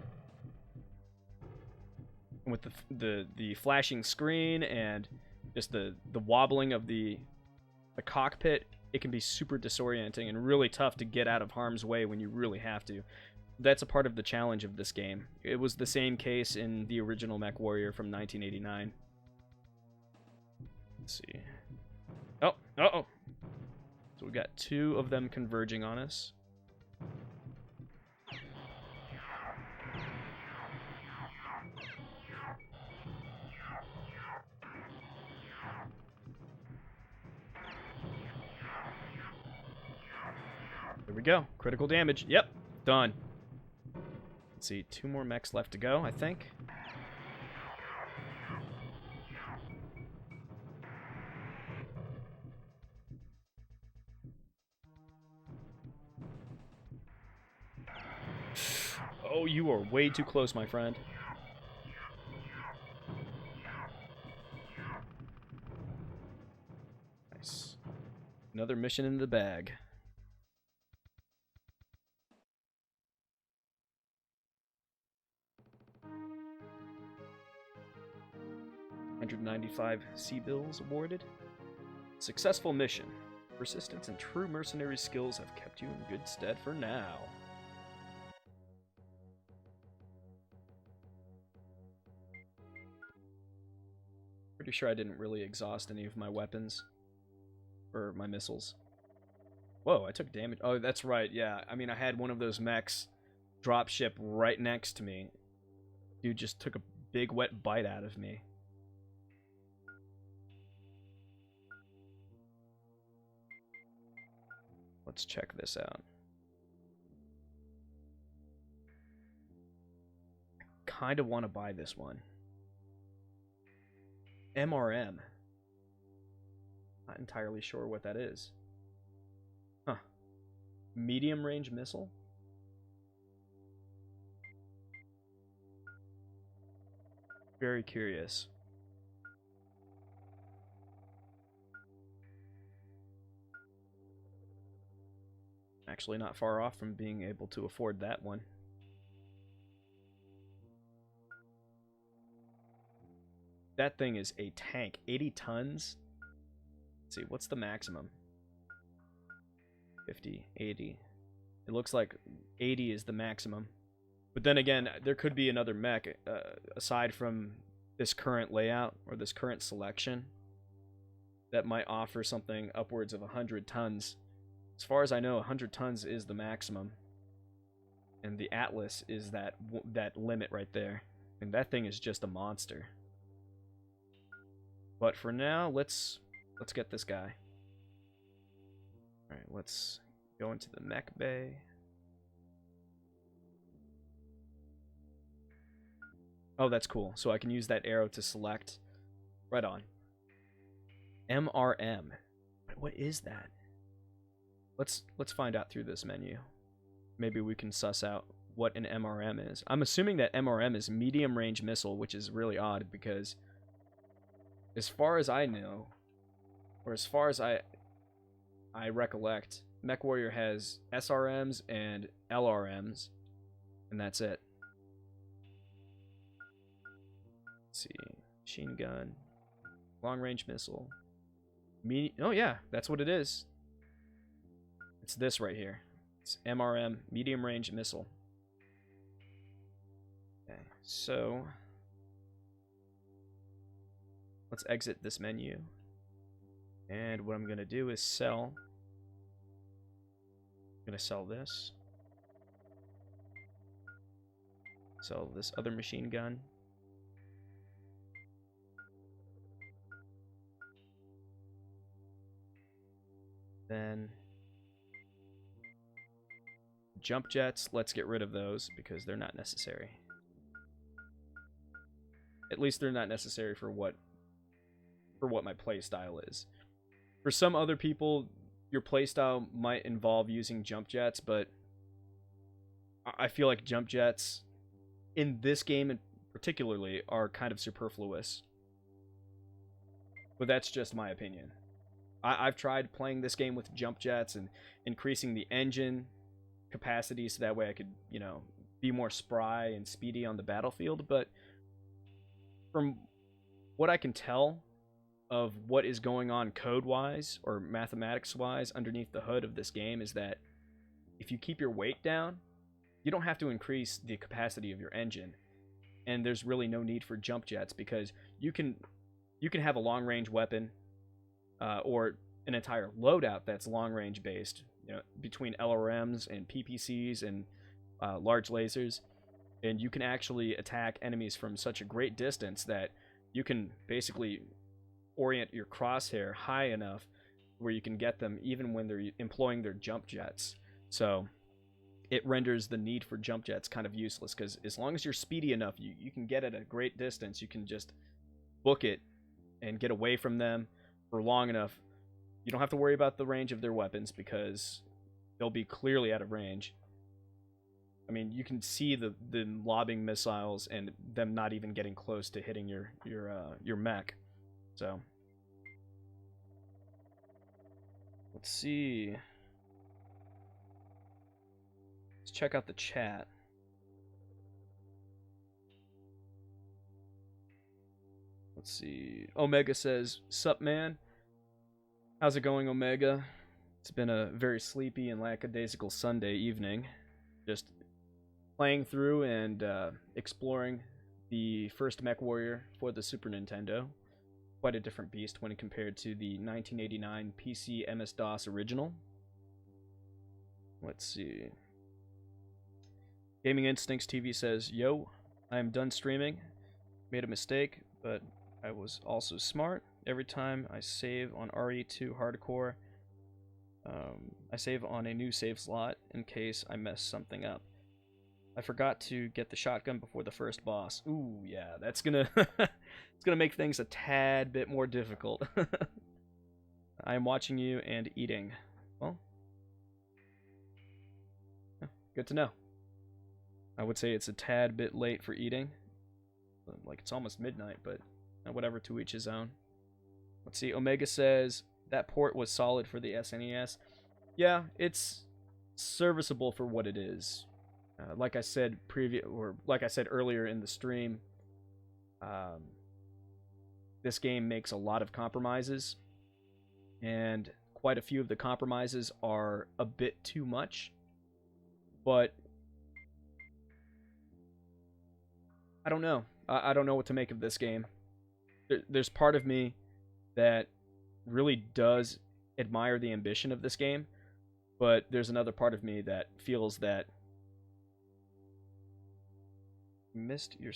And with the flashing screen and just the wobbling of the cockpit, it can be super disorienting and really tough to get out of harm's way when you really have to. That's a part of the challenge of this game. It was the same case in the original Mechwarrior from 1989. Let's see. Oh, uh-oh. So we've got 2 of them converging on us. There we go. Critical damage. Yep. Done. Let's see. 2 more mechs left to go, I think. Oh, you are way too close, my friend. Nice. Another mission in the bag. $195 sea bills awarded. Successful mission. Persistence and true mercenary skills have kept you in good stead for now. Pretty sure I didn't really exhaust any of my weapons. Or my missiles. Whoa, I took damage. Oh, that's right, yeah. I mean, I had one of those mechs drop ship right next to me. Dude just took a big wet bite out of me. Let's check this out. I kind of want to buy this one. MRM. Not entirely sure what that is. Huh. Medium range missile? Very curious. Actually not far off from being able to afford that one. That thing is a tank. 80 tons? Let's see, what's the maximum? 50, 80. It looks like 80 is the maximum. But then again, there could be another mech aside from this current layout or this current selection that might offer something upwards of 100 tons. As far as I know, 100 tons is the maximum. And the Atlas is that limit right there. And that thing is just a monster. But for now, let's get this guy. Alright, let's go into the mech bay. Oh, that's cool. So I can use that arrow to select. Right on. MRM. What is that? Let's find out through this menu. Maybe we can suss out what an MRM is. I'm assuming that MRM is medium range missile, which is really odd because as far as I know, or as far as I recollect, Mechwarrior has SRMs and LRMs, and that's it. Let's see, machine gun, long range missile. Oh yeah, that's what it is. It's this right here. It's MRM, medium range missile. Okay, so let's exit this menu. And what I'm going to do is sell. I'm going to sell this. Sell this other machine gun. Then jump jets, let's get rid of those because they're not necessary. At least they're not necessary for what my playstyle is. For some other people, your playstyle might involve using jump jets, but I feel like jump jets in this game particularly are kind of superfluous. But that's just my opinion. I've tried playing this game with jump jets and increasing the engine capacity so that way I could, you know, be more spry and speedy on the battlefield, but from what I can tell of what is going on code-wise or mathematics-wise underneath the hood of this game is that if you keep your weight down, you don't have to increase the capacity of your engine, and there's really no need for jump jets because you can have a long-range weapon or an entire loadout that's long-range based, you know, between LRMs and PPCs and large lasers, and you can actually attack enemies from such a great distance that you can basically orient your crosshair high enough where you can get them even when they're employing their jump jets. So it renders the need for jump jets kind of useless because as long as you're speedy enough, you can get at a great distance. You can just book it and get away from them for long enough. You don't have to worry about the range of their weapons because they'll be clearly out of range. I mean, you can see the lobbing missiles and them not even getting close to hitting your mech. So let's see. Let's check out the chat. Let's see. Omega says, "Sup, man? How's it going, Omega? It's been a very sleepy and lackadaisical Sunday evening. Just playing through and exploring the first Mechwarrior for the Super Nintendo. Quite a different beast when compared to the 1989 PC MS-DOS original. Let's see. Gaming Instincts TV says, "Yo, I am done streaming. Made a mistake, but I was also smart. Every time I save on RE2 Hardcore, I save on a new save slot in case I mess something up. I forgot to get the shotgun before the first boss. Ooh, yeah, that's gonna it's gonna make things a tad bit more difficult. I am watching you and eating. Well, yeah, good to know. I would say it's a tad bit late for eating. Like, it's almost midnight, but whatever, to each his own. Let's see, Omega says, that port was solid for the SNES. Yeah, it's serviceable for what it is. Like I said earlier in the stream, this game makes a lot of compromises, and quite a few of the compromises are a bit too much, but I don't know. I don't know what to make of this game. There's part of me that really does admire the ambition of this game, but there's another part of me that feels that missed your...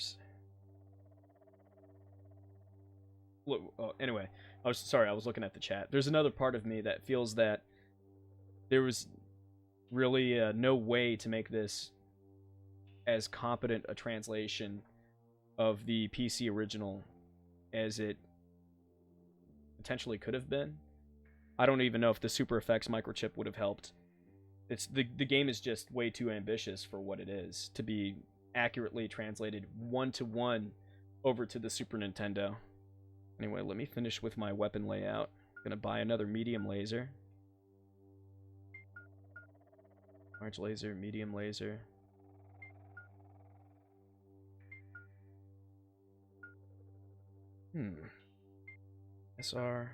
anyway, I was looking at the chat. There's another part of me that feels that there was really no way to make this as competent a translation of the PC original as it potentially could have been. I don't even know if the Super Effects microchip would have helped. It's the game is just way too ambitious for what it is to be accurately translated one-to-one over to the Super Nintendo. Anyway, let me finish with my weapon layout. I'm gonna buy another medium laser. Large laser, medium laser. SR.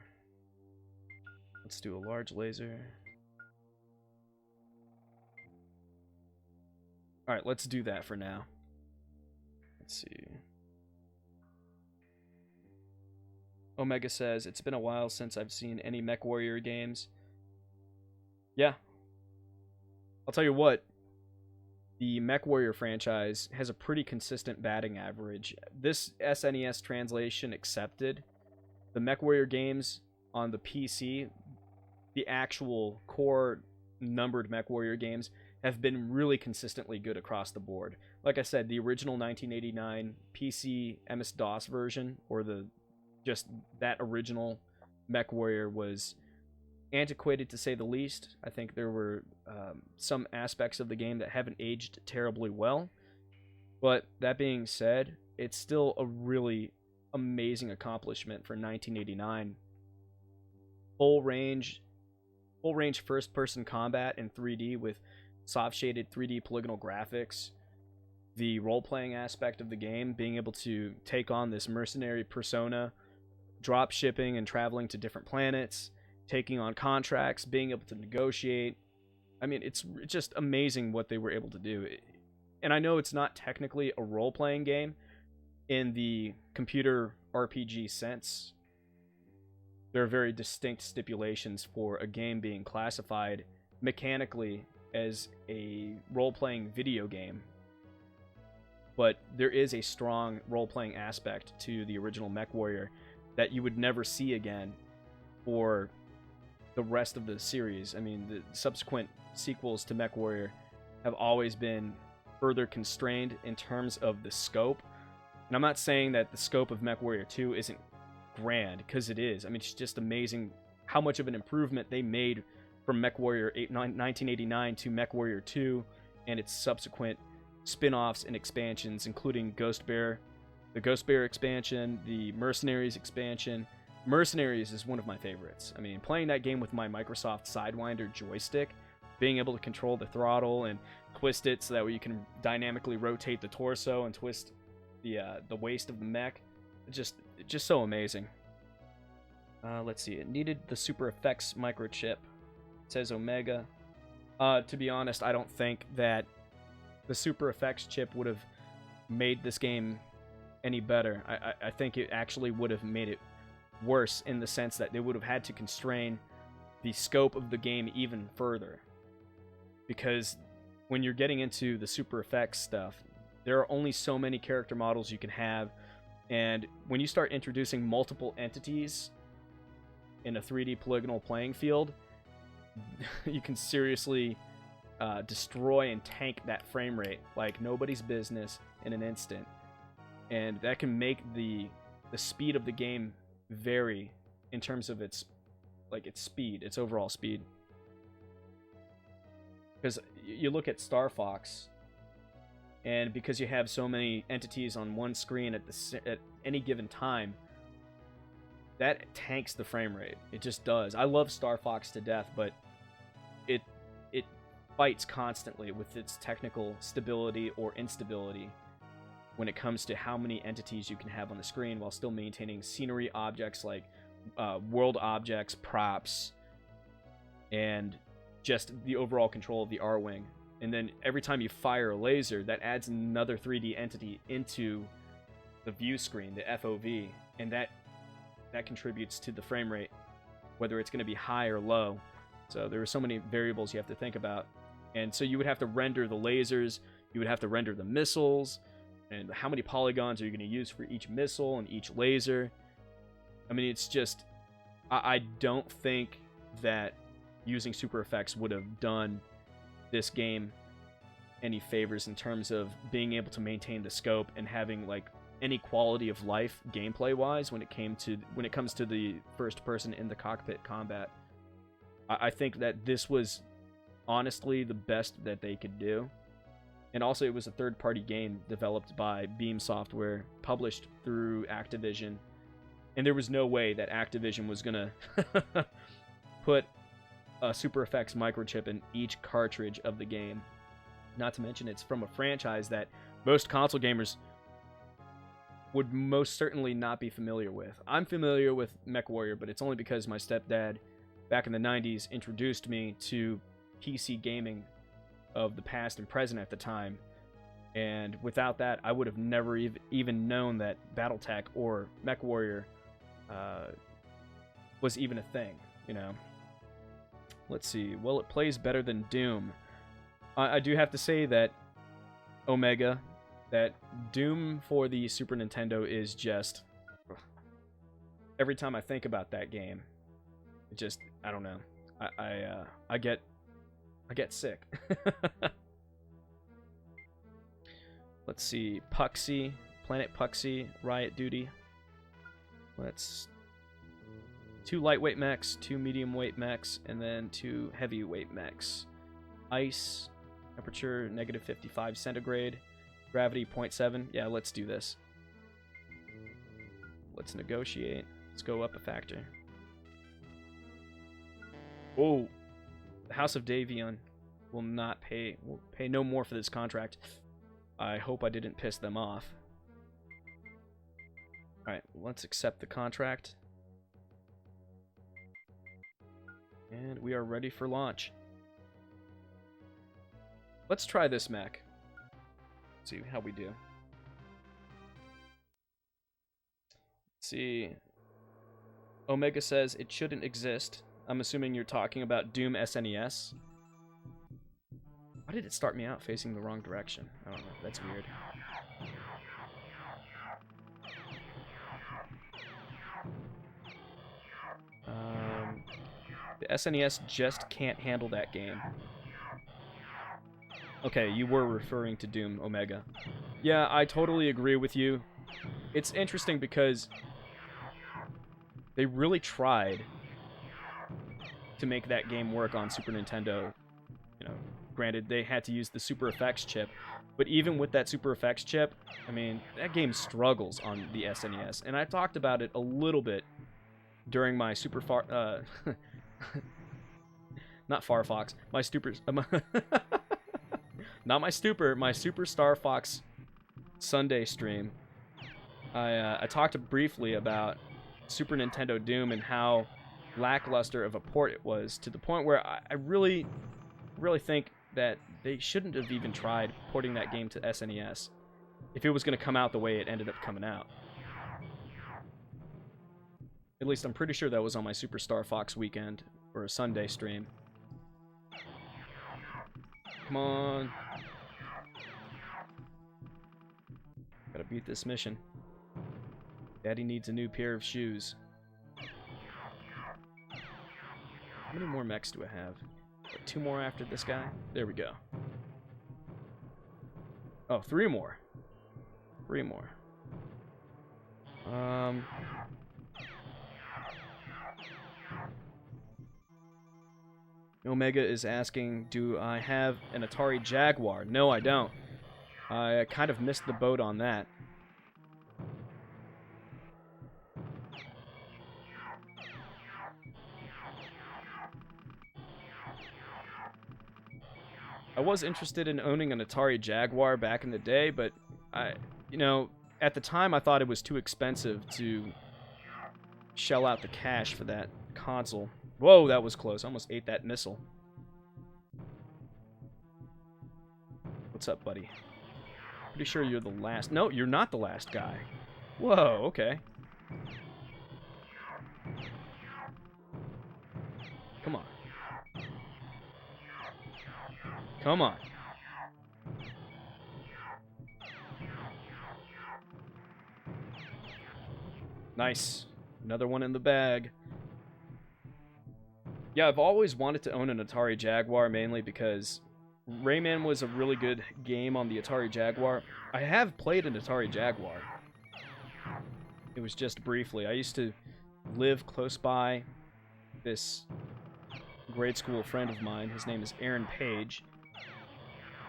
Let's do a large laser. Alright, let's do that for now. Let's see. Omega says, it's been a while since I've seen any Mechwarrior games. Yeah. I'll tell you what, the Mechwarrior franchise has a pretty consistent batting average. This SNES translation accepted. The Mechwarrior games on the PC, the actual core numbered Mechwarrior games, have been really consistently good across the board. Like I said, the original 1989 PC MS-DOS version, or just that original Mechwarrior, was antiquated to say the least. I think there were some aspects of the game that haven't aged terribly well. But that being said, it's still a really amazing accomplishment for 1989. Full range first-person combat in 3D with soft-shaded 3D polygonal graphics. The role-playing aspect of the game, being able to take on this mercenary persona, drop shipping and traveling to different planets, taking on contracts, being able to negotiate. I mean, it's just amazing what they were able to do. And I know it's not technically a role-playing game in the computer RPG sense. There are very distinct stipulations for a game being classified mechanically as a role-playing video game. But there is a strong role-playing aspect to the original Mechwarrior that you would never see again for the rest of the series. I mean, the subsequent sequels to Mechwarrior have always been further constrained in terms of the scope. And I'm not saying that the scope of Mechwarrior 2 isn't grand, because it is. I mean, it's just amazing how much of an improvement they made from Mechwarrior 1989 to Mechwarrior 2, and its subsequent spin-offs and expansions, including Ghost Bear, the Ghost Bear expansion, the Mercenaries expansion. Mercenaries is one of my favorites. I mean, playing that game with my Microsoft Sidewinder joystick, being able to control the throttle and twist it so that way you can dynamically rotate the torso and twist the waist of the mech, just so amazing. Let's see, it needed the Super Effects microchip. It says Omega. To be honest, I don't think that the Super Effects chip would have made this game any better. I think it actually would have made it worse, in the sense that they would have had to constrain the scope of the game even further. Because when you're getting into the Super Effects stuff, there are only so many character models you can have, and when you start introducing multiple entities in a 3D polygonal playing field, you can seriously destroy and tank that frame rate like nobody's business in an instant. And that can make the speed of the game vary in terms of its speed, its overall speed. Because you look at Star Fox, and because you have so many entities on one screen at any given time, that tanks the frame rate. It just does. I love Star Fox to death, but it fights constantly with its technical stability or instability when it comes to how many entities you can have on the screen while still maintaining scenery objects like world objects, props, and just the overall control of the R-Wing. And then every time you fire a laser, that adds another 3D entity into the view screen, the FOV, and that contributes to the frame rate, whether it's going to be high or low. So there are so many variables you have to think about. And so you would have to render the lasers, you would have to render the missiles, and how many polygons are you going to use for each missile and each laser. I mean, it's just, I don't think that using Super Effects would have done this game any favors in terms of being able to maintain the scope and having like any quality of life gameplay wise when it comes to the first person in the cockpit combat. I think that this was honestly the best that they could do. And also it was a third-party game developed by Beam Software, published through Activision, and there was no way that Activision was gonna put a Super Effects microchip in each cartridge of the game. Not to mention it's from a franchise that most console gamers would most certainly not be familiar with. I'm familiar with Mechwarrior, but it's only because my stepdad back in the 90s introduced me to PC gaming of the past and present at the time. And without that, I would have never even known that Battletech or Mechwarrior was even a thing, you know. Let's see. Well, it plays better than Doom. I do have to say that Omega, that Doom for the Super Nintendo is just... Every time I think about that game, it just, I don't know. I get sick. Let's see. Puxy, Planet Puxy, Riot Duty. Let's... 2 lightweight mechs, 2 medium weight mechs, and then 2 heavyweight mechs. Ice, temperature -55 centigrade, gravity 0.7. Yeah, let's do this. Let's negotiate. Let's go up a factor. Oh, the House of Davion will pay no more for this contract. I hope I didn't piss them off. Alright, let's accept the contract. And we are ready for launch. Let's try this mech. See how we do. Let's see. Omega says it shouldn't exist. I'm assuming you're talking about Doom SNES. Why did it start me out facing the wrong direction? I don't know. That's weird. The SNES just can't handle that game. Okay, you were referring to Doom, Omega. Yeah, I totally agree with you. It's interesting because they really tried to make that game work on Super Nintendo, you know, Granted, they had to use the Super Effects chip, but even with that Super Effects chip, I mean, that game struggles on the SNES, and I talked about it a little bit during my not Far Fox, my not my Super Star Fox Sunday stream. I talked briefly about Super Nintendo Doom and how lackluster of a port it was, to the point where I really think that they shouldn't have even tried porting that game to SNES if it was going to come out the way it ended up coming out. At least I'm pretty sure that was on my Super Star Fox weekend, or a Sunday stream. Come on. Gotta beat this mission. Daddy needs a new pair of shoes. How many more mechs do I have? What, 2 more after this guy? There we go. Oh, 3 more. 3 more. Omega is asking, do I have an Atari Jaguar? No, I don't. I kind of missed the boat on that. I was interested in owning an Atari Jaguar back in the day, but at the time I thought it was too expensive to shell out the cash for that console. Whoa, that was close. I almost ate that missile. What's up, buddy? Pretty sure you're the last. No, you're not the last guy. Whoa, okay. Come on. Come on. Nice. Another one in the bag. Yeah, I've always wanted to own an Atari Jaguar, mainly because Rayman was a really good game on the Atari Jaguar. I have played an Atari Jaguar. It was just briefly. I used to live close by this grade school friend of mine. His name is Aaron Page.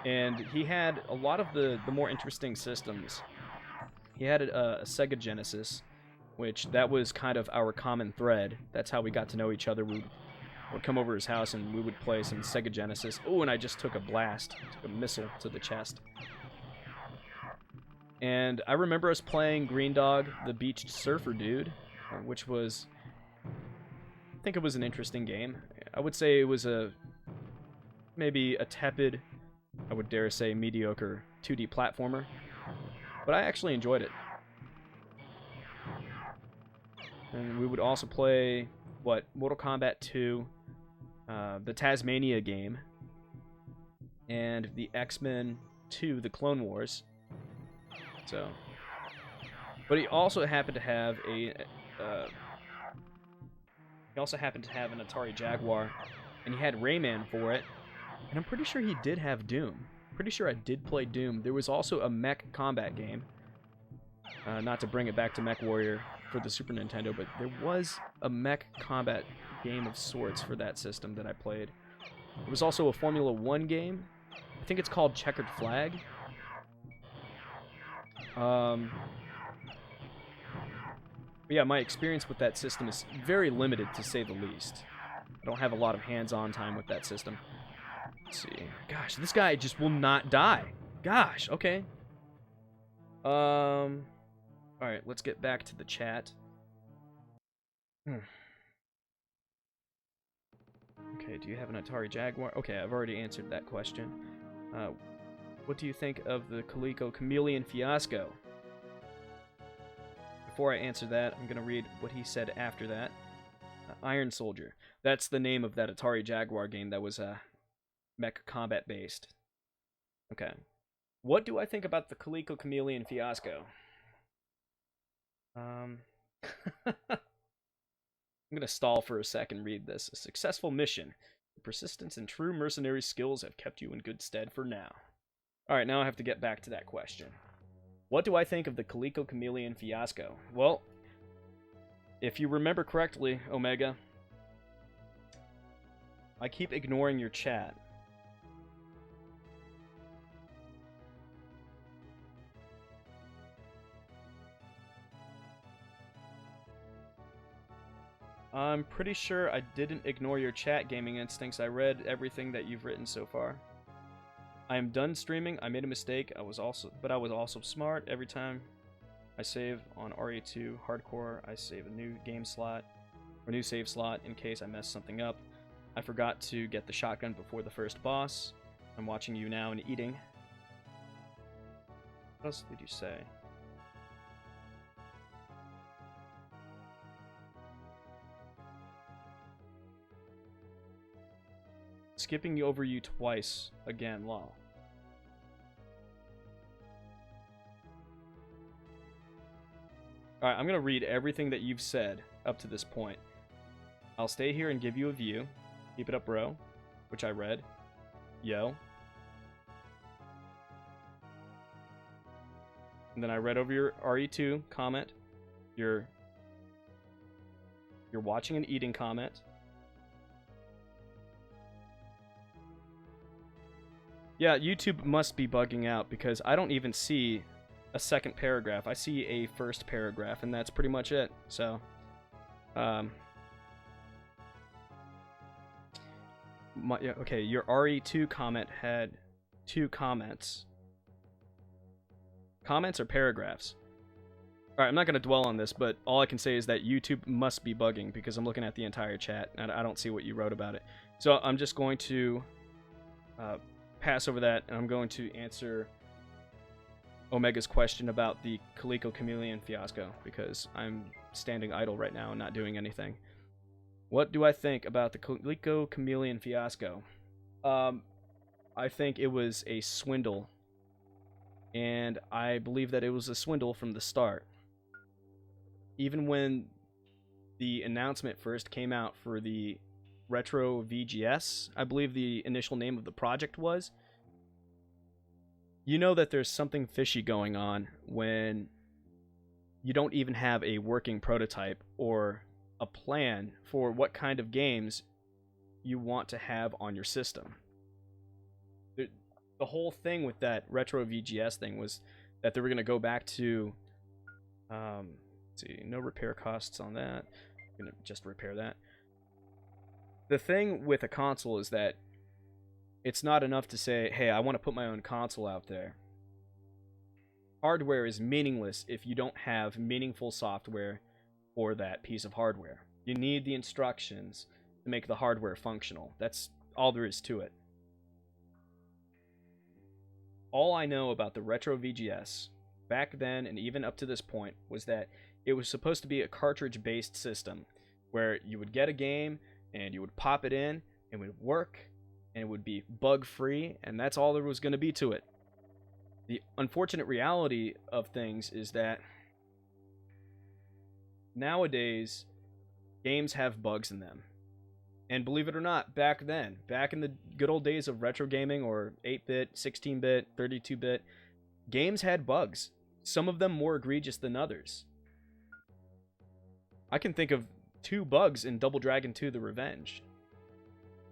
And he had a lot of the more interesting systems. He had a Sega Genesis, which that was kind of our common thread. That's how we got to know each other. We would come over his house and we would play some Sega Genesis. Oh, and I just took a blast. Took a missile to the chest. And I remember us playing Green Dog, the Beached Surfer Dude, which was... I think it was an interesting game. I would say it was maybe a tepid, I would dare say mediocre 2D platformer. But I actually enjoyed it. And we would also play, Mortal Kombat 2, the Tasmania game, and the X-Men 2, the Clone Wars. So, but he also happened to have an Atari Jaguar, and he had Rayman for it, and I'm pretty sure he did have Doom. Pretty sure I did play Doom. There was also a mech combat game. Not to bring it back to Mechwarrior for the Super Nintendo, but there was a mech combat game of sorts for that system that I played. There was also a Formula 1 game. I think it's called Checkered Flag. But yeah, my experience with that system is very limited, to say the least. I don't have a lot of hands-on time with that system. Let's see. Gosh, this guy just will not die. Gosh, okay. Alright, let's get back to the chat. Okay, do you have an Atari Jaguar? Okay, I've already answered that question. What do you think of the Coleco Chameleon fiasco? Before I answer that, I'm going to read what he said after that. Iron Soldier. That's the name of that Atari Jaguar game that was mech combat based. Okay. What do I think about the Coleco Chameleon fiasco? I'm going to stall for a second and read this. A successful mission. Persistence and true mercenary skills have kept you in good stead for now. Alright, now I have to get back to that question. What do I think of the Coleco Chameleon fiasco? Well, if you remember correctly, Omega, I keep ignoring your chat. I'm pretty sure I didn't ignore your chat, Gaming Instincts. I read everything that you've written so far. I am done streaming. I made a mistake. I was also smart. Every time I save on RE2 Hardcore, I save a new game slot or new save slot in case I mess something up. I forgot to get the shotgun before the first boss. I'm watching you now and eating. What else did you say? Skipping over you twice again, lol. Alright, I'm gonna read everything that you've said up to this point. I'll stay here and give you a view. Keep it up, bro. Which I read. Yo. And then I read over your RE2 comment. Your watching and eating comment. Yeah, YouTube must be bugging out because I don't even see a second paragraph. I see a first paragraph, and that's pretty much it. So, okay, your RE2 comment had 2 comments. Comments or paragraphs? Alright, I'm not going to dwell on this, but all I can say is that YouTube must be bugging because I'm looking at the entire chat, and I don't see what you wrote about it. So I'm just going to pass over that, and I'm going to answer Omega's question about the Coleco Chameleon fiasco, because I'm standing idle right now and not doing anything. What do I think about the Coleco Chameleon fiasco? I think it was a swindle, and I believe that it was a swindle from the start. Even when the announcement first came out for the Retro VGS, I believe the initial name of the project was, you know that there's something fishy going on when you don't even have a working prototype or a plan for what kind of games you want to have on your system. The whole thing with that Retro VGS thing was that they were going to go back to, let's see, no repair costs on that. I'm going to just repair that. The thing with a console is that it's not enough to say, hey, I want to put my own console out there. Hardware is meaningless if you don't have meaningful software for that piece of hardware. You need the instructions to make the hardware functional. That's all there is to it. All I know about the Retro VGS, back then and even up to this point, was that it was supposed to be a cartridge-based system where you would get a game and you would pop it in, and it would work, and it would be bug-free, and that's all there was going to be to it. The unfortunate reality of things is that nowadays, games have bugs in them. And believe it or not, back then, back in the good old days of retro gaming, or 8-bit, 16-bit, 32-bit, games had bugs. Some of them more egregious than others. I can think of 2 bugs in Double Dragon 2: The Revenge.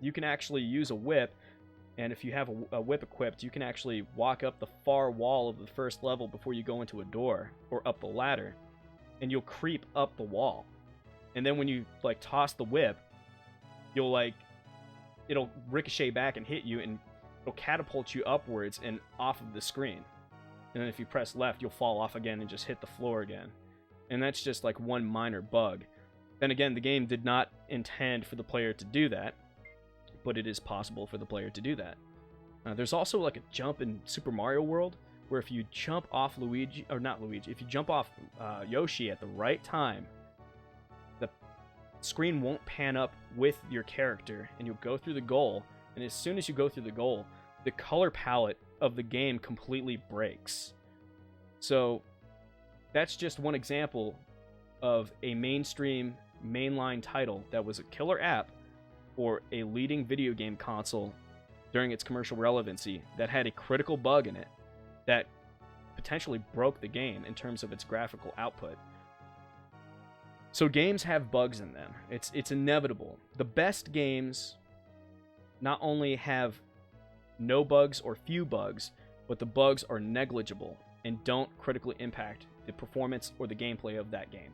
You can actually use a whip, and if you have a whip equipped, you can actually walk up the far wall of the first level before you go into a door, or up the ladder, and you'll creep up the wall. And then when you, like, toss the whip, you'll, like, it'll ricochet back and hit you, and it'll catapult you upwards and off of the screen. And then if you press left, you'll fall off again and just hit the floor again. And that's just, like, one minor bug. Then again, the game did not intend for the player to do that, but it is possible for the player to do that. There's also like a jump in Super Mario World, where if you jump off Luigi, or not Luigi, if you jump off Yoshi at the right time, the screen won't pan up with your character, and you'll go through the goal, and as soon as you go through the goal, the color palette of the game completely breaks. So that's just one example of a mainstream, mainline title that was a killer app or a leading video game console during its commercial relevancy that had a critical bug in it that potentially broke the game in terms of its graphical output. So games have bugs in them. It's inevitable. The best games not only have no bugs or few bugs, but the bugs are negligible and don't critically impact the performance or the gameplay of that game.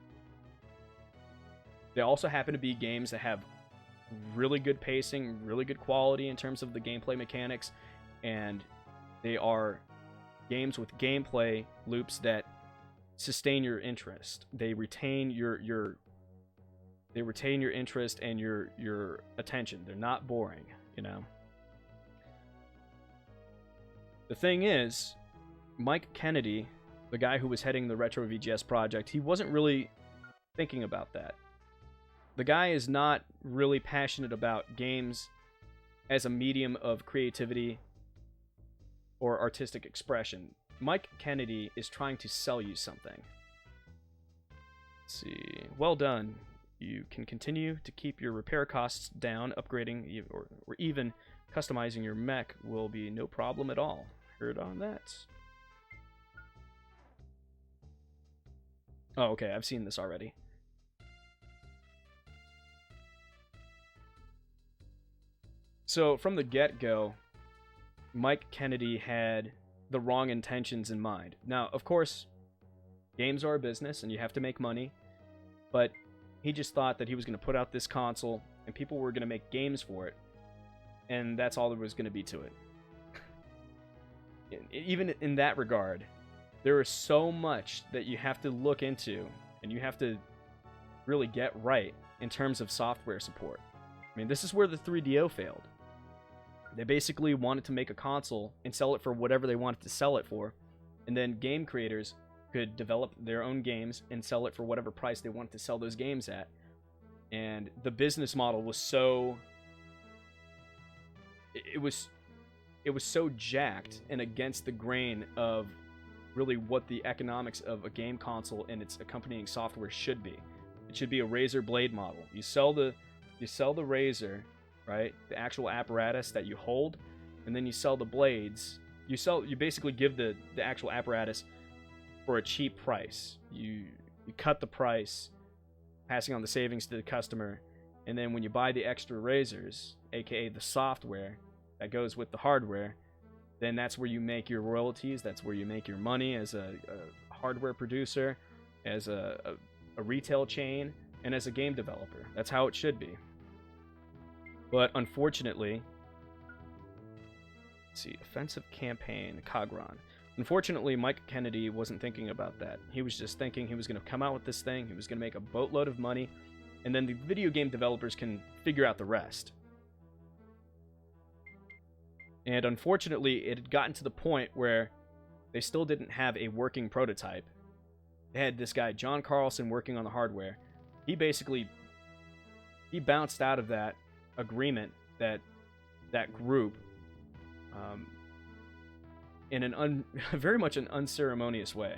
They also happen to be games that have really good pacing, really good quality in terms of the gameplay mechanics, and they are games with gameplay loops that sustain your interest. They retain your interest and your attention. They're not boring, you know. The thing is, Mike Kennedy, the guy who was heading the Retro VGS project, he wasn't really thinking about that. The guy is not really passionate about games as a medium of creativity or artistic expression. Mike Kennedy is trying to sell you something. Let's see. Well done. You can continue to keep your repair costs down. Upgrading or even customizing your mech will be no problem at all. Heard on that. Oh, okay. I've seen this already. So, from the get-go, Mike Kennedy had the wrong intentions in mind. Now, of course, games are a business and you have to make money, but he just thought that he was going to put out this console and people were going to make games for it, and that's all there was going to be to it. Even in that regard, there is so much that you have to look into and you have to really get right in terms of software support. I mean, this is where the 3DO failed. They basically wanted to make a console and sell it for whatever they wanted to sell it for, and then game creators could develop their own games and sell it for whatever price they wanted to sell those games at. And the business model was so... It was so jacked and against the grain of really what the economics of a game console and its accompanying software should be. It should be a razor blade model. You sell the razor, right? The actual apparatus that you hold, and then you sell the blades. You basically give the actual apparatus for a cheap price. You cut the price, passing on the savings to the customer, and then when you buy the extra razors, aka the software that goes with the hardware, then that's where you make your royalties. That's where you make your money as a hardware producer, as a retail chain, and as a game developer. That's how it should be. But unfortunately, let's see, offensive campaign, Cogron. Unfortunately, Mike Kennedy wasn't thinking about that. He was just thinking he was going to come out with this thing, he was going to make a boatload of money, and then the video game developers can figure out the rest. And unfortunately, it had gotten to the point where they still didn't have a working prototype. They had this guy, John Carlson, working on the hardware. He bounced out of that agreement, that group, in very much an unceremonious way.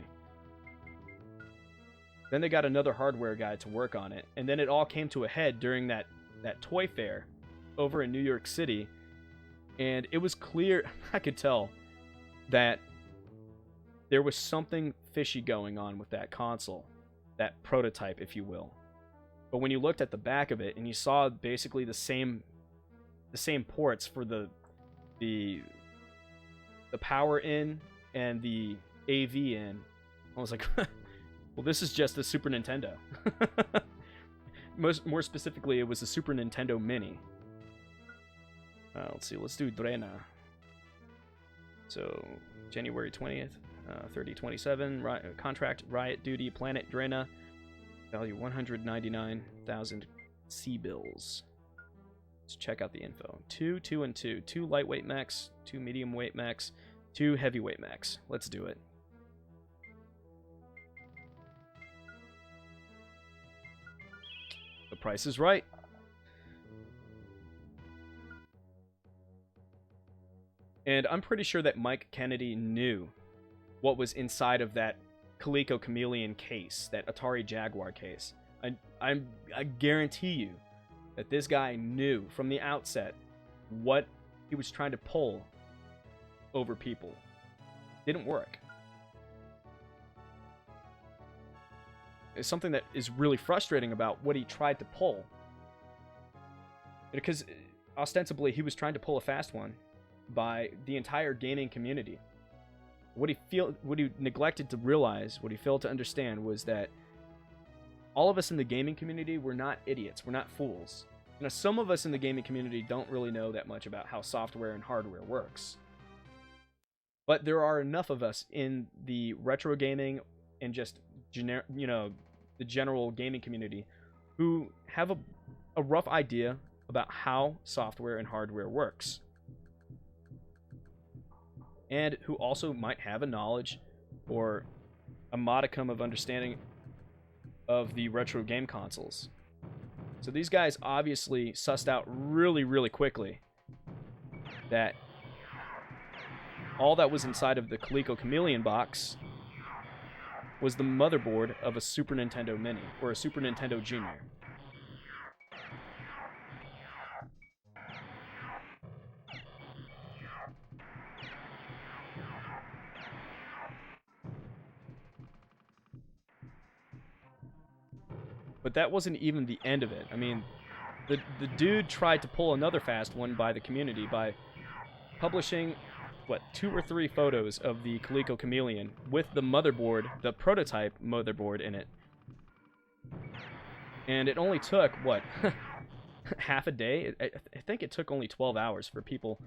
Then they got another hardware guy to work on it, and then it all came to a head during that toy fair over in New York City, and it was clear, I could tell, that there was something fishy going on with that console, that prototype, if you will. But when you looked at the back of it and you saw basically the same ports for the power in and the AV in, I was like, well, this is just a Super Nintendo. More specifically, it was a Super Nintendo Mini. Let's see, let's do Drena. So, January 20th, 3027, contract, Riot Duty, Planet Drena. Value 199,000 C-bills. Let's check out the info. 2, 2, and 2. 2 lightweight mechs, 2 medium weight mechs, 2 heavyweight mechs. Let's do it. The price is right. And I'm pretty sure that Mike Kennedy knew what was inside of that Coleco Chameleon case, that Atari Jaguar case. I guarantee you that this guy knew from the outset what he was trying to pull over people. Didn't work. It's something that is really frustrating about what he tried to pull. Because ostensibly he was trying to pull a fast one by the entire gaming community. What he neglected to realize, what he failed to understand, was that all of us in the gaming community, we're not idiots. We're not fools. You know, some of us in the gaming community don't really know that much about how software and hardware works. But there are enough of us in the retro gaming and just, you know, the general gaming community who have a rough idea about how software and hardware works. And who also might have a knowledge or a modicum of understanding of the retro game consoles. So these guys obviously sussed out really, really quickly that all that was inside of the Coleco Chameleon box was the motherboard of a Super Nintendo Mini, or a Super Nintendo Junior. But that wasn't even the end of it. I mean, the dude tried to pull another fast one by the community by publishing, what, 2 or 3 photos of the Coleco Chameleon with the motherboard, the prototype motherboard in it. And it only took, what, half a day? I think it took only 12 hours for people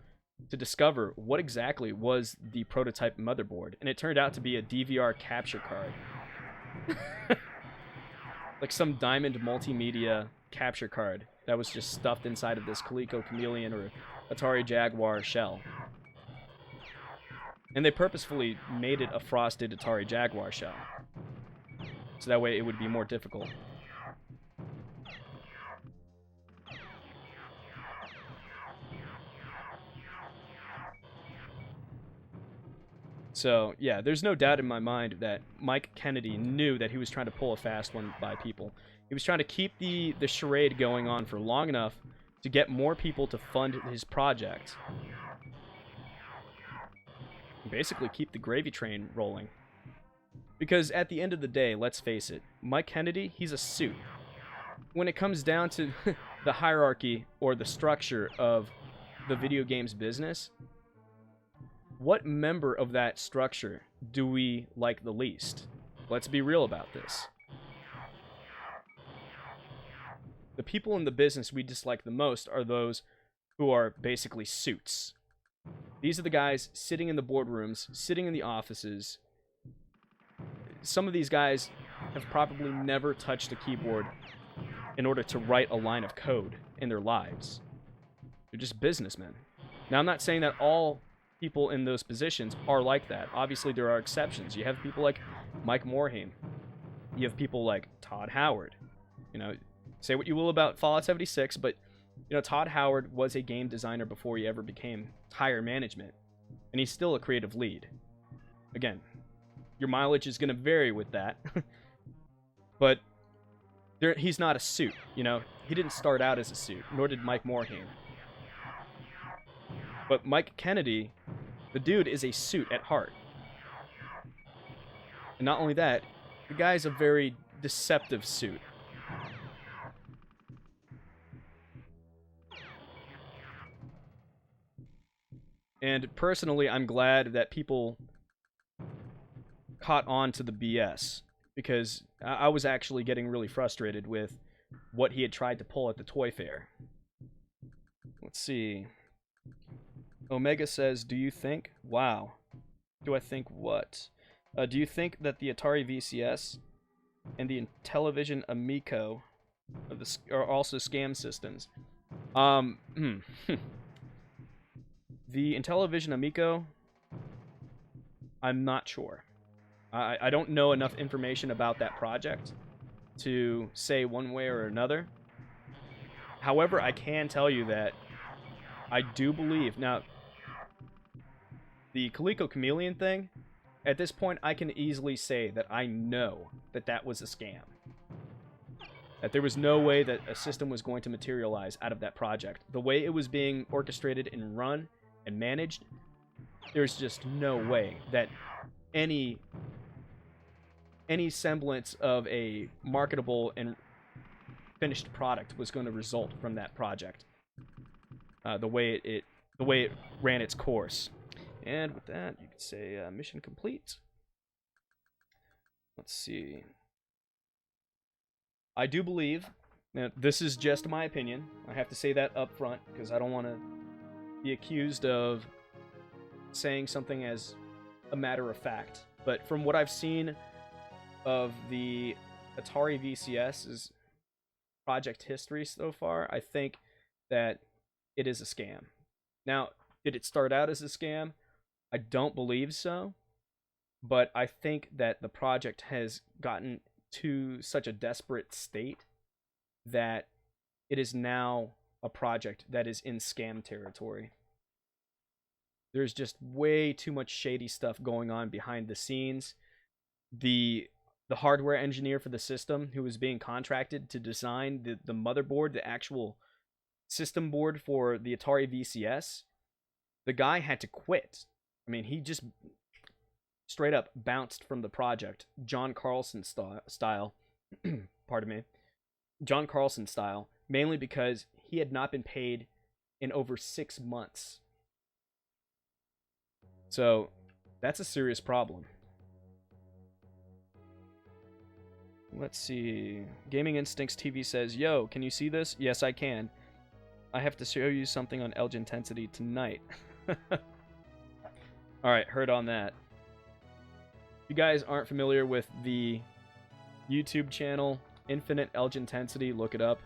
to discover what exactly was the prototype motherboard. And it turned out to be a DVR capture card. Like some diamond multimedia capture card that was just stuffed inside of this Coleco Chameleon or Atari Jaguar shell. And they purposefully made it a frosted Atari Jaguar shell, so that way it would be more difficult. So, yeah, there's no doubt in my mind that Mike Kennedy knew that he was trying to pull a fast one by people. He was trying to keep the charade going on for long enough to get more people to fund his project. Basically keep the gravy train rolling. Because at the end of the day, let's face it, Mike Kennedy, he's a suit. When it comes down to the hierarchy or the structure of the video games business, what member of that structure do we like the least? Let's be real about this. The people in the business we dislike the most are those who are basically suits. These are the guys sitting in the boardrooms, sitting in the offices. Some of these guys have probably never touched a keyboard in order to write a line of code in their lives. They're just businessmen. Now, I'm not saying that all people in those positions are like that. Obviously, there are exceptions. You have people like Mike Morhaime. You have people like Todd Howard. You know, say what you will about Fallout 76, but you know, Todd Howard was a game designer before he ever became higher management, and he's still a creative lead. Again, your mileage is going to vary with that, but he's not a suit, you know? He didn't start out as a suit, nor did Mike Morhaime. But Mike Kennedy, the dude is a suit at heart. And not only that, the guy's a very deceptive suit. And personally, I'm glad that people caught on to the BS, because I was actually getting really frustrated with what he had tried to pull at the Toy Fair. Let's see. Omega says, do you think... Wow. Do I think what? Do you think that the Atari VCS and the Intellivision Amico are also scam systems? The Intellivision Amico, I'm not sure. I don't know enough information about that project to say one way or another. However, I can tell you that I do believe... Now, the Coleco Chameleon thing, at this point, I can easily say that I know that that was a scam. That there was no way that a system was going to materialize out of that project. The way it was being orchestrated and run and managed, there's just no way that any semblance of a marketable and finished product was going to result from that project. The way it ran its course. And with that, you could say mission complete. Let's see. I do believe, now this is just my opinion, I have to say that up front, because I don't want to be accused of saying something as a matter of fact, but from what I've seen of the Atari VCS's project history so far, I think that it is a scam. Now, did it start out as a scam? I don't believe so, but I think that the project has gotten to such a desperate state that it is now a project that is in scam territory. There's just way too much shady stuff going on behind the scenes. The hardware engineer for the system who was being contracted to design the motherboard, the actual system board for the Atari VCS, the guy had to quit. I mean, he just straight up bounced from the project, John Carlson style. Pardon me. John Carlson style, mainly because he had not been paid in over 6 months. So, that's a serious problem. Let's see. Gaming Instincts TV says, "Yo, can you see this?" Yes, I can. I have to show you something on Edge Intensity tonight. Alright, heard on that. If you guys aren't familiar with the YouTube channel, Infinite Edge Intensity, look it up.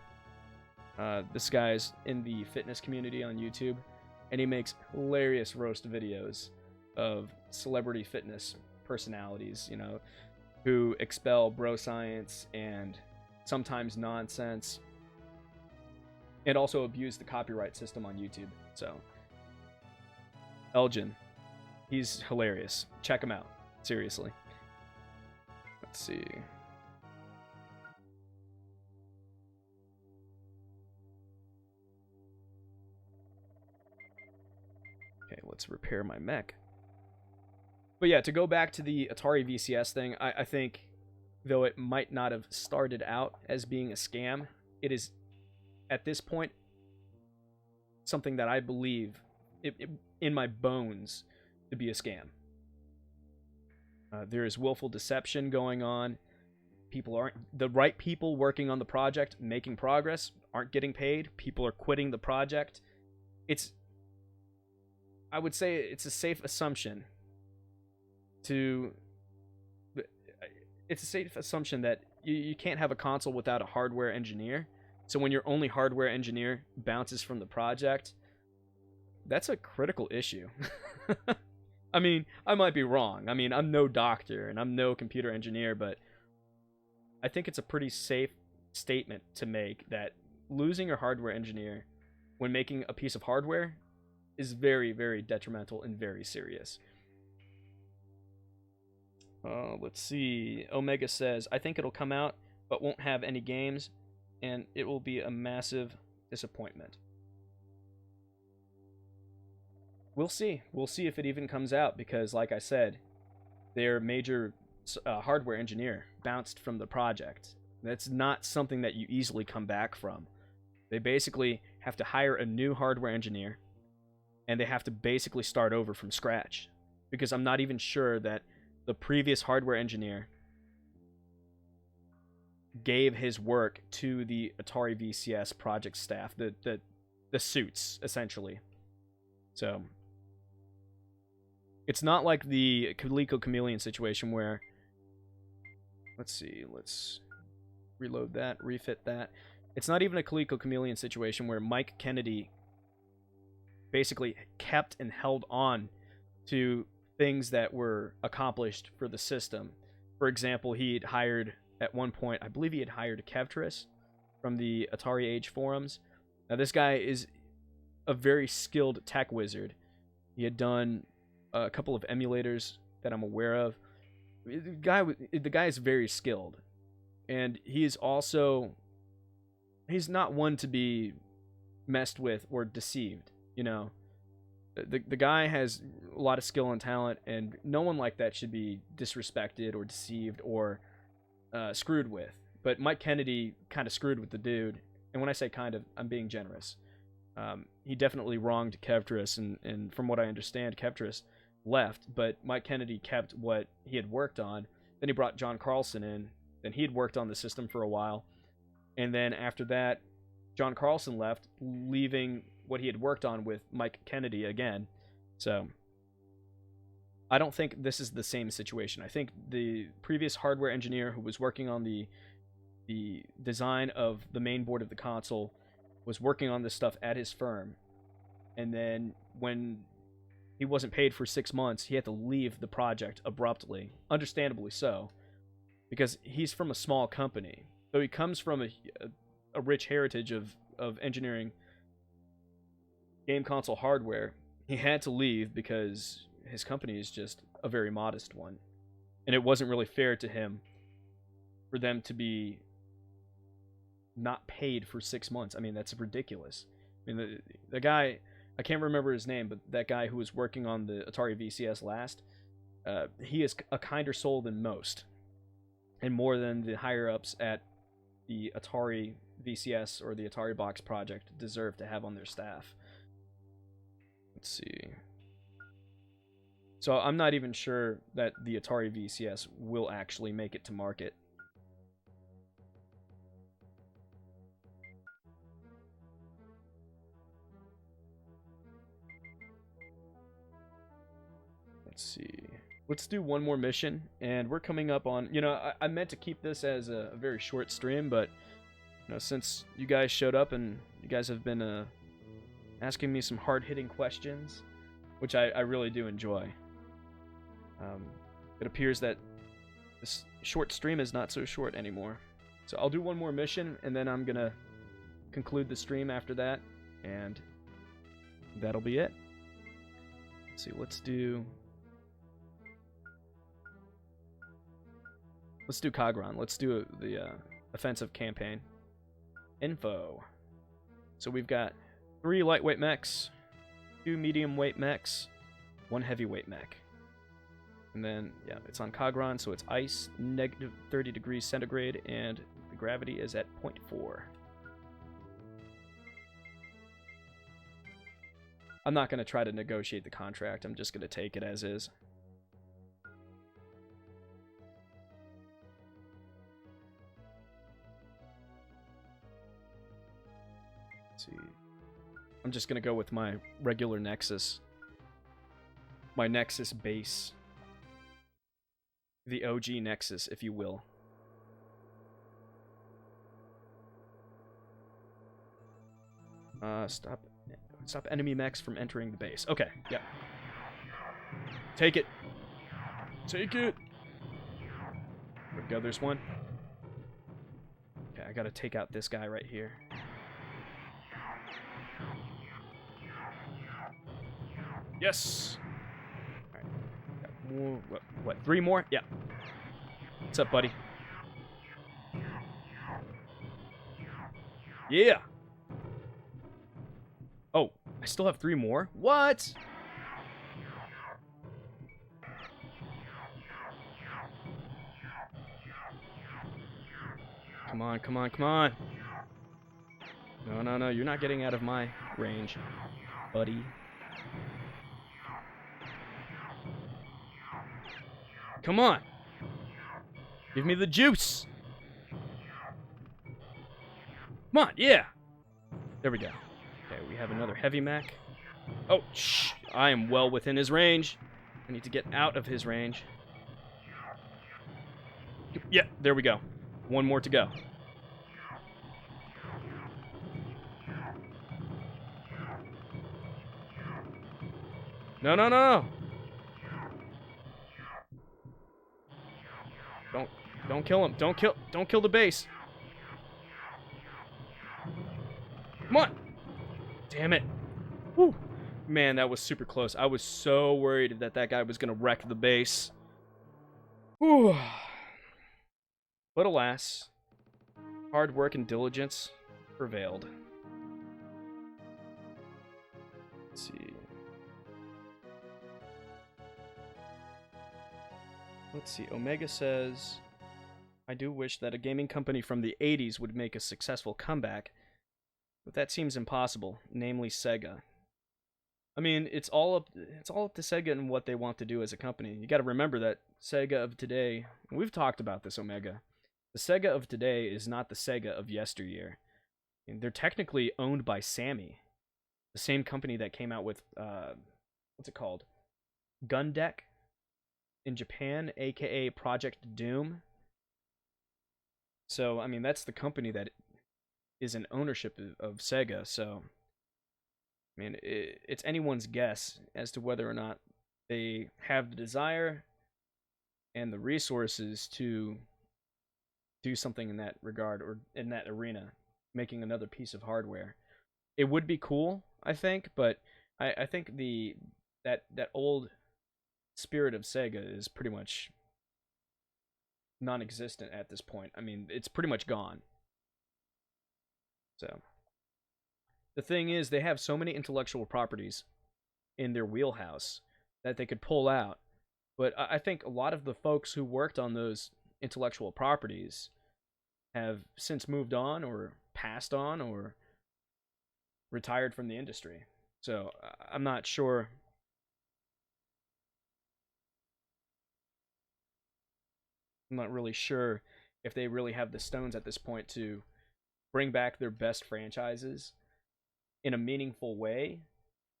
This guy's in the fitness community on YouTube, and he makes hilarious roast videos of celebrity fitness personalities, you know, who expel bro science and sometimes nonsense, and also abuse the copyright system on YouTube. So, Elgin, he's hilarious. Check him out. Seriously. Let's see. Okay, let's repair my mech. But yeah, to go back to the Atari VCS thing, I think, though it might not have started out as being a scam, it is, at this point, something that I believe in my bones to be a scam. There is willful deception going on. The right people working on the project, making progress, aren't getting paid. People are quitting the project. I would say it's a safe assumption that you can't have a console without a hardware engineer. So when your only hardware engineer bounces from the project, that's a critical issue. I mean, I might be wrong. I mean, I'm no doctor and I'm no computer engineer, but I think it's a pretty safe statement to make that losing your hardware engineer when making a piece of hardware is very, very detrimental and very serious. Let's see. Omega says, "I think it'll come out, but won't have any games, and it will be a massive disappointment." We'll see. We'll see if it even comes out, because, like I said, their major hardware engineer bounced from the project. That's not something that you easily come back from. They basically have to hire a new hardware engineer, and they have to basically start over from scratch, because I'm not even sure that the previous hardware engineer gave his work to the Atari VCS project staff, the suits, essentially. So it's not like the Coleco Chameleon situation where, let's see, let's reload that, refit that. It's not even a Coleco Chameleon situation where Mike Kennedy basically kept and held on to things that were accomplished for the system. For example, he had hired, at one point, I believe he had hired Kevtris from the Atari Age forums. Now, this guy is a very skilled tech wizard. He had done a couple of emulators that I'm aware of. The guy is very skilled. And he is also, he's not one to be messed with or deceived, you know. The guy has a lot of skill and talent, and no one like that should be disrespected or deceived or screwed with. But Mike Kennedy kind of screwed with the dude, and when I say kind of, I'm being generous. He definitely wronged Kevtris, and from what I understand, Kevtris left, but Mike Kennedy kept what he had worked on. Then he brought John Carlson in, and he had worked on the system for a while. And then after that, John Carlson left, leaving what he had worked on with Mike Kennedy again. So I don't think this is the same situation. I think the previous hardware engineer who was working on the design of the main board of the console was working on this stuff at his firm. And then when he wasn't paid for 6 months, he had to leave the project abruptly. Understandably so, because he's from a small company. So he comes from a rich heritage of engineering game console hardware. He had to leave because his company is just a very modest one. And it wasn't really fair to him for them to be not paid for 6 months. I mean, that's ridiculous. I mean, the guy, I can't remember his name, but that guy who was working on the Atari VCS last, he is a kinder soul than most, and more than the higher-ups at the Atari VCS or the Atari Box project deserve to have on their staff. Let's see. So I'm not even sure that the Atari VCS will actually make it to market. Let's see. Let's do one more mission, and we're coming up on, you know, I meant to keep this as a very short stream, but, you know, since you guys showed up and you guys have been asking me some hard-hitting questions, which I really do enjoy. It appears that this short stream is not so short anymore. So I'll do one more mission, and then I'm gonna conclude the stream after that, and that'll be it. Let's see, let's do Kagron. Let's do the offensive campaign. Info. So we've got 3 lightweight mechs, 2 medium weight mechs, 1 heavyweight mech. And then, yeah, it's on Kagron, so it's ice, negative 30 degrees centigrade, and the gravity is at 0.4. I'm not going to try to negotiate the contract. I'm just going to take it as is. Let's see. I'm just going to go with my regular Nexus. My Nexus base. The OG Nexus, if you will. Stop enemy mechs from entering the base. Okay, yeah. Take it. Take it. There we go, there's one. Okay, I gotta take out this guy right here. Yes! Alright. What, 3 more? Yeah. What's up, buddy? Yeah! Oh, I still have 3 more? What? Come on, come on, come on. No, no, no, you're not getting out of my range, buddy. Come on. Give me the juice. Come on, yeah. There we go. Okay, we have another heavy mech. Oh, shh. I am well within his range. I need to get out of his range. Yeah, there we go. 1 more to go. No, no, no. Don't kill him. Don't kill the base. Come on. Damn it. Woo. Man, that was super close. I was so worried that that guy was going to wreck the base. Whew. But alas, hard work and diligence prevailed. Let's see. Let's see. Omega says, I do wish that a gaming company from the 80s would make a successful comeback, but that seems impossible, namely Sega. I mean, it's all up to Sega and what they want to do as a company. You got to remember that Sega of today, and we've talked about this, Omega, The Sega of today is not the Sega of yesteryear. And they're technically owned by Sammy, the same company that came out with what's it called? Gun Deck in Japan, aka Project Doom. So, I mean, that's the company that is in ownership of Sega. So, I mean, it's anyone's guess as to whether or not they have the desire and the resources to do something in that regard or in that arena, making another piece of hardware. It would be cool, I think, but I think that old spirit of Sega is pretty much non-existent at this point. I mean, it's pretty much gone. So the thing is, they have so many intellectual properties in their wheelhouse that they could pull out. But I think a lot of the folks who worked on those intellectual properties have since moved on or passed on or retired from the industry. So I'm not sure. I'm not really sure if they really have the stones at this point to bring back their best franchises in a meaningful way,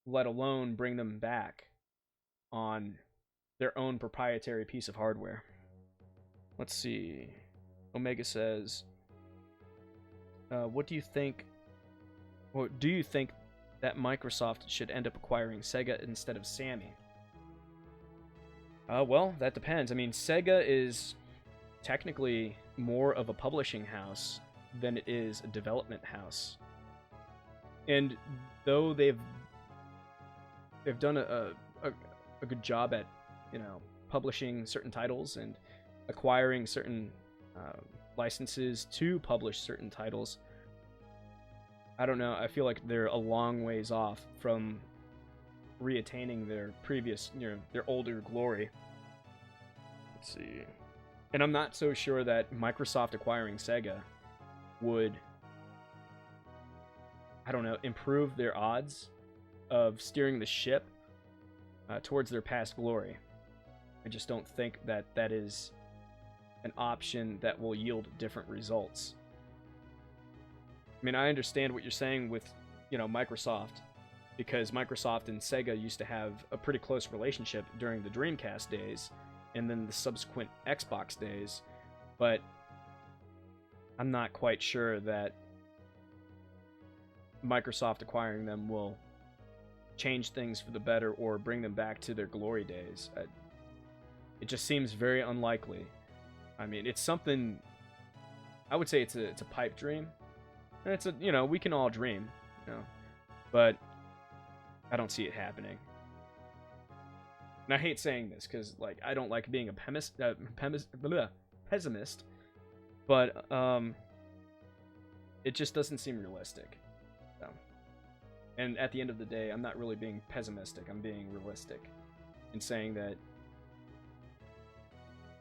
let alone bring them back on their own proprietary piece of hardware. Let's see. Omega says, what do you think, or do you think that Microsoft should end up acquiring Sega instead of Sammy? Well, that depends. I mean, Sega is technically more of a publishing house than it is a development house. And though they've done a good job at, publishing certain titles and acquiring certain licenses to publish certain titles, I don't know. I feel like they're a long ways off from reattaining their previous, their older glory. Let's see. And I'm not so sure that Microsoft acquiring Sega would, I don't know, improve their odds of steering the ship towards their past glory. I just don't think that that is an option that will yield different results. I mean, I understand what you're saying with, Microsoft, because Microsoft and Sega used to have a pretty close relationship during the Dreamcast days and then the subsequent Xbox days, but I'm not quite sure that Microsoft acquiring them will change things for the better or bring them back to their glory days. It just seems very unlikely. I mean, it's something, I would say it's a pipe dream. And it's we can all dream, but I don't see it happening. And I hate saying this because, I don't like being a pessimist, but it just doesn't seem realistic. So. And at the end of the day, I'm not really being pessimistic. I'm being realistic in saying that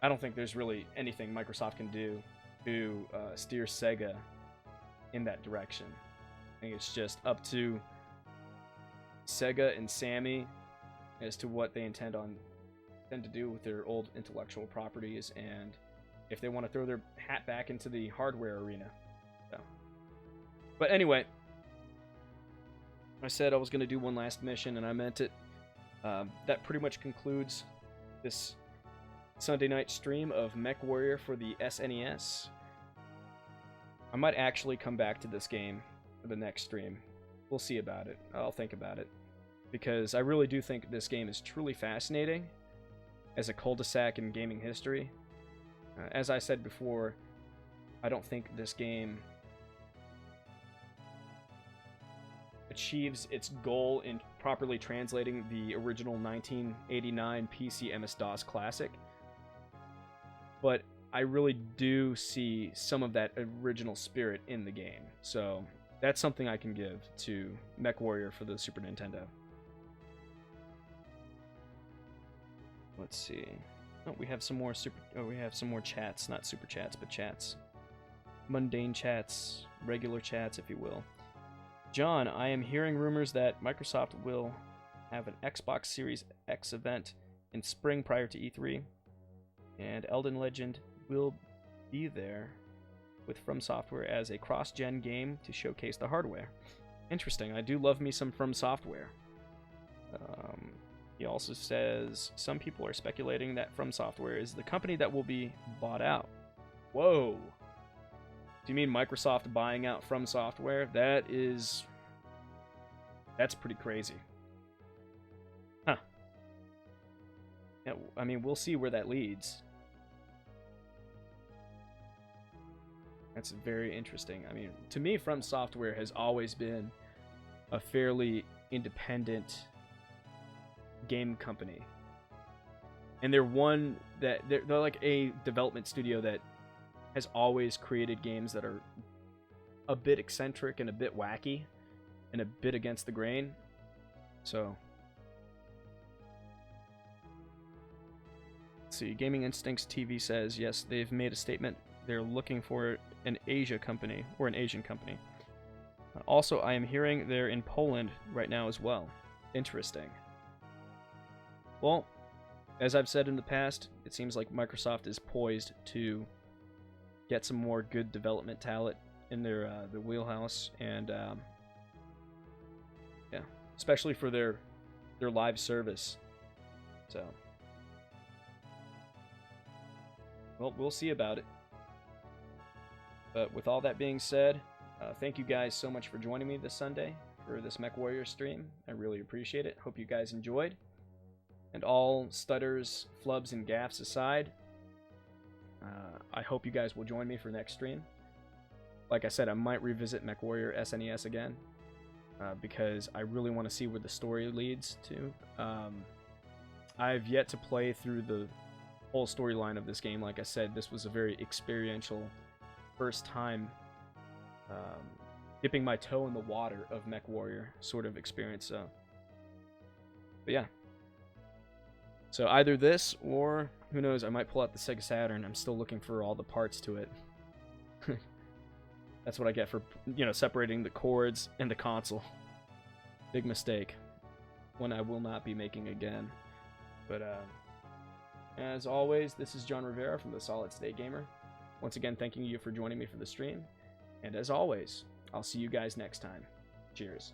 I don't think there's really anything Microsoft can do to steer Sega in that direction. I think it's just up to Sega and Sammy as to what they intend to do with their old intellectual properties and if they want to throw their hat back into the hardware arena. So. But anyway, I said I was going to do one last mission and I meant it. That pretty much concludes this Sunday night stream of Mechwarrior for the SNES. I might actually come back to this game for the next stream. We'll see about it. I'll think about it. Because I really do think this game is truly fascinating as a cul-de-sac in gaming history. As I said before, I don't think this game achieves its goal in properly translating the original 1989 PC MS-DOS classic. But I really do see some of that original spirit in the game. So that's something I can give to Mechwarrior for the Super Nintendo. Let's see. Oh, we have some more chats, not super chats, but chats. Mundane chats, regular chats, if you will. John, I am hearing rumors that Microsoft will have an Xbox Series X event in spring prior to E3, and Elden Legend will be there with From Software as a cross-gen game to showcase the hardware. Interesting. I do love me some From Software. He also says some people are speculating that From Software is the company that will be bought out. Whoa. Do you mean Microsoft buying out From Software? That's pretty crazy. Huh. Yeah, I mean, we'll see where that leads. That's very interesting. I mean, to me, From Software has always been a fairly independent game company. And they're like a development studio that has always created games that are a bit eccentric and a bit wacky and a bit against the grain. So, let's see. Gaming Instincts TV says, yes, they've made a statement. They're looking for an Asia company or an Asian company. Also, I am hearing they're in Poland right now as well. Interesting. Well, as I've said in the past, it seems like Microsoft is poised to get some more good development talent in their wheelhouse, and yeah, especially for their live service. So, well, we'll see about it. But with all that being said, thank you guys so much for joining me this Sunday for this Mechwarrior stream. I really appreciate it. Hope you guys enjoyed. And all stutters, flubs, and gaffes aside, I hope you guys will join me for next stream. Like I said, I might revisit Mechwarrior SNES again, because I really want to see where the story leads to. I've yet to play through the whole storyline of this game. Like I said, this was a very experiential first time dipping my toe in the water of Mechwarrior sort of experience. So, but yeah. So either this, or who knows, I might pull out the Sega Saturn. I'm still looking for all the parts to it. That's what I get for, separating the cords and the console. Big mistake. One I will not be making again. But as always, this is John Rivera from the Solid State Gamer. Once again, thanking you for joining me for the stream. And as always, I'll see you guys next time. Cheers.